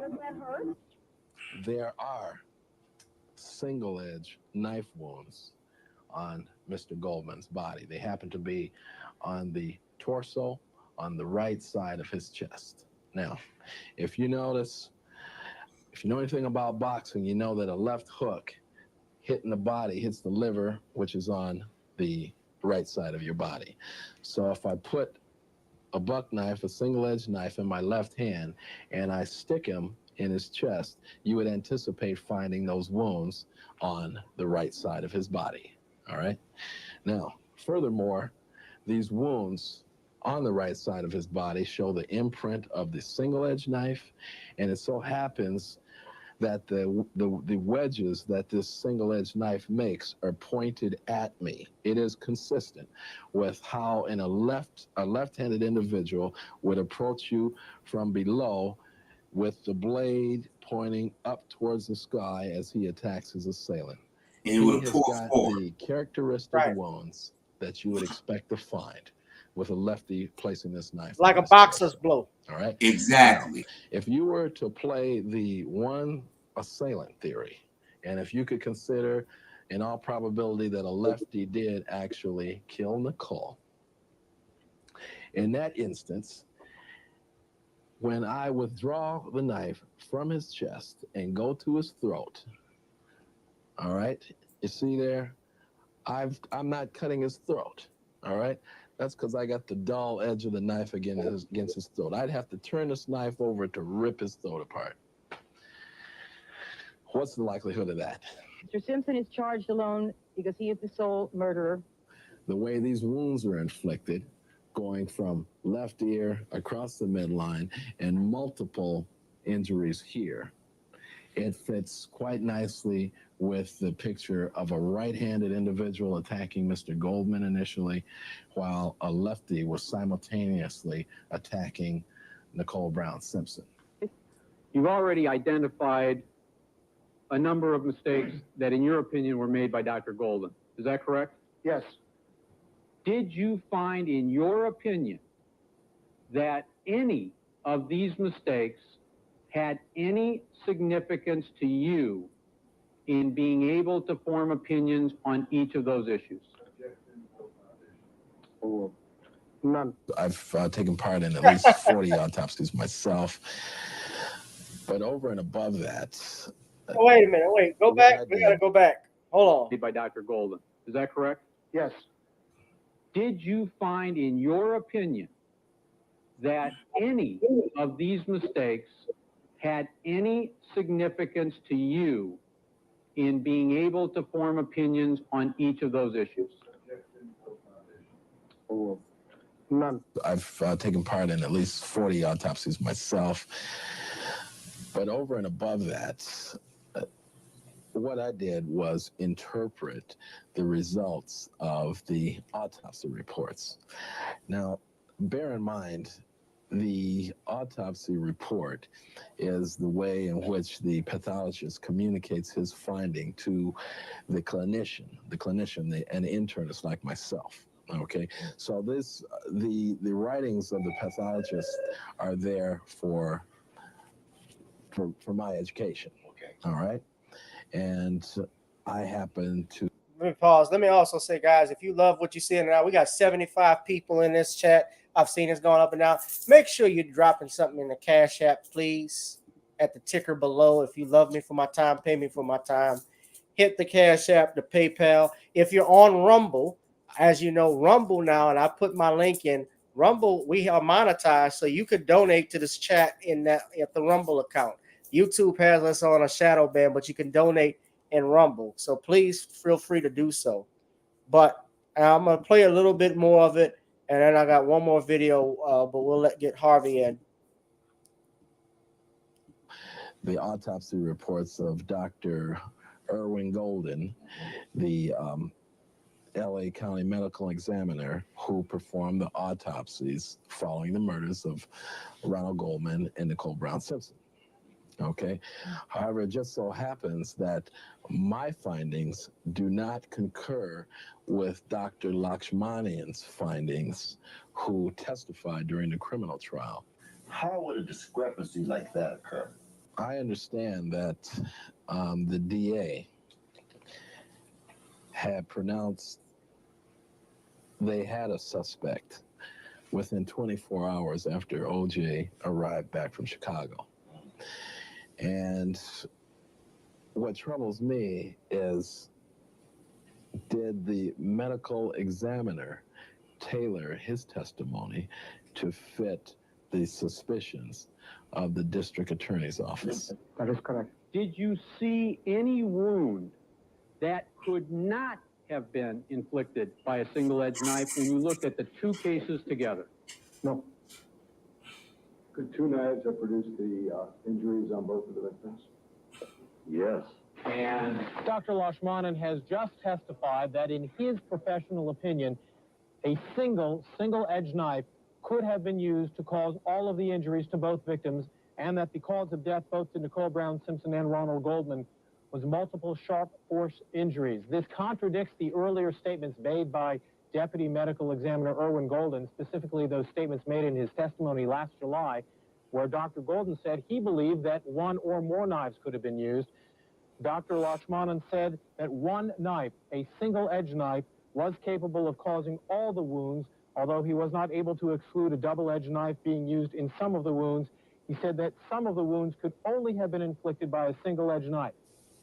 Does that hurt? There are single-edge knife wounds on Mr. Goldman's body. They happen to be on the torso, on the right side of his chest. Now, if you notice, if you know anything about boxing, you know that a left hook hitting the body hits the liver, which is on the right side of your body. So if I put a buck knife, a single-edged knife in my left hand, and I stick him in his chest, you would anticipate finding those wounds on the right side of his body. All right? Now, furthermore, these wounds on the right side of his body show the imprint of the single-edged knife, and it so happens that the wedges that this single-edged knife makes are pointed at me. It is consistent with how a left-handed individual would approach you from below with the blade pointing up towards the sky as he attacks his assailant. And it would He has pull got forward. the characteristic wounds that you would expect to find with a lefty placing this knife. Like on a his boxer's torso. blow. All right. Exactly. Now, if you were to play the one assailant theory, and if you could consider in all probability that a lefty did actually kill Nicole, in that instance, when I withdraw the knife from his chest and go to his throat, all right, you see there, I'm not cutting his throat, all right? That's because I got the dull edge of the knife against his throat. I'd have to turn this knife over to rip his throat apart. What's the likelihood of that? Mr. Simpson is charged alone because he is the sole murderer. The way these wounds are inflicted, going from left ear across the midline and multiple injuries here, it fits quite nicely with the picture of a right-handed individual attacking Mr. Goldman initially, while a lefty was simultaneously attacking Nicole Brown Simpson. You've already identified a number of mistakes that, in your opinion, were made by Dr. Golden. Is that correct? Yes. Did you find, in your opinion, that any of these mistakes had any significance to you in being able to form opinions on each of those issues? None. I've taken part in at least 40 autopsies myself. But over and above that... Oh, wait a minute. Wait. Go back. We got to go back. Hold on. By Dr. Golden. Is that correct? Yes. Did you find, in your opinion, that any of these mistakes had any significance to you in being able to form opinions on each of those issues? None. I've taken part in at least 40 autopsies myself. But over and above that, what I did was interpret the results of the autopsy reports. Now, bear in mind, the autopsy report is the way in which the pathologist communicates his finding to the clinician, an internist like myself. Okay, so the writings of the pathologist are there for my education. Okay, all right, and I happen to. Let me pause. Let me also say, guys, if you love what you see now, we got 75 people in this chat. I've seen this going up and down. Make sure you're dropping something in the Cash App, please, at the ticker below. If you love me for my time, pay me for my time. Hit the Cash App, the PayPal. If you're on Rumble, as you know, Rumble now, and I put my link in Rumble, we are monetized, so you could donate to this chat in that at the Rumble account. YouTube has us on a shadow ban, but you can donate in Rumble. So please feel free to do so. But I'm going to play a little bit more of it, and then I got one more video, but we'll get Harvey in. The autopsy reports of Dr. Irwin Golden, the LA County medical examiner who performed the autopsies following the murders of Ronald Goldman and Nicole Brown Simpson. Okay. However, it just so happens that my findings do not concur with Dr. Lakshmanian's findings, who testified during the criminal trial. How would a discrepancy like that occur? I understand that the DA had pronounced they had a suspect within 24 hours after OJ arrived back from Chicago. And what troubles me is, did the medical examiner tailor his testimony to fit the suspicions of the district attorney's office? That is correct. Did you see any wound that could not have been inflicted by a single-edged knife when you looked at the two cases together? No. Could two knives have produced the injuries on both of the victims? Yes. And Dr. Lakshmanan has just testified that in his professional opinion, a single-edged knife could have been used to cause all of the injuries to both victims, and that the cause of death both to Nicole Brown Simpson and Ronald Goldman was multiple sharp force injuries. This contradicts the earlier statements made by Deputy Medical Examiner Irwin Golden, specifically those statements made in his testimony last July, where Dr. Golden said he believed that one or more knives could have been used. Dr. Lakshmanan said that one knife, a single-edged knife, was capable of causing all the wounds, although he was not able to exclude a double-edged knife being used in some of the wounds. He said that some of the wounds could only have been inflicted by a single-edged knife.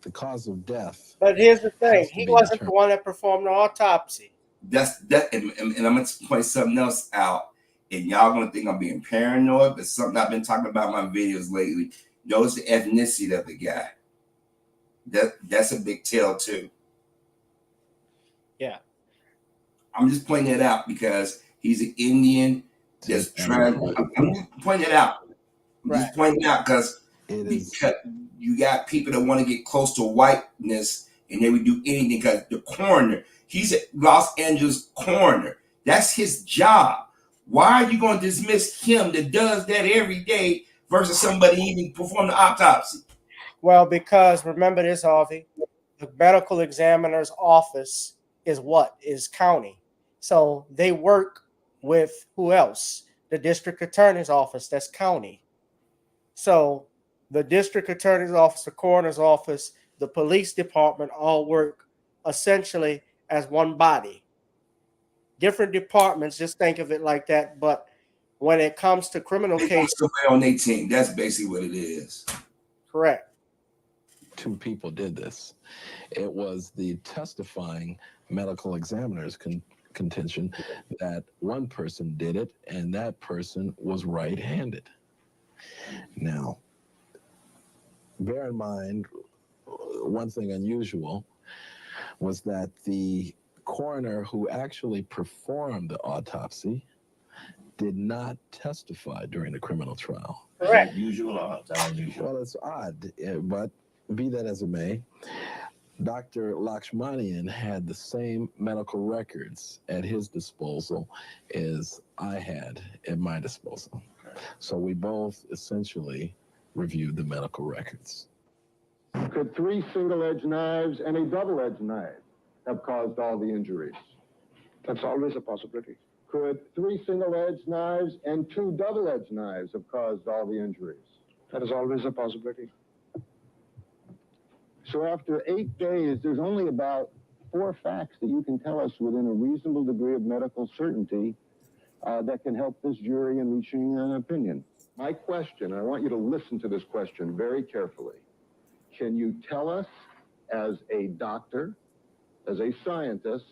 The cause of death. But here's the thing. He wasn't the one that performed the autopsy. That's that, and I'm going to point something else out. And y'all going to think I'm being paranoid, but something I've been talking about in my videos lately. Notice the ethnicity of the guy. That's a big tell too. Yeah. I'm just pointing that out because he's an Indian that's trying. I'm just pointing it out. I'm just pointing it out because you got people that want to get close to whiteness and they would do anything because the coroner, he's a Los Angeles coroner. That's his job. Why are you going to dismiss him that does that every day versus somebody even perform the autopsy? Well, because remember this, Harvey, the medical examiner's office is what? Is county. So they work with who else? The district attorney's office, that's county. So the district attorney's office, the coroner's office, the police department all work essentially as one body. Different departments, just think of it like that. But when it comes to criminal cases, on their team, that's basically what it is. Correct. Two people did this. It was the testifying medical examiners contention that one person did it and that person was right-handed. Now, bear in mind, one thing unusual was that the coroner who actually performed the autopsy did not testify during the criminal trial. Correct. Usual or unusual? Well, it's odd, but be that as it may, Dr. Lakshmanian had the same medical records at his disposal as I had at my disposal. So we both essentially reviewed the medical records. Could 3 single-edged knives and a double-edged knife have caused all the injuries? That's always a possibility. Could 3 single-edged knives and 2 double-edged knives have caused all the injuries? That is always a possibility. So after 8 days, there's only about 4 facts that you can tell us within a reasonable degree of medical certainty that can help this jury in reaching an opinion. My question, I want you to listen to this question very carefully. Can you tell us, as a doctor, as a scientist,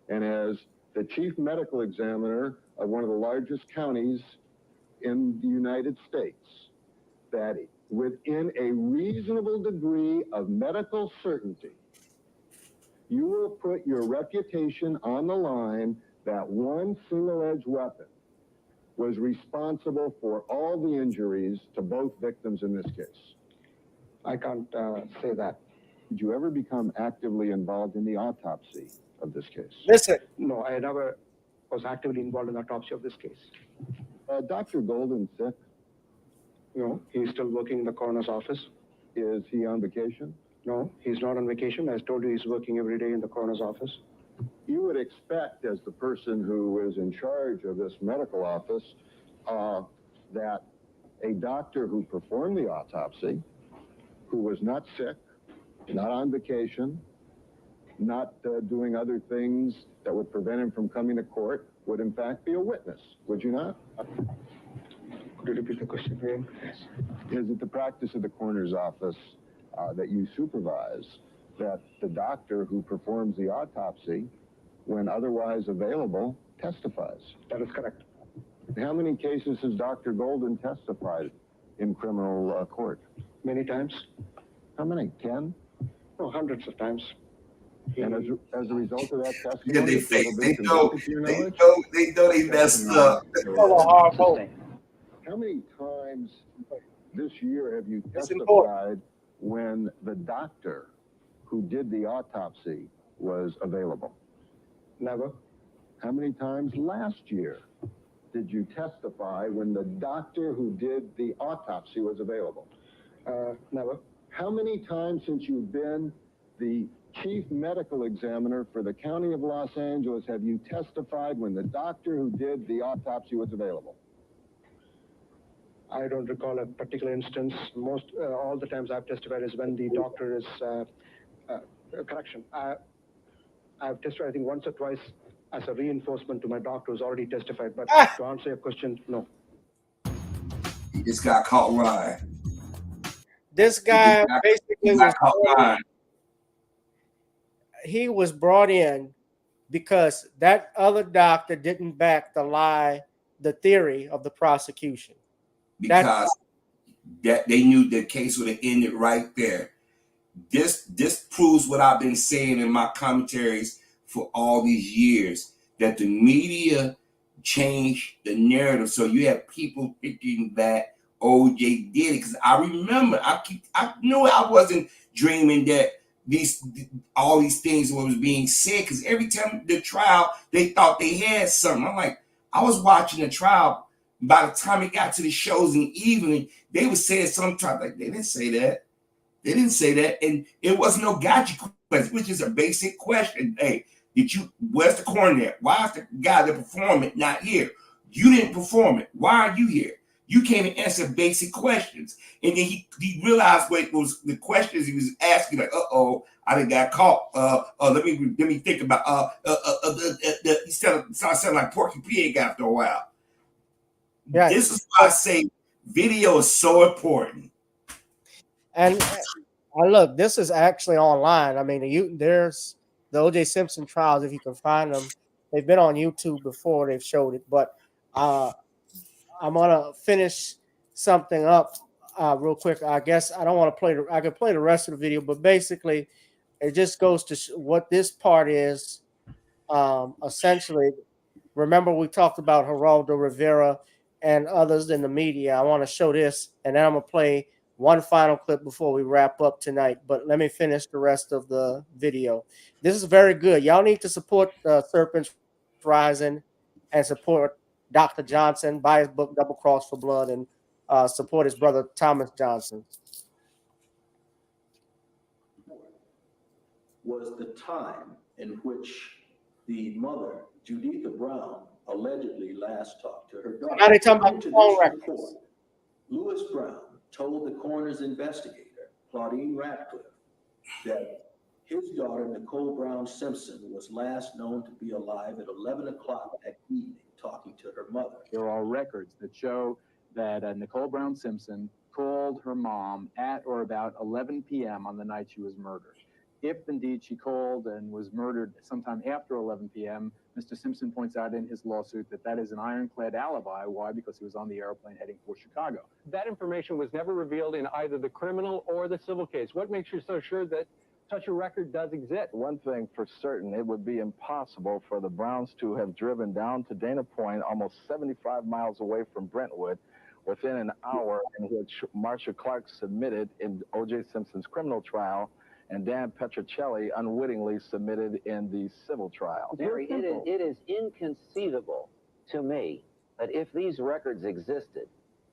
and as the chief medical examiner of one of the largest counties in the United States, that within a reasonable degree of medical certainty, you will put your reputation on the line that one single-edged weapon was responsible for all the injuries to both victims in this case? I can't say that. Did you ever become actively involved in the autopsy of this case? Listen. No, I never was actively involved in the autopsy of this case. Dr. Golden sick? No, he's still working in the coroner's office. Is he on vacation? No, he's not on vacation. I told you he's working every day in the coroner's office. You would expect, as the person who is in charge of this medical office, that a doctor who performed the autopsy, who was not sick, not on vacation, not doing other things that would prevent him from coming to court, would in fact be a witness, would you not? Could you repeat the question again? Is it the practice of the coroner's office that you supervise that the doctor who performs the autopsy, when otherwise available, testifies? That is correct. How many cases has Dr. Golden testified in criminal court? Many times. How many? 10? Oh, hundreds of times. And as a result of that testimony, Yeah, they fake. They know they messed up. How many times this year have you testified when the doctor who did the autopsy was available? Never. How many times last year did you testify when the doctor who did the autopsy was available? Never. How many times since you've been the chief medical examiner for the county of Los Angeles have you testified when the doctor who did the autopsy was available? I don't recall a particular instance. All the times I've testified is when the doctor is, correction. I've testified, I think, once or twice as a reinforcement to my doctor who's already testified. But to answer your question, no. He just got caught lying. This guy basically was brought in because that other doctor didn't back the theory of the prosecution. Because that they knew the case would have ended right there. This proves what I've been saying in my commentaries for all these years, that the media changed the narrative. So you have people thinking that OJ did it. Because I remember, I knew I wasn't dreaming that all these things was being said, because every time the trial, they thought they had something. I'm like, I was watching the trial. By the time it got to the shows in the evening, they would say sometimes like, they didn't say that. They didn't say that. And it wasn't no gotcha question, which is a basic question. Hey, where's the coroner at? Why is the guy that performed it not here? You didn't perform it. Why are you here? You came and answered basic questions. And then he realized what was the questions he was asking, like, I done got caught. Let me think about he started sounding like Porky Pig after a while. Yeah. This is why I say video is so important. And look, this is actually online. I mean, there's the OJ Simpson trials, if you can find them They've been on YouTube before. They've showed it, but I'm gonna finish something up real quick. I guess I don't want to play. I could play the rest of the video, but basically, it just goes to what this part is. Essentially, remember we talked about Geraldo Rivera and others in the media. I want to show this, and then I'm gonna play one final clip before we wrap up tonight. But let me finish the rest of the video. This is very good. Y'all need to support Serpents Rising and support Dr. Johnson. Buy his book Double Cross for Blood and support his brother Thomas Johnson. Was the time in which the mother, Juditha Brown, allegedly last talked to her daughter. Now they talking about phone records. Report, Lewis Brown told the coroner's investigator, Claudine Ratcliffe, that his daughter, Nicole Brown Simpson, was last known to be alive at 11 o'clock that evening, talking to her mother. There are records that show that Nicole Brown Simpson called her mom at or about 11 p.m. on the night she was murdered. If indeed she called and was murdered sometime after 11 p.m., Mr. Simpson points out in his lawsuit that that is an ironclad alibi. Why? Because he was on the airplane heading for Chicago. That information was never revealed in either the criminal or the civil case. What makes you so sure that such a record does exist? One thing for certain, it would be impossible for the Browns to have driven down to Dana Point, almost 75 miles away from Brentwood, within an hour in which Marcia Clark submitted in O.J. Simpson's criminal trial, and Dan Petrocelli unwittingly submitted in the civil trial. Barry, it is inconceivable to me that if these records existed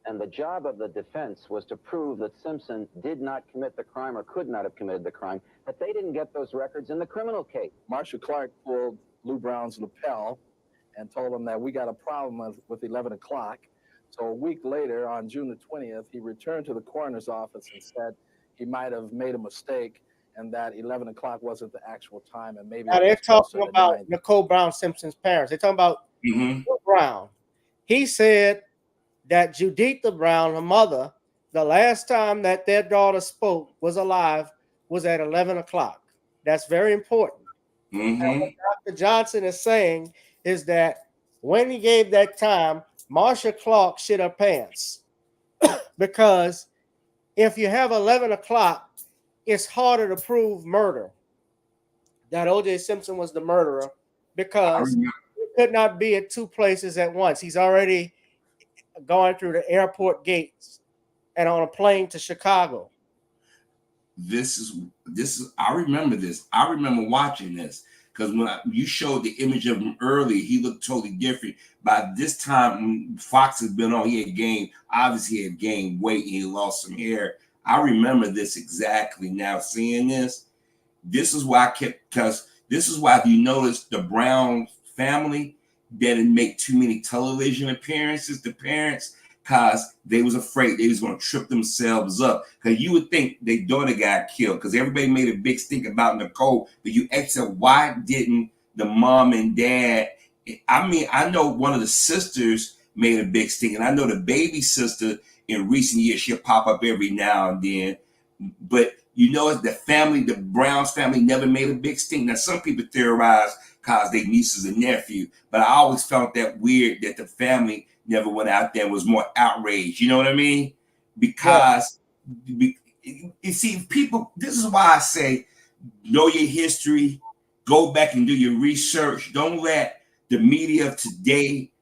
and the job of the defense was to prove that Simpson did not commit the crime or could not have committed the crime, that they didn't get those records in the criminal case. Marcia Clark pulled Lou Brown's lapel and told him that we got a problem with 11 o'clock. So a week later, on June the 20th, he returned to the coroner's office and said he might have made a mistake and that 11 o'clock wasn't the actual time, and maybe now they're talking about Nicole Brown Simpson's parents. They're talking about Brown. He said that Juditha Brown, her mother, the last time that their daughter spoke was alive was at 11 o'clock. That's very important. And what Dr. Johnson is saying is that when he gave that time, Marcia Clark shit her pants because if you have 11 o'clock, it's harder to prove murder, that O.J. Simpson was the murderer, because he could not be at two places at once. He's already going through the airport gates and on a plane to Chicago. This is I remember this. I remember watching this because when you showed the image of him early, he looked totally different. By this time, when Fox had been on, he had gained weight and he lost some hair. I remember this exactly now, seeing this. This is why this is why if you notice the Brown family didn't make too many television appearances, the parents, because they was afraid they was going to trip themselves up. Because you would think their daughter got killed because everybody made a big stink about Nicole, but you asked her, why didn't the mom and dad? I mean, I know one of the sisters made a big stink, and I know the baby sister in recent years, she'll pop up every now and then. But you know, the Browns family never made a big stink. Now, some people theorize because they nieces and nephew, but I always felt that weird that the family never went out there and was more outraged. You know what I mean? Because you see, people, this is why I say, know your history, go back and do your research. Don't let the media of today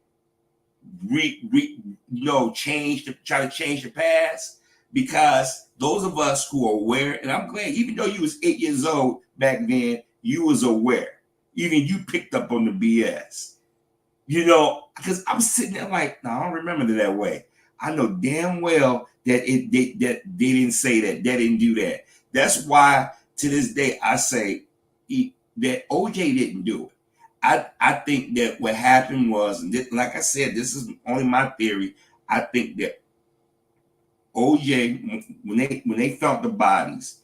try to change the past, because those of us who are aware, and I'm glad, even though you was 8 years old back then, you was aware. Even you picked up on the BS. You know, because I'm sitting there like, no, I don't remember it that way. I know damn well that they didn't say that, they didn't do that. That's why to this day I say that OJ didn't do it. I think that what happened was, like I said, this is only my theory. I think that OJ, when they found the bodies,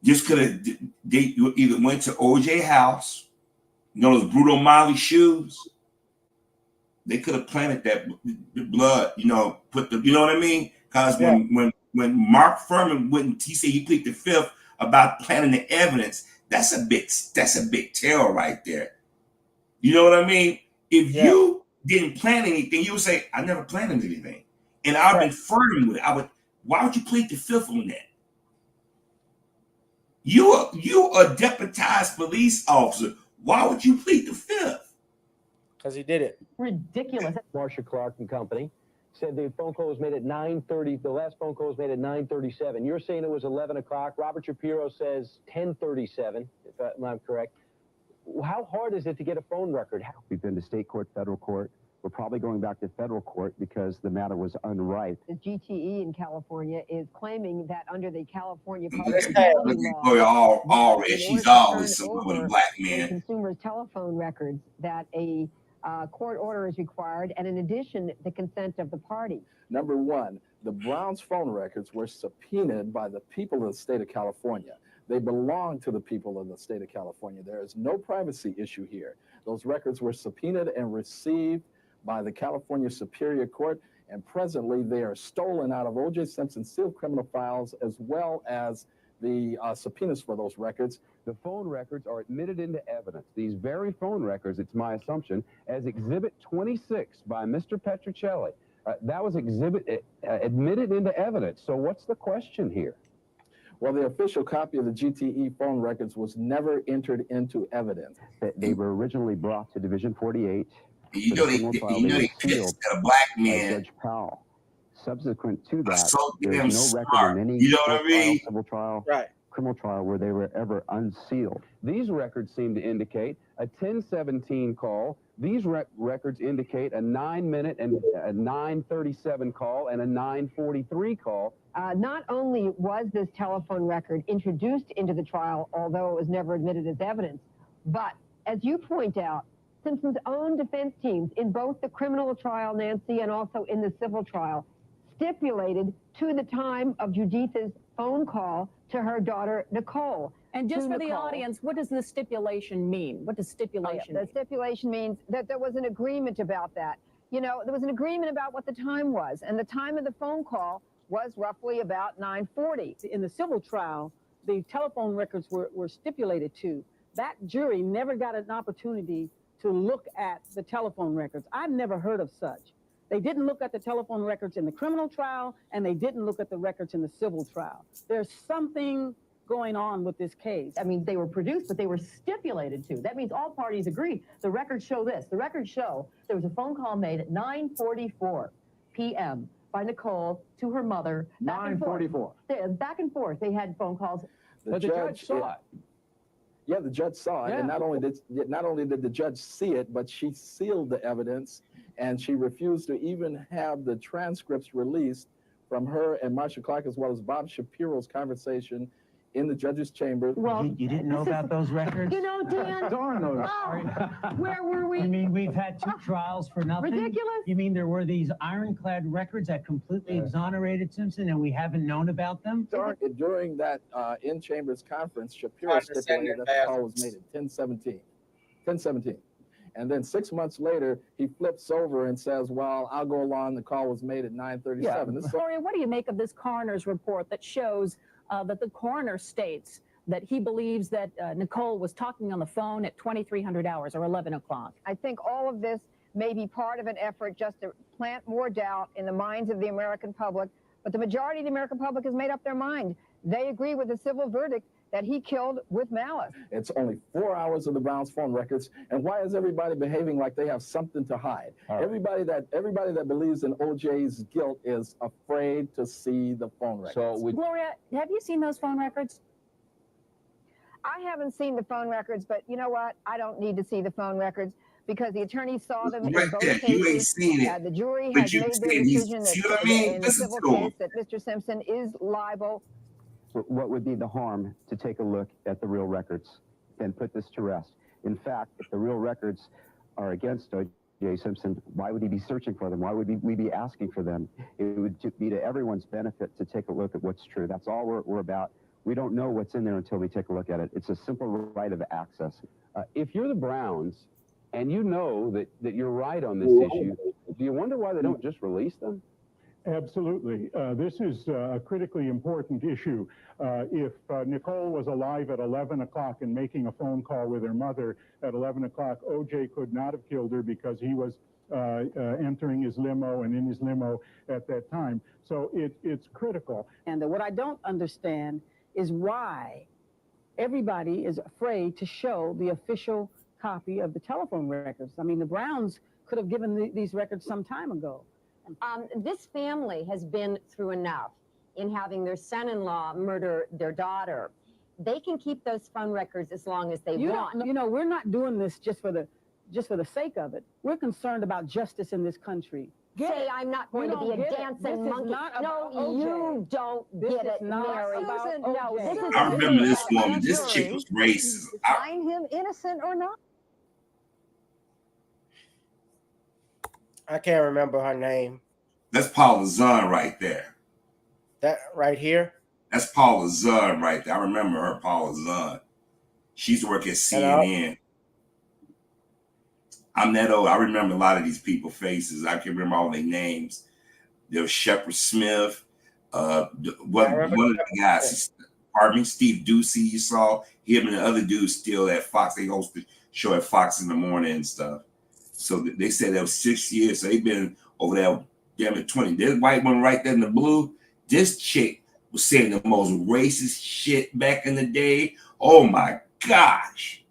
just they either went to OJ house, you know, those Bruno Mali shoes. They could have planted that blood, you know, you know what I mean? Because when Mark Furman went, he said he pleaded the fifth about planting the evidence. That's a big tell right there. You know what I mean? If you didn't plan anything, you would say, I never planned anything. And I've been firm with it. Why would you plead the fifth on that? You a deputized police officer. Why would you plead the fifth? Because he did it. Ridiculous. Marsha Clark and company said the phone call was made at 9:30. The last phone call was made at 9:37. You're saying it was 11 o'clock. Robert Shapiro says 10:37, if I'm correct. How hard is it to get a phone record? We've been to state court, federal court. We're probably going back to federal court because the matter was unripe. The GTE in California is claiming that under the California Look public at safety law, already. She's always somewhere with a black a man. consumer's telephone records, that a court order is required, and in addition, the consent of the party. Number one, the Browns' phone records were subpoenaed by the people of the state of California. They belong to the people of the state of California. There is no privacy issue here. Those records were subpoenaed and received by the California Superior Court, and presently they are stolen out of OJ Simpson's sealed criminal files, as well as the subpoenas for those records. The phone records are admitted into evidence. These very phone records, it's my assumption, as Exhibit 26 by Mr. Petrocelli. That was admitted into evidence. So what's the question here? Well, the official copy of the GTE phone records was never entered into evidence. They were originally brought to Division 48. You know they pissed at a black man. Judge Powell. Subsequent to that, So there's no smart. record in any You know what I mean? civil trial, right, criminal trial where they were ever unsealed. These records seem to indicate a 1017 call. These records indicate a 9-minute and a 9:37 call and a 9:43 call. Not only was this telephone record introduced into the trial, although it was never admitted as evidence, but as you point out, Simpson's own defense teams in both the criminal trial, Nancy, and also in the civil trial, stipulated to the time of Juditha's phone call to her daughter, Nicole. And just for the audience, what does the stipulation mean? What does stipulation mean? The stipulation means that there was an agreement about that. You know, there was an agreement about what the time was, and the time of the phone call was roughly about 9:40. In the civil trial, the telephone records were stipulated to. That jury never got an opportunity to look at the telephone records. I've never heard of such. They didn't look at the telephone records in the criminal trial, and they didn't look at the records in the civil trial. There's something going on with this case. I mean, they were produced, but they were stipulated to. That means all parties agreed. The records show this. The records show there was a phone call made at 9:44 p.m. by Nicole to her mother. 9:44. Back and forth. They had phone calls. The judge saw it. Yeah, the judge saw it, and not only did the judge see it, but she sealed the evidence, and she refused to even have the transcripts released from her and Marsha Clark, as well as Bob Shapiro's conversation in the judge's chamber. Well, you didn't know about those records? You know, Dan. Darn those. Where were we? You mean we've had 2 trials for nothing? Ridiculous. You mean there were these ironclad records that completely exonerated Simpson and we haven't known about them? During that in-chambers conference, Shapiro stipulated that the call was made at 10:17. And then 6 months later, he flips over and says, well, I'll go along. The call was made at 9:37. Gloria, what do you make of this coroner's report that shows that the coroner states that he believes that Nicole was talking on the phone at 2300 hours or 11 o'clock? I think all of this may be part of an effort just to plant more doubt in the minds of the American public, but the majority of the American public has made up their mind. They agree with the civil verdict that he killed with malice. It's only 4 hours of the Browns phone records, and why is everybody behaving like they have something to hide? Right. Everybody that believes in OJ's guilt is afraid to see the phone records. Gloria, have you seen those phone records? I haven't seen the phone records, but you know what? I don't need to see the phone records because the attorney saw them in both cases. You ain't seen it. The jury has made their decision that in the civil case that Mr. Simpson is liable. What would be the harm to take a look at the real records and put this to rest? In fact, if the real records are against O.J. Simpson, why would he be searching for them? Why would we be asking for them? It would be to everyone's benefit to take a look at what's true. That's all we're about. We don't know what's in there until we take a look at it. It's a simple right of access. If you're the Browns and you know that you're right on this issue, do you wonder why they don't just release them? Absolutely. This is a critically important issue. If Nicole was alive at 11 o'clock and making a phone call with her mother at 11 o'clock, OJ could not have killed her because he was entering his limo and in his limo at that time. So it's critical. And what I don't understand is why everybody is afraid to show the official copy of the telephone records. I mean, the Browns could have given these records some time ago. This family has been through enough in having their son-in-law murder their daughter. They can keep those phone records as long as they want. You know, we're not doing this just for the sake of it. We're concerned about justice in this country. Say I'm not going to be a dancing monkey. No, you don't get it, Mary. Susan, No, this is I remember this woman. This chick was racist. Find him innocent or not. I can't remember her name. That's Paula Zahn right there. That right here? That's Paula Zahn right there. I remember her, Paula Zahn. She used to work at CNN. I'm that old. I remember a lot of these people's faces. I can remember all their names. There was Shepard Smith. One of the guys, pardon me, Steve Ducey, you saw him and the other dude still at Fox. They hosted the show at Fox in the morning and stuff. So they said that was 6 years. So they've been over there, damn it, 20. This white one right there in the blue, this chick was saying the most racist shit back in the day. Oh my gosh.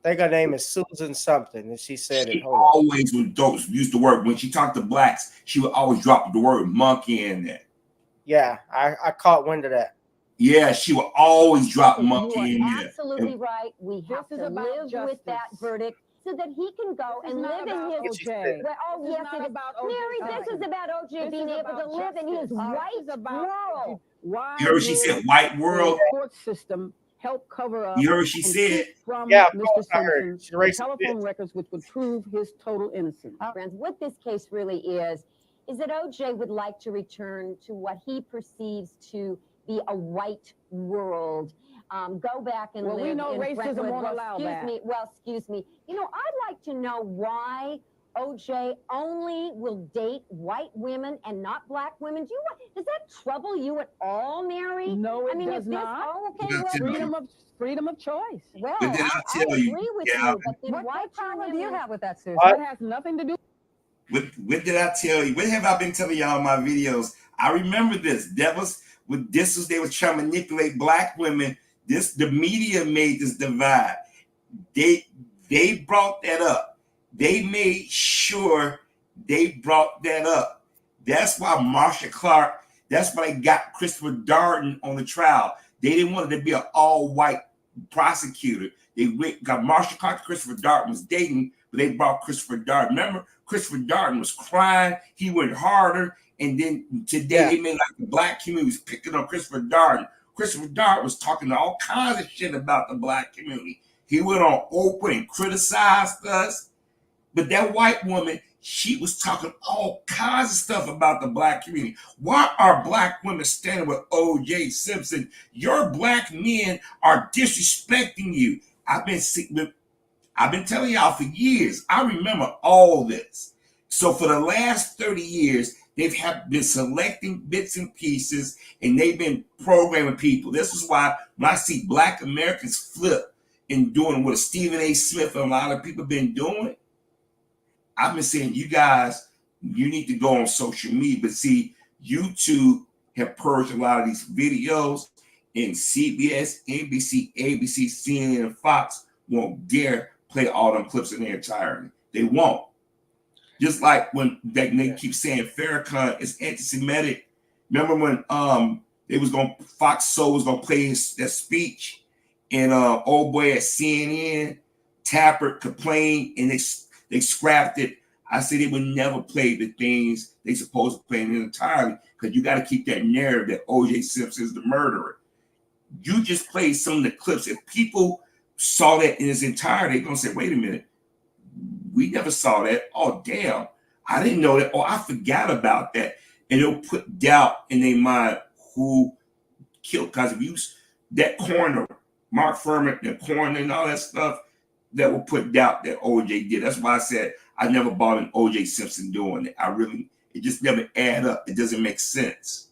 I think her name is Susan something, and she said She it. always used to work. When she talked to blacks, she would always drop the word monkey in there. Yeah, I caught wind of that. Yeah, she would always drop monkey in You are there. absolutely right. We have to live with that verdict so that he can go and live in his. OJ. Well, oh, yes, it is. about OJ. Mary, this is about OJ being able to live in his white world. Why You heard she said white world? the court system help cover up You heard she and said? keep from Yeah, of Mr. course I heard. Simpson She the racist telephone bitch. records which would prove his total innocence. Friends, what this case really is that OJ would like to return to what he perceives to be a white world. Go back and Well, live we know in racism Brentwood. won't Well, allow excuse that. me. Well, excuse me. You know, I'd like to know why OJ only will date white women and not black women. Does that trouble you at all, Mary? No, it I mean, does if this, not. oh, okay, That's well, Freedom of choice. well, But then I I tell you, agree with yeah, you, but then What why problem do you have with that, Susan? What? That has nothing to do. What did I tell you? What have I been telling y'all in my videos? I remember this. They were trying to manipulate black women. The media made this divide. They brought that up. They made sure they brought that up. That's why Marsha Clark, that's why they got Christopher Darden on the trial. They didn't want it to be an all-white prosecutor. They got Marsha Clark and Christopher Darden was dating, but they brought Christopher Darden. Remember, Christopher Darden was crying. He went harder. And then today they made like the black community was picking on Christopher Darden. Christopher Darden was talking all kinds of shit about the black community. He went on Oprah and criticized us. But that white woman, she was talking all kinds of stuff about the black community. Why are black women standing with OJ Simpson? Your black men are disrespecting you. I've been telling y'all for years. I remember all this. So for the last 30 years, they've been selecting bits and pieces, and they've been programming people. This is why when I see black Americans flip and doing what Stephen A. Smith and a lot of people have been doing, I've been saying, you guys, you need to go on social media. But see, YouTube have purged a lot of these videos, and CBS, NBC, ABC, CNN, and Fox won't dare play all them clips in their entirety. They won't. Just like when they keep saying Farrakhan is anti-Semitic. Remember when Fox Soul was gonna play that speech, and old boy at CNN, Tapper complained, and they scrapped it. I said they would never play the things they supposed to play in entirely, because you got to keep that narrative that OJ Simpson is the murderer. You just played some of the clips. If people saw that in its entirety, they're gonna say, wait a minute. We never saw that. Oh, damn. I didn't know that. Oh, I forgot about that. And it'll put doubt in their mind who killed. Because if you, that coroner, Mark Furman, the coroner and all that stuff, that will put doubt that OJ did. That's why I said I never bought an OJ Simpson doing it. I really, It just never add up. It doesn't make sense.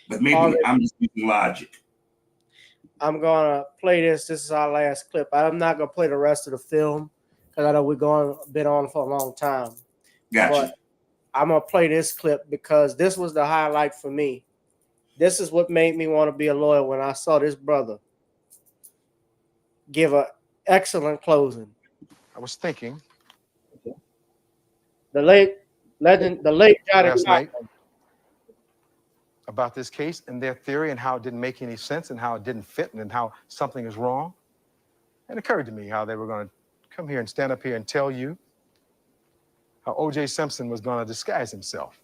But maybe Harvey, I'm just using logic. I'm gonna play this. This is our last clip. I'm not gonna play the rest of the film because I know been on for a long time. Gotcha. But I'm gonna play this clip because this was the highlight for me. This is what made me want to be a lawyer when I saw this brother give an excellent closing. I was thinking The late Johnny last night Cochran. about this case and their theory and how it didn't make any sense and how it didn't fit and how something is wrong. It occurred to me how they were going to come here and stand up here and tell you how OJ Simpson was going to disguise himself.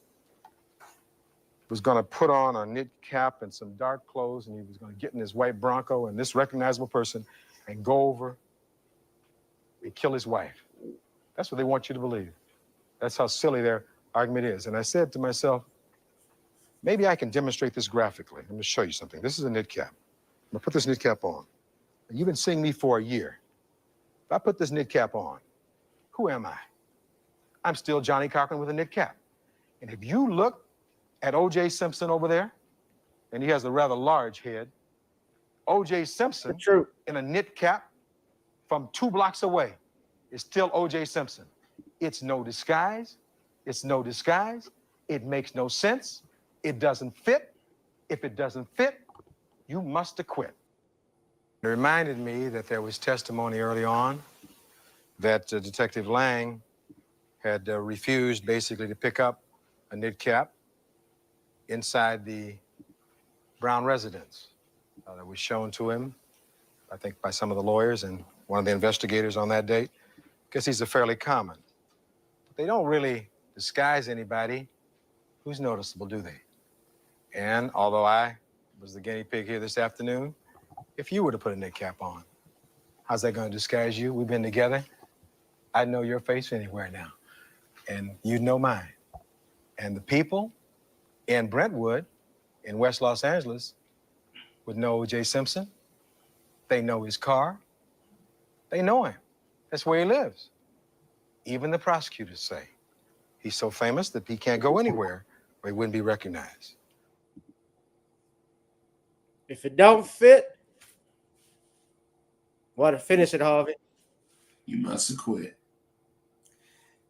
Was going to put on a knit cap and some dark clothes, and he was going to get in his white Bronco and this recognizable person and go over and kill his wife. That's what they want you to believe. That's how silly their argument is. And I said to myself, maybe I can demonstrate this graphically. I'm going to show you something. This is a knit cap. I'm going to put this knit cap on. And you've been seeing me for a year. If I put this knit cap on, who am I? I'm still Johnny Cochran with a knit cap. And if you look at OJ Simpson over there, and he has a rather large head, OJ Simpson in a knit cap from 2 blocks away is still OJ Simpson. It's no disguise. It's no disguise. It makes no sense. It doesn't fit. If it doesn't fit, you must acquit. It reminded me that there was testimony early on that Detective Lang had refused basically to pick up a knit cap inside the Brown residence that was shown to him, I think, by some of the lawyers and one of the investigators on that date, because these are fairly common. But they don't really disguise anybody who's noticeable, do they? And although I was the guinea pig here this afternoon, if you were to put a knit cap on, how's that going to disguise you? We've been together. I'd know your face anywhere now, and you'd know mine. And the people in Brentwood, in West Los Angeles, would know OJ Simpson. They know his car. They know him. That's where he lives. Even the prosecutors say he's so famous that he can't go anywhere where he wouldn't be recognized. If it don't fit, want to finish it, Harvey? You must acquit.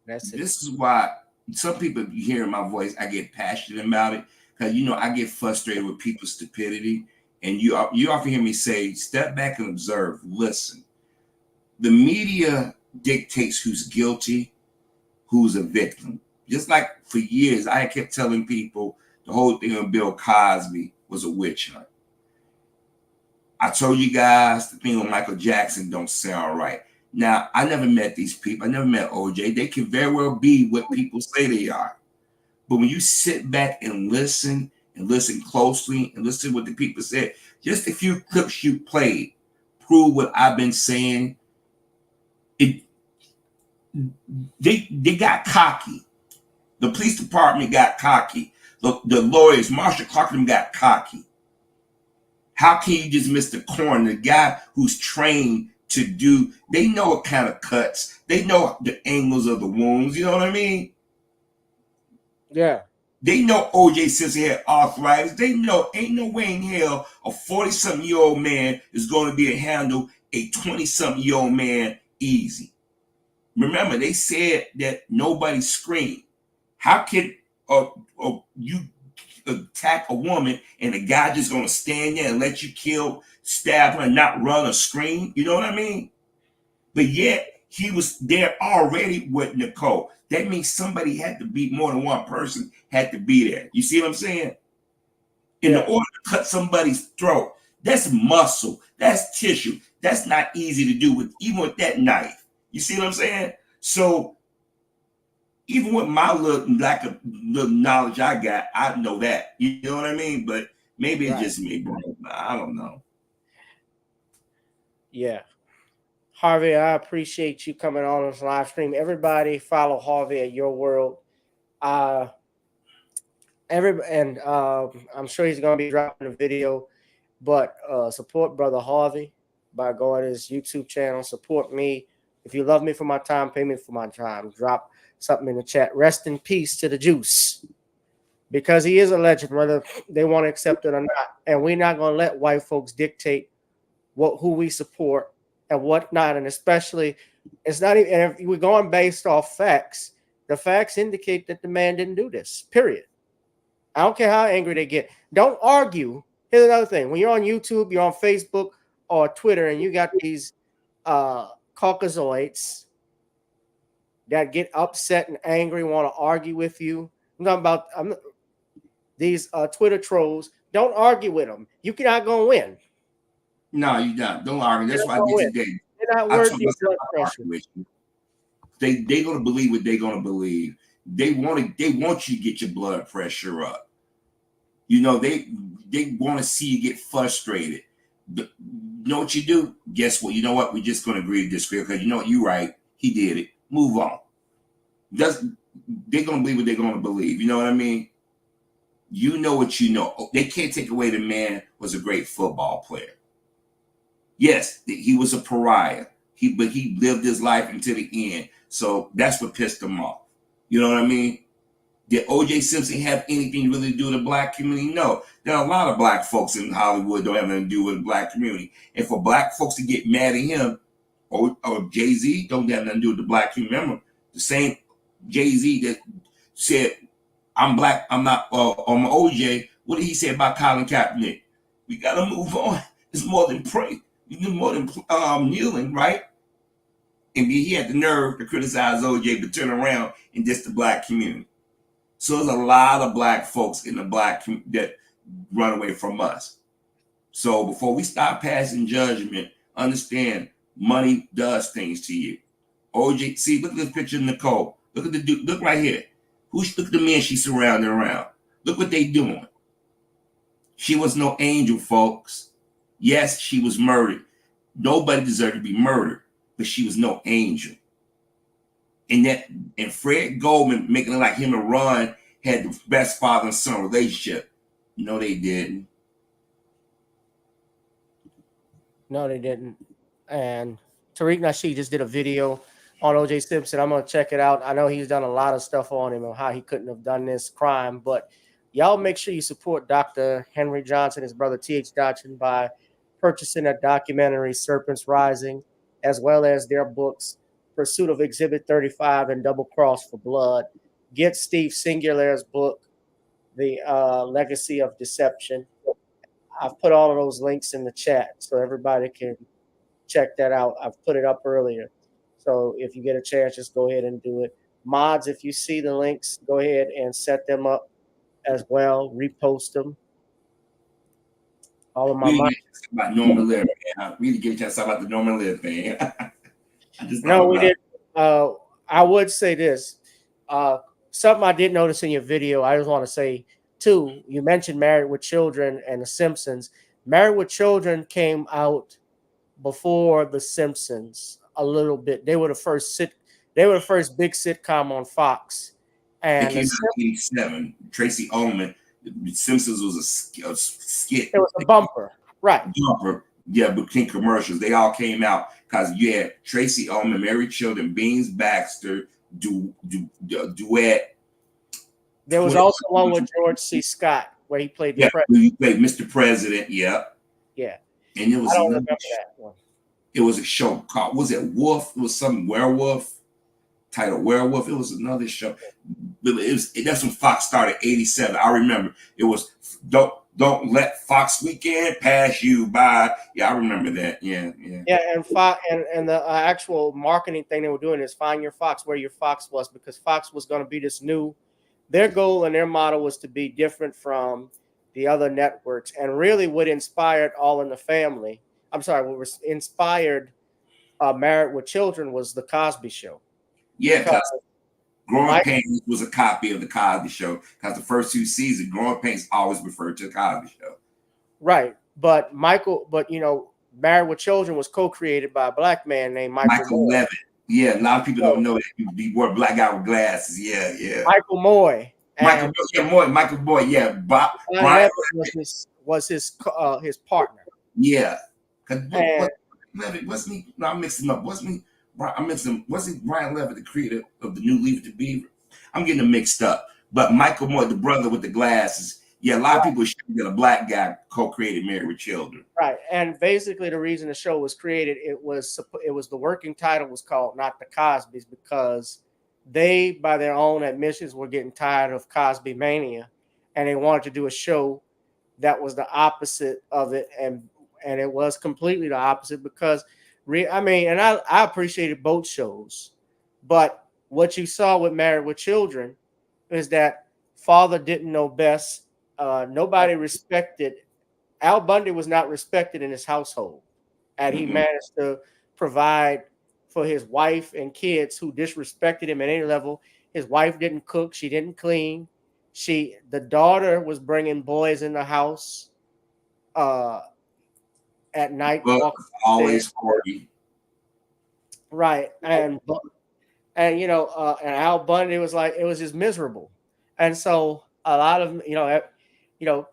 That's it. This is why some people, you hear my voice, I get passionate about it because, I get frustrated with people's stupidity. And you often hear me say, step back and observe, listen. The media dictates who's guilty, who's a victim. Just like for years, I kept telling people the whole thing of Bill Cosby was a witch hunt. I told you guys the thing with Michael Jackson don't sound right. Now, I never met these people. I never met OJ. They can very well be what people say they are. But when you sit back and listen closely and listen to what the people said, just a few clips you played prove what I've been saying. They got cocky. The police department got cocky. The lawyers, Marshall Cochran got cocky. How can you just miss the coroner, the guy who's trained to do, they know what kind of cuts, they know the angles of the wounds, you know what I mean? Yeah. They know OJ Simpson had arthritis. They know ain't no way in hell a 40-something-year-old man is going to be able to handle a 20-something-year-old man easy. Remember, they said that nobody screamed. How can you attack a woman and the guy just going to stand there and let you kill, stab her, and not run or scream? You know what I mean? But yet, he was there already with Nicole. That means somebody had to be, more than one person had to be there. You see what I'm saying? In order to cut somebody's throat, that's muscle, that's tissue. That's not easy to do even with that knife. You see what I'm saying? So even with my little knowledge I got, I know that. You know what I mean? But maybe it's just me, bro. I don't know. Yeah. Harvey, I appreciate you coming on this live stream. Everybody follow Harvey at Your World. I'm sure he's going to be dropping a video, but support Brother Harvey by going to his YouTube channel. Support me. If you love me for my time, pay me for my time. Drop something in the chat. Rest in peace to the juice. because he is a legend, whether they want to accept it or not. And we're not going to let white folks dictate who we support and what not. And especially, it's not even, and if we're going based off facts, the facts indicate that the man didn't do this, period. I don't care how angry they get. Don't argue. Here's another thing. When you're on YouTube, you're on Facebook or Twitter, and you got these Caucasoids that get upset and angry, want to argue with you. I'm talking about these Twitter trolls. Don't argue with them. You're not going to win. No, you don't. Don't argue. That's why I did today. They're not worth your blood pressure. They're gonna believe what they're gonna believe. They want you to get your blood pressure up. You know, they want to see you get frustrated. But you know what you do? Guess what? You know what? We're just gonna agree to disagree because you know what? You're right. He did it. Move on. They're gonna believe what they're gonna believe. You know what I mean? You know what you know. They can't take away the man was a great football player. Yes, he was a pariah. But he lived his life until the end. So that's what pissed him off. You know what I mean? Did OJ Simpson have anything really to do with the black community? No. There are a lot of black folks in Hollywood don't have anything to do with the black community. And for black folks to get mad at him or Jay-Z don't have nothing to do with the black community. Remember, the same Jay-Z that said, I'm black, I'm not I'm OJ. What did he say about Colin Kaepernick? We got to move on. It's more than pray. It's more than kneeling, right? And he had the nerve to criticize OJ, but turn around and diss the black community. So there's a lot of black folks in the black community that run away from us. So before we start passing judgment, understand money does things to you. OJ, see, look at this picture of Nicole. Look at the dude. Look right here. Look at the men she's surrounded around. Look what they doing. She was no angel, folks. Yes, she was murdered. Nobody deserved to be murdered, but she was no angel. And Fred Goldman making it like him and Ron had the best father and son relationship. No, they didn't. No, they didn't. And Tariq Nasheed just did a video on OJ Simpson. I'm gonna check it out. I know he's done a lot of stuff on him and how he couldn't have done this crime, but y'all make sure you support Dr. Henry Johnson, his brother T.H. Johnson, by purchasing a documentary, Serpents Rising, as well as their books, Pursuit of Exhibit 35 and Double Cross for Blood. Get Steve Singulair's book, The Legacy of Deception. I've put all of those links in the chat so everybody can check that out. I've put it up earlier. So if you get a chance, just go ahead and do it. Mods, if you see the links, go ahead and set them up as well. Repost them. All of my mods. About Norman Lear, man. I really get a chance to talk about the Norman Lear thing. No, we did. I would say this. Something I did notice in your video, I just want to say, too, you mentioned Married with Children and The Simpsons. Married with Children came out before The Simpsons a little bit. They were the first big sitcom on Fox. And it came out in '87. Tracy Ullman. The Simpsons was a skit. It was a bumper, right? Bumper, yeah, between commercials. They all came out because you had Tracy Ullman, Married Children, Beans Baxter, duet. There was also one with George C. Scott where he played the president. He played Mr. President, yeah. Yeah. And it was I don't remember that one. It was a show called, was it Wolf? It was some werewolf, titled Werewolf. It was another show. That's when Fox started, '87. I remember. It was Don't Let Fox Weekend Pass You By. Yeah, I remember that. Yeah. Yeah, and Fox and the actual marketing thing they were doing is find your Fox where your Fox was, because Fox was going to be this new. Their goal and their motto was to be different from the other networks, and really what inspired All in the Family. I'm sorry, what was inspired Married with Children was The Cosby Show. Yeah, because Growing Pains was a copy of The Cosby Show, because the first two seasons, Growing Pains always referred to The Cosby Show. Right, but you know, Married with Children was co-created by a black man named Michael Levin. Yeah, a lot of people don't know that. He wore a black guy with glasses. Yeah. Michael Moy. Michael Moy. Yeah, Brian was his partner. Yeah. Wasn't he? No, I'm mixing up. Wasn't he Brian Levin, the creator of the New Leave to Beaver? I'm getting them mixed up. But Michael Moore, the brother with the glasses, yeah, a lot of people should that a black guy co-created Married with Children. Right, and basically the reason the show was created, it was the working title was called Not the Cosbys because they, by their own admissions, were getting tired of Cosby mania, and they wanted to do a show that was the opposite of it, and it was completely the opposite because, I appreciated both shows, but what you saw with Married with Children is that father didn't know best. Nobody respected. Al Bundy was not respected in his household, and he managed to provide for his wife and kids who disrespected him at any level. His wife didn't cook; she didn't clean. The daughter was bringing boys in the house at night, But walking always upstairs. cordy. Right, and and Al Bundy was like, it was just miserable, and so a lot of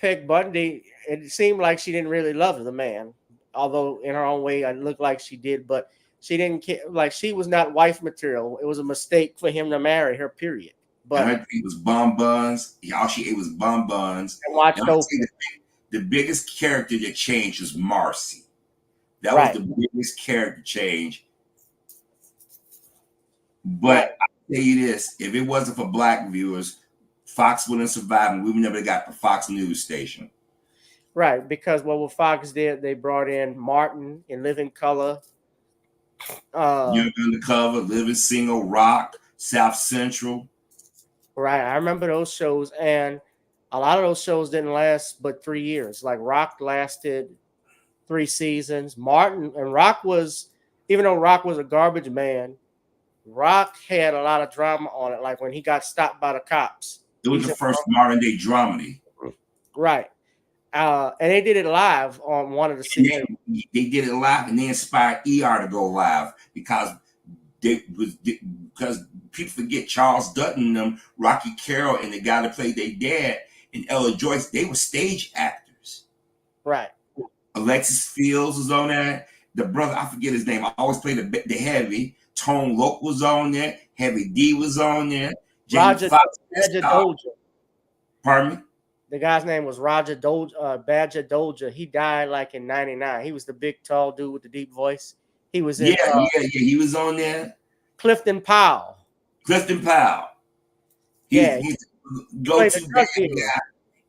Peg Bundy, it seemed like she didn't really love the man, although in her own way it looked like she did, but she didn't care. Like, she was not wife material. It was a mistake for him to marry her. Period. But and her it was bun buns. All she ate was bun buns. and watched And I'm Oprah. saying the biggest character that changed was Marcy. That Right. was the biggest character change. But I'll tell you this: if it wasn't for black viewers, Fox wouldn't survive, and we would never got the Fox News station. Right, because what Fox did, they brought in Martin in Living Color. Young Undercover, Living Single, Rock, South Central. Right, I remember those shows, and a lot of those shows didn't last but 3 years. Like Rock lasted 3 seasons. Martin and Rock was, even though Rock was a garbage man, Rock had a lot of drama on it. Like when he got stopped by the cops. It was the first modern day dramedy. Right. And they did it live on one of the seasons. They did it live, and they inspired ER to go live because people forget Charles Dutton and them, Rocky Carroll, and the guy that played their dad, and Ella Joyce. They were stage actors. Right. Alexis Fields was on there. The brother, I forget his name. I always played the heavy. Tone Loc was on there. Heavy D was on there. Roger Doja. Pardon me? The guy's name was Roger Doja, Badger Doja. He died like in '99. He was the big, tall dude with the deep voice. He was in. He was on there. Clifton Powell. He's go-to guy.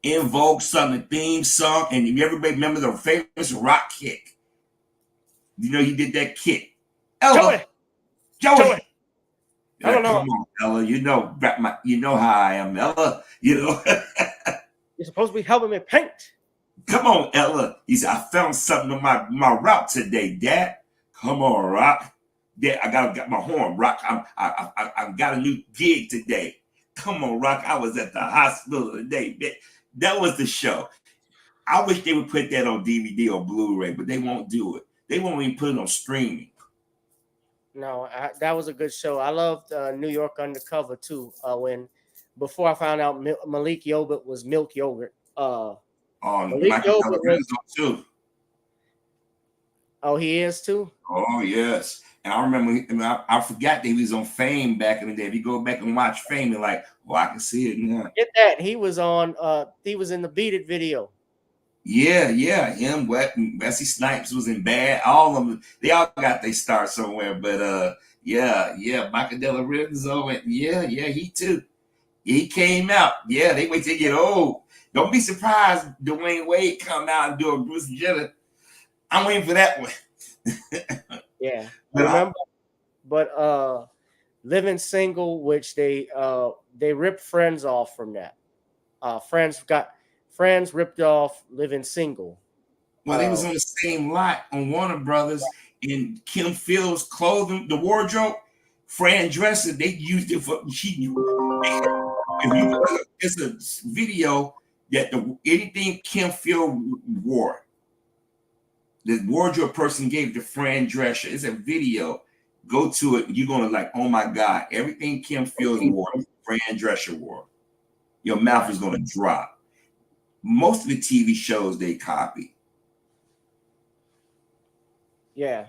Invoke something, theme song, and everybody remember the famous rock kick. You know, he did that kick. Ella, Joey. I don't know. Come on, Ella. You know how I am, Ella. You know. You're supposed to be helping me paint. Come on, Ella. He said, I found something on my route today, Dad. Come on, Rock. Yeah, I got my horn, Rock. I got a new gig today. Come on, Rock. I was at the hospital today. That was the show. I wish they would put that on DVD or Blu-ray, but they won't do it. They won't even put it on streaming. No, that was a good show. I loved New York Undercover too. Before I found out Malik Yogurt was Milk Yogurt. Malik Yogurt was too. Oh, he is too? Oh, yes. And I remember, I forgot that he was on Fame back in the day. If you go back and watch Fame, you're like, oh, I can see it now. Get that. He was in the Beat It video. Yeah. Him, Wesley Snipes was in Bad. All of them, they all got their start somewhere. But Michael Della Rivers over it. Yeah, he too. He came out. Yeah, they wait till they get old. Don't be surprised Dwayne Wade come out and do a Bruce Jenner. I'm waiting for that one. Yeah. Remember? But Living Single, which they ripped Friends off from that. Friends ripped off Living Single. Well, they was on the same lot on Warner Brothers, and Kim Fields' clothing, the wardrobe, Fran Dresser, they used it for it's a video that anything Kim Fields wore, the wardrobe person gave to Fran Drescher. It's a video. Go to it. You're gonna like, oh my God, everything Kim Fields wore, Fran Drescher wore. Your mouth is gonna drop. Most of the TV shows they copy. Yeah.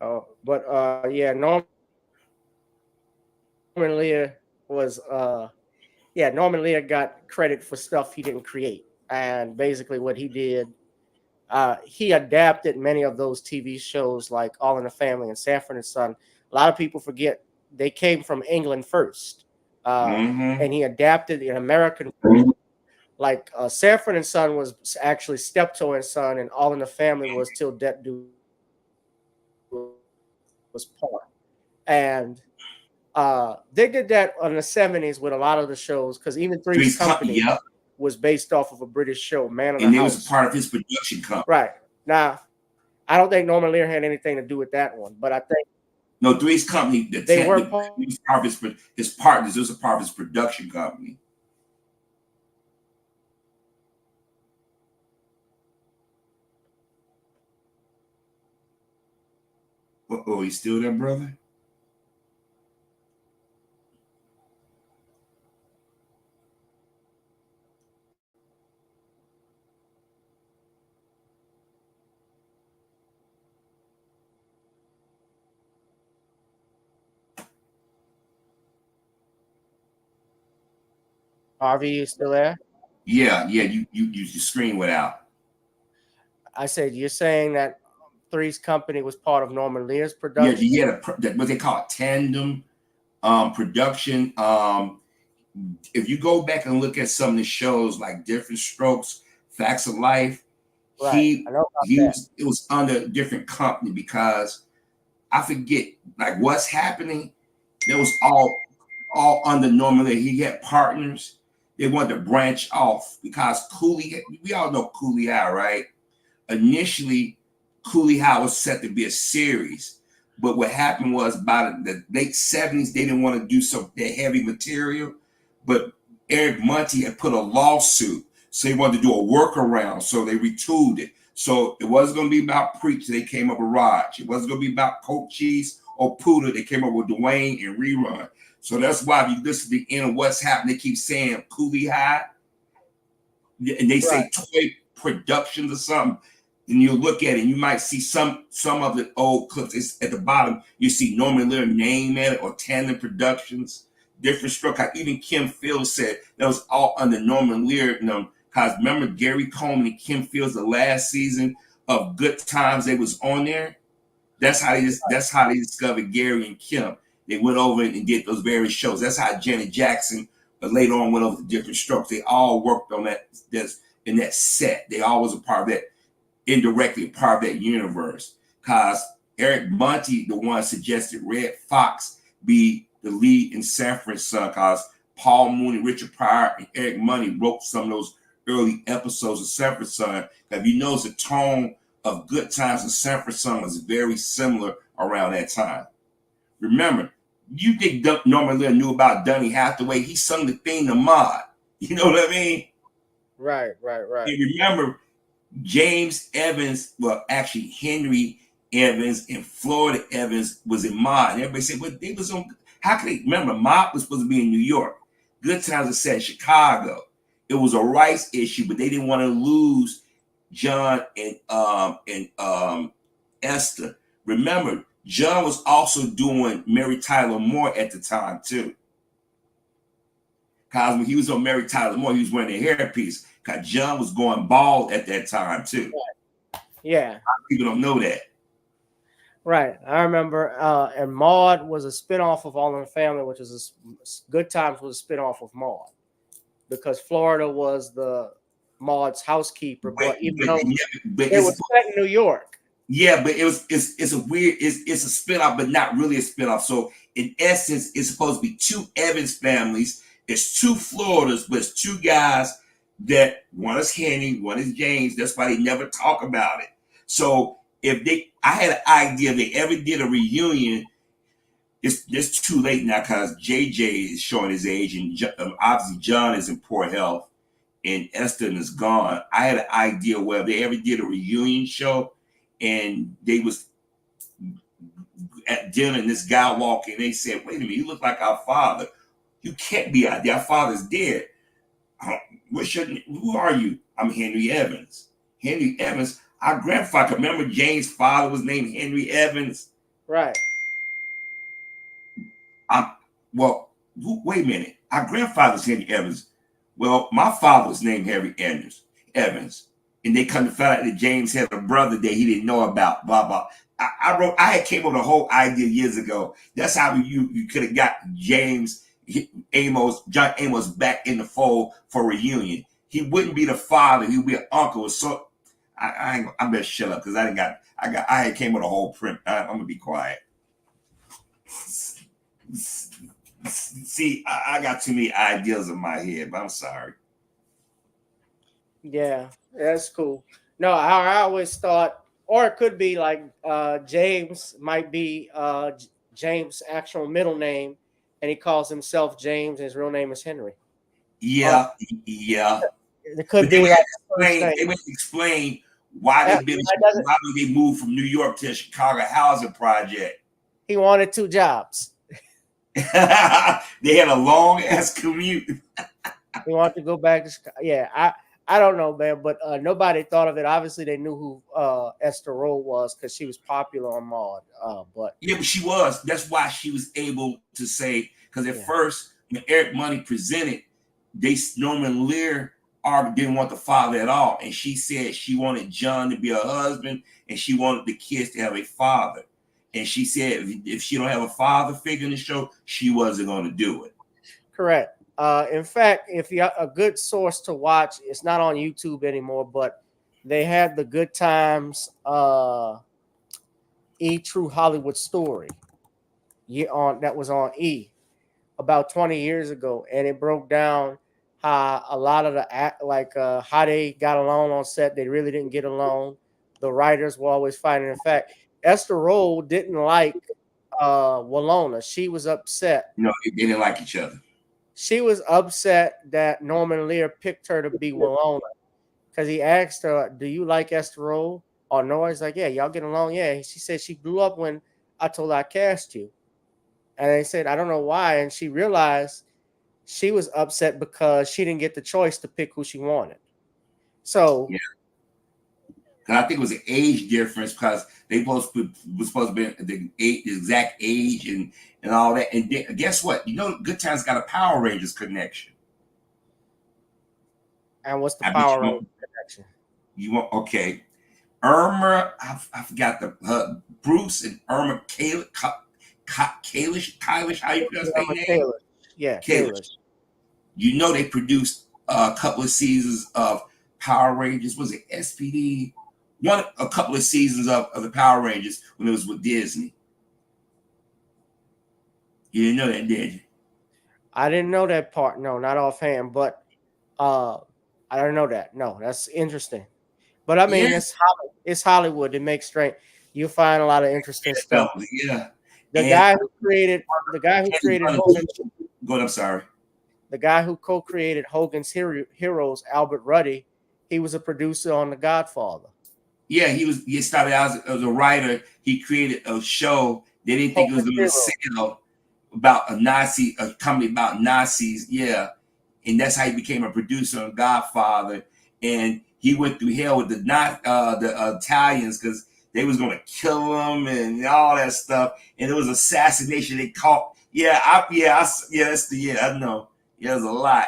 Norman Lear was yeah, Norman Lear got credit for stuff he didn't create. And basically what he did, he adapted many of those TV shows like All in the Family and Sanford and Son. A lot of people forget they came from England first. And he adapted an American like Sanford and Son was actually Steptoe and Son, and All in the Family was Till Death Do was Part. And they did that in the 70s with a lot of the shows because even Three's Company was based off of a British show, Man of the And it House. was a part of his production company. Right. Now, I don't think Norman Lear had anything to do with that one, but I think No, Three's Company, they were part of his partners, it was a part of his production company. Uh-oh, you still there, brother? Harvey, you still there? Yeah, your screen went out. I said you're saying that Three's Company was part of Norman Lear's production. Yeah, what they call it, tandem production. If you go back and look at some of the shows like Different Strokes, Facts of Life, it was under a different company because I forget like what's happening. That was all under Norman Lear. He had partners. They wanted to branch off because Cooley, we all know Cooley High, right? Initially, Cooley High was set to be a series, but what happened was about the late 70s, they didn't want to do some heavy material, but Eric Monty had put a lawsuit, so he wanted to do a workaround, so they retooled it. So it wasn't going to be about Preach, they came up with Raj. It wasn't going to be about Coke Cheese or Puda, they came up with Dwayne and Rerun. So that's why if you listen to the end of what's happening, they keep saying Cooley High, and they say Toy Productions or something. And you look at it, and you might see some of the old clips. It's at the bottom. You see Norman Lear name at it or Tandem Productions. Different stroke. Even Kim Fields said that was all under Norman Lear. Because remember Gary Coleman and Kim Fields, the last season of Good Times, they was on there. That's how they discovered Gary and Kim. They went over and did those various shows. That's how Janet Jackson later on went over to Different Strokes. They all worked on that in that set. They all was a part of that. Indirectly a part of that universe, because Eric Monty, the one suggested Red Fox be the lead in Sanford and Son, because Paul Mooney, Richard Pryor, and Eric Monty wrote some of those early episodes of Sanford and Son. If you notice, the tone of Good Times and Sanford and Son was very similar around that time. Remember, you think Norman Lear knew about Donny Hathaway? He sung the theme to Maude. You know what I mean? Right. And remember, James Evans, well, actually Henry Evans and Florida Evans was in Maude. And everybody said, well, they was on. How can they remember? Maude was supposed to be in New York. Good Times was set in Chicago. It was a rights issue, but they didn't want to lose John and Esther. Remember, John was also doing Mary Tyler Moore at the time too. Because when he was on Mary Tyler Moore, he was wearing a hairpiece. Because John was going bald at that time too. Yeah. People don't know that. Right. I remember, and Maude was a spinoff of All in the Family, which is Good Times was a spinoff of Maude, because Florida was the Maude's housekeeper, but even though it was set in New York. Yeah, but it's a spinoff, but not really a spinoff. So in essence, it's supposed to be two Evans families. It's two Floridas, but it's two guys that one is Henry, one is James. That's why they never talk about it. So I had an idea if they ever did a reunion. It's too late now because JJ is showing his age, and obviously John is in poor health, and Eston is gone. I had an idea where if they ever did a reunion show, and they was at dinner, and this guy walked in, they said, "Wait a minute, you look like our father. You can't be out there. Our father's dead. Who are you?" "I'm Henry Evans." Henry Evans. Our grandfather. Remember, James' father was named Henry Evans. Right. Wait a minute. Our grandfather's Henry Evans. Well, my father was named Harry Evans. And they come to find out that James had a brother that he didn't know about, blah, blah. I had came up with a whole idea years ago. That's how you could have got John Amos back in the fold for reunion. He wouldn't be the father, he would be an uncle. So I better shut up because I had came with a whole print. I'm gonna be quiet. See, I got too many ideas in my head, but I'm sorry. Yeah, that's cool. No, I always thought, or it could be like James might be James' actual middle name, and he calls himself James, and his real name is Henry. Yeah, yeah. It could be like first name. They would explain why they moved from New York to Chicago housing project. He wanted 2 jobs. They had a long ass commute. He wanted to go back to Chicago. Yeah, I don't know, man, but nobody thought of it. Obviously, they knew who Esther Rolle was because she was popular on Maude. But she was. That's why she was able to say. Because at first, when Eric Money presented, Norman Lear didn't want the father at all, and she said she wanted John to be her husband, and she wanted the kids to have a father. And she said if she don't have a father figure in the show, she wasn't going to do it. Correct. In fact, if you a good source to watch, it's not on YouTube anymore, but they had the Good Times E True Hollywood Story that was on E about 20 years ago, and it broke down how a lot of the how they got along on set. They really didn't get along. The writers were always fighting. In fact, Esther Rolle didn't like Walona. She was upset. No, they didn't like each other. She was upset that Norman Lear picked her to be Walona because he asked her, "Do you like Esther Rolle?" Or no, he's like, "Yeah, y'all get along." Yeah, she said she blew up when I told her I cast you, and they said, "I don't know why," and she realized she was upset because she didn't get the choice to pick who she wanted. So yeah. I think it was an age difference because they both was supposed to be the exact age and all that. And guess what? You know, Good Times got a Power Rangers connection. And what's the Power Rangers connection? You want okay? Irma, I forgot Bruce and Irma Kalish. How you pronounce their name? Yeah, Kalish. You know they produced a couple of seasons of Power Rangers. Was it SPD? A couple of seasons of the Power Rangers when it was with Disney. You didn't know that, did you? I didn't know that part. No, not offhand, but I don't know that. No, that's interesting. But I mean, it's Hollywood. It makes straight. You'll find a lot of interesting stuff. Yeah. The guy who created Hogan. Go ahead, I'm sorry. The guy who co-created Hogan's Heroes, Albert Ruddy, he was a producer on The Godfather. Yeah, he started out as a writer. He created a show. They didn't think it was going to sell about a company about Nazis. Yeah. And that's how he became a producer on Godfather. And he went through hell with the Italians because they was going to kill him and all that stuff. And it was assassination. They caught. I know. Yeah, there's a lot.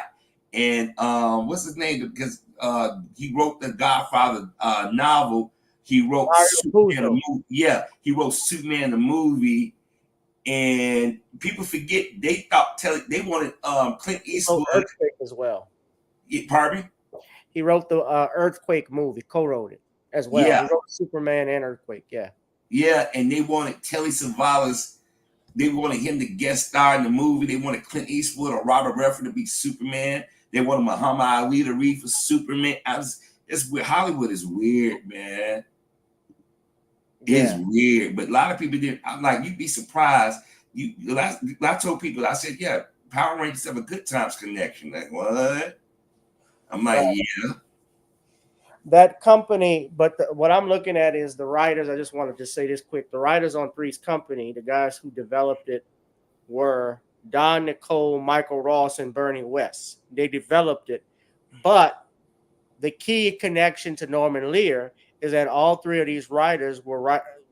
And what's his name? Because he wrote the Godfather novel. He wrote Superman the movie. Yeah, he wrote Superman the movie. And people forget they wanted Clint Eastwood. Earthquake as well. Pardon me? He wrote the Earthquake movie, co-wrote it as well. Yeah. He wrote Superman and Earthquake, yeah. Yeah, and they wanted Telly Savalas. They wanted him to guest star in the movie. They wanted Clint Eastwood or Robert Redford to be Superman. They wanted Muhammad Ali to read for Superman. It's weird. Hollywood is weird, man. It's weird, but a lot of people didn't. I'm like, you'd be surprised. I told people, I said, yeah, Power Rangers have a Good Times connection. Like, what? I'm like, yeah. That company, but what I'm looking at is the writers. I just wanted to say this quick. The writers on Three's Company, the guys who developed it, were Don Nicole, Michael Ross, and Bernie West. They developed it, but the key connection to Norman Lear is that all three of these writers were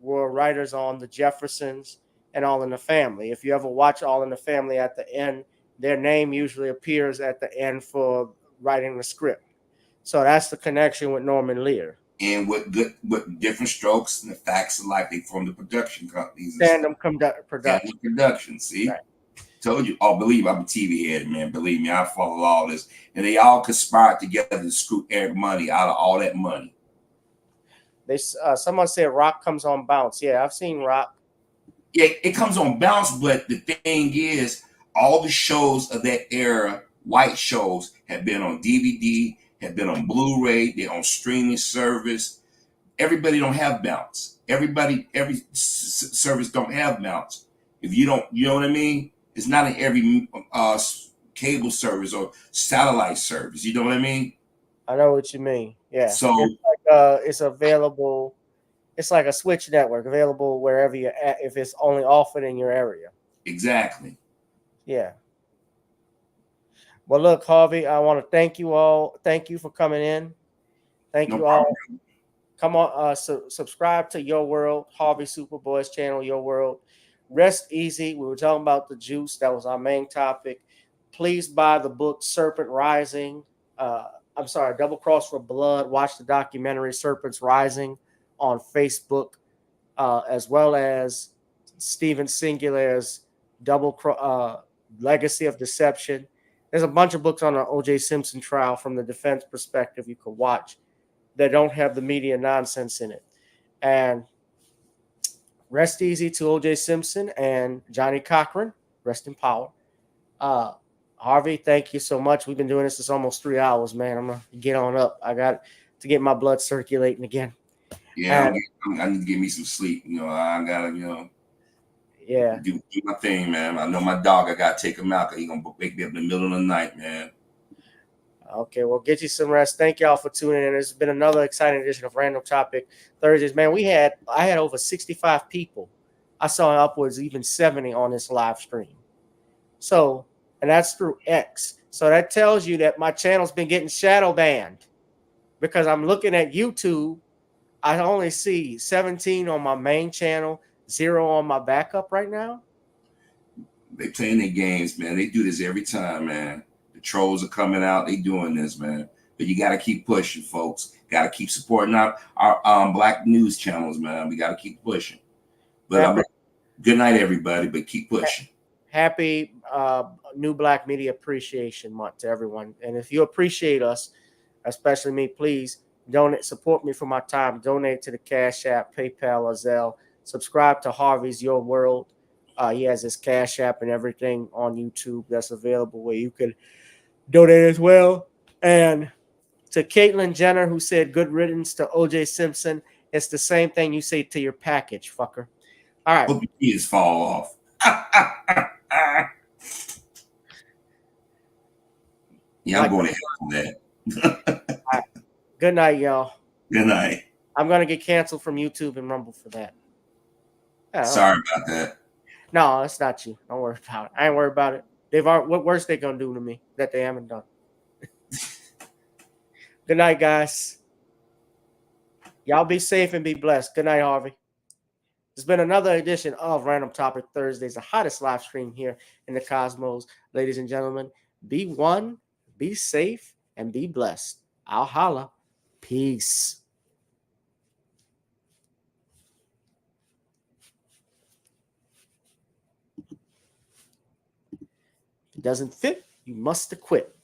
writers on The Jeffersons and All in the Family. If you ever watch All in the Family, at the end, their name usually appears at the end for writing the script. So that's the connection with Norman Lear. And with different strokes and the facts of life, they form the production companies. Tandem production. Tandem production. See, right. Told you. Oh, believe I'm a TV head, man. Believe me, I follow all this, and they all conspired together to screw Eric money out of all that money. They someone said Rock comes on Bounce. Yeah, I've seen Rock. Yeah, it comes on Bounce, but the thing is, all the shows of that era, white shows, have been on DVD, have been on Blu-ray, they're on streaming service. Everybody don't have Bounce. Every service don't have Bounce. If you don't, you know what I mean? It's not in every cable service or satellite service. You know what I mean? I know what you mean. Yeah. So it's available. It's like a switch network, available wherever you're at, if it's only offered in your area. Exactly. Yeah. Well, look, Harvey, I want to thank you all. Thank you for coming in. Thank you all. Come on, subscribe to Your World, Harvey Superboy's channel, Your World. Rest easy. We were talking about the juice. That was our main topic. Please buy the book Serpent Rising. I'm sorry, Double Cross for Blood. Watch the documentary Serpents Rising on Facebook, as well as Stephen Singular's Legacy of Deception. There's a bunch of books on the OJ Simpson trial from the defense perspective you could watch that don't have the media nonsense in it. And rest easy to OJ Simpson and Johnny Cochran. Rest in power. Harvey, thank you so much. We've been doing this. It's almost 3 hours, man. I'm going to get on up. I got to get my blood circulating again. Yeah, I need to get me some sleep. You know, I got to, yeah, do my thing, man. I know my dog, I got to take him out because he's going to wake me up in the middle of the night, man. Okay, well, get you some rest. Thank y'all for tuning in. This has been another exciting edition of Random Topic Thursdays. Man, I had over 65 people. I saw upwards even 70 on this live stream. So, and that's through X. So that tells you that my channel's been getting shadow banned because I'm looking at YouTube. I only see 17 on my main channel, 0 on my backup right now. They playing their games, man. They do this every time, man. The trolls are coming out. They doing this, man. But you got to keep pushing, folks. Got to keep supporting our Black news channels, man. We got to keep pushing. But good night, everybody. But keep pushing. Happy New Black Media Appreciation Month to everyone. And if you appreciate us, especially me, please donate, support me for my time. Donate to the Cash App, PayPal, or Zelle. Subscribe to Harvey's Your World. He has his Cash App and everything on YouTube that's available where you can donate as well. And to Caitlyn Jenner, who said good riddance to OJ Simpson, it's the same thing you say to your package, fucker. All right. Hope your kids fall off. Yeah, I'm going to hell for that. Right. Good night, y'all. Good night. I'm going to get canceled from YouTube and Rumble for that. Sorry about that. No, it's not you. Don't worry about it. I ain't worried about it. What worse they going to do to me that they haven't done? Good night, guys. Y'all be safe and be blessed. Good night, Harvey. It's been another edition of Random Topic Thursdays, the hottest live stream here in the cosmos. Ladies and gentlemen, be one, be safe, and be blessed. I'll holla. Peace. If it doesn't fit, you must acquit.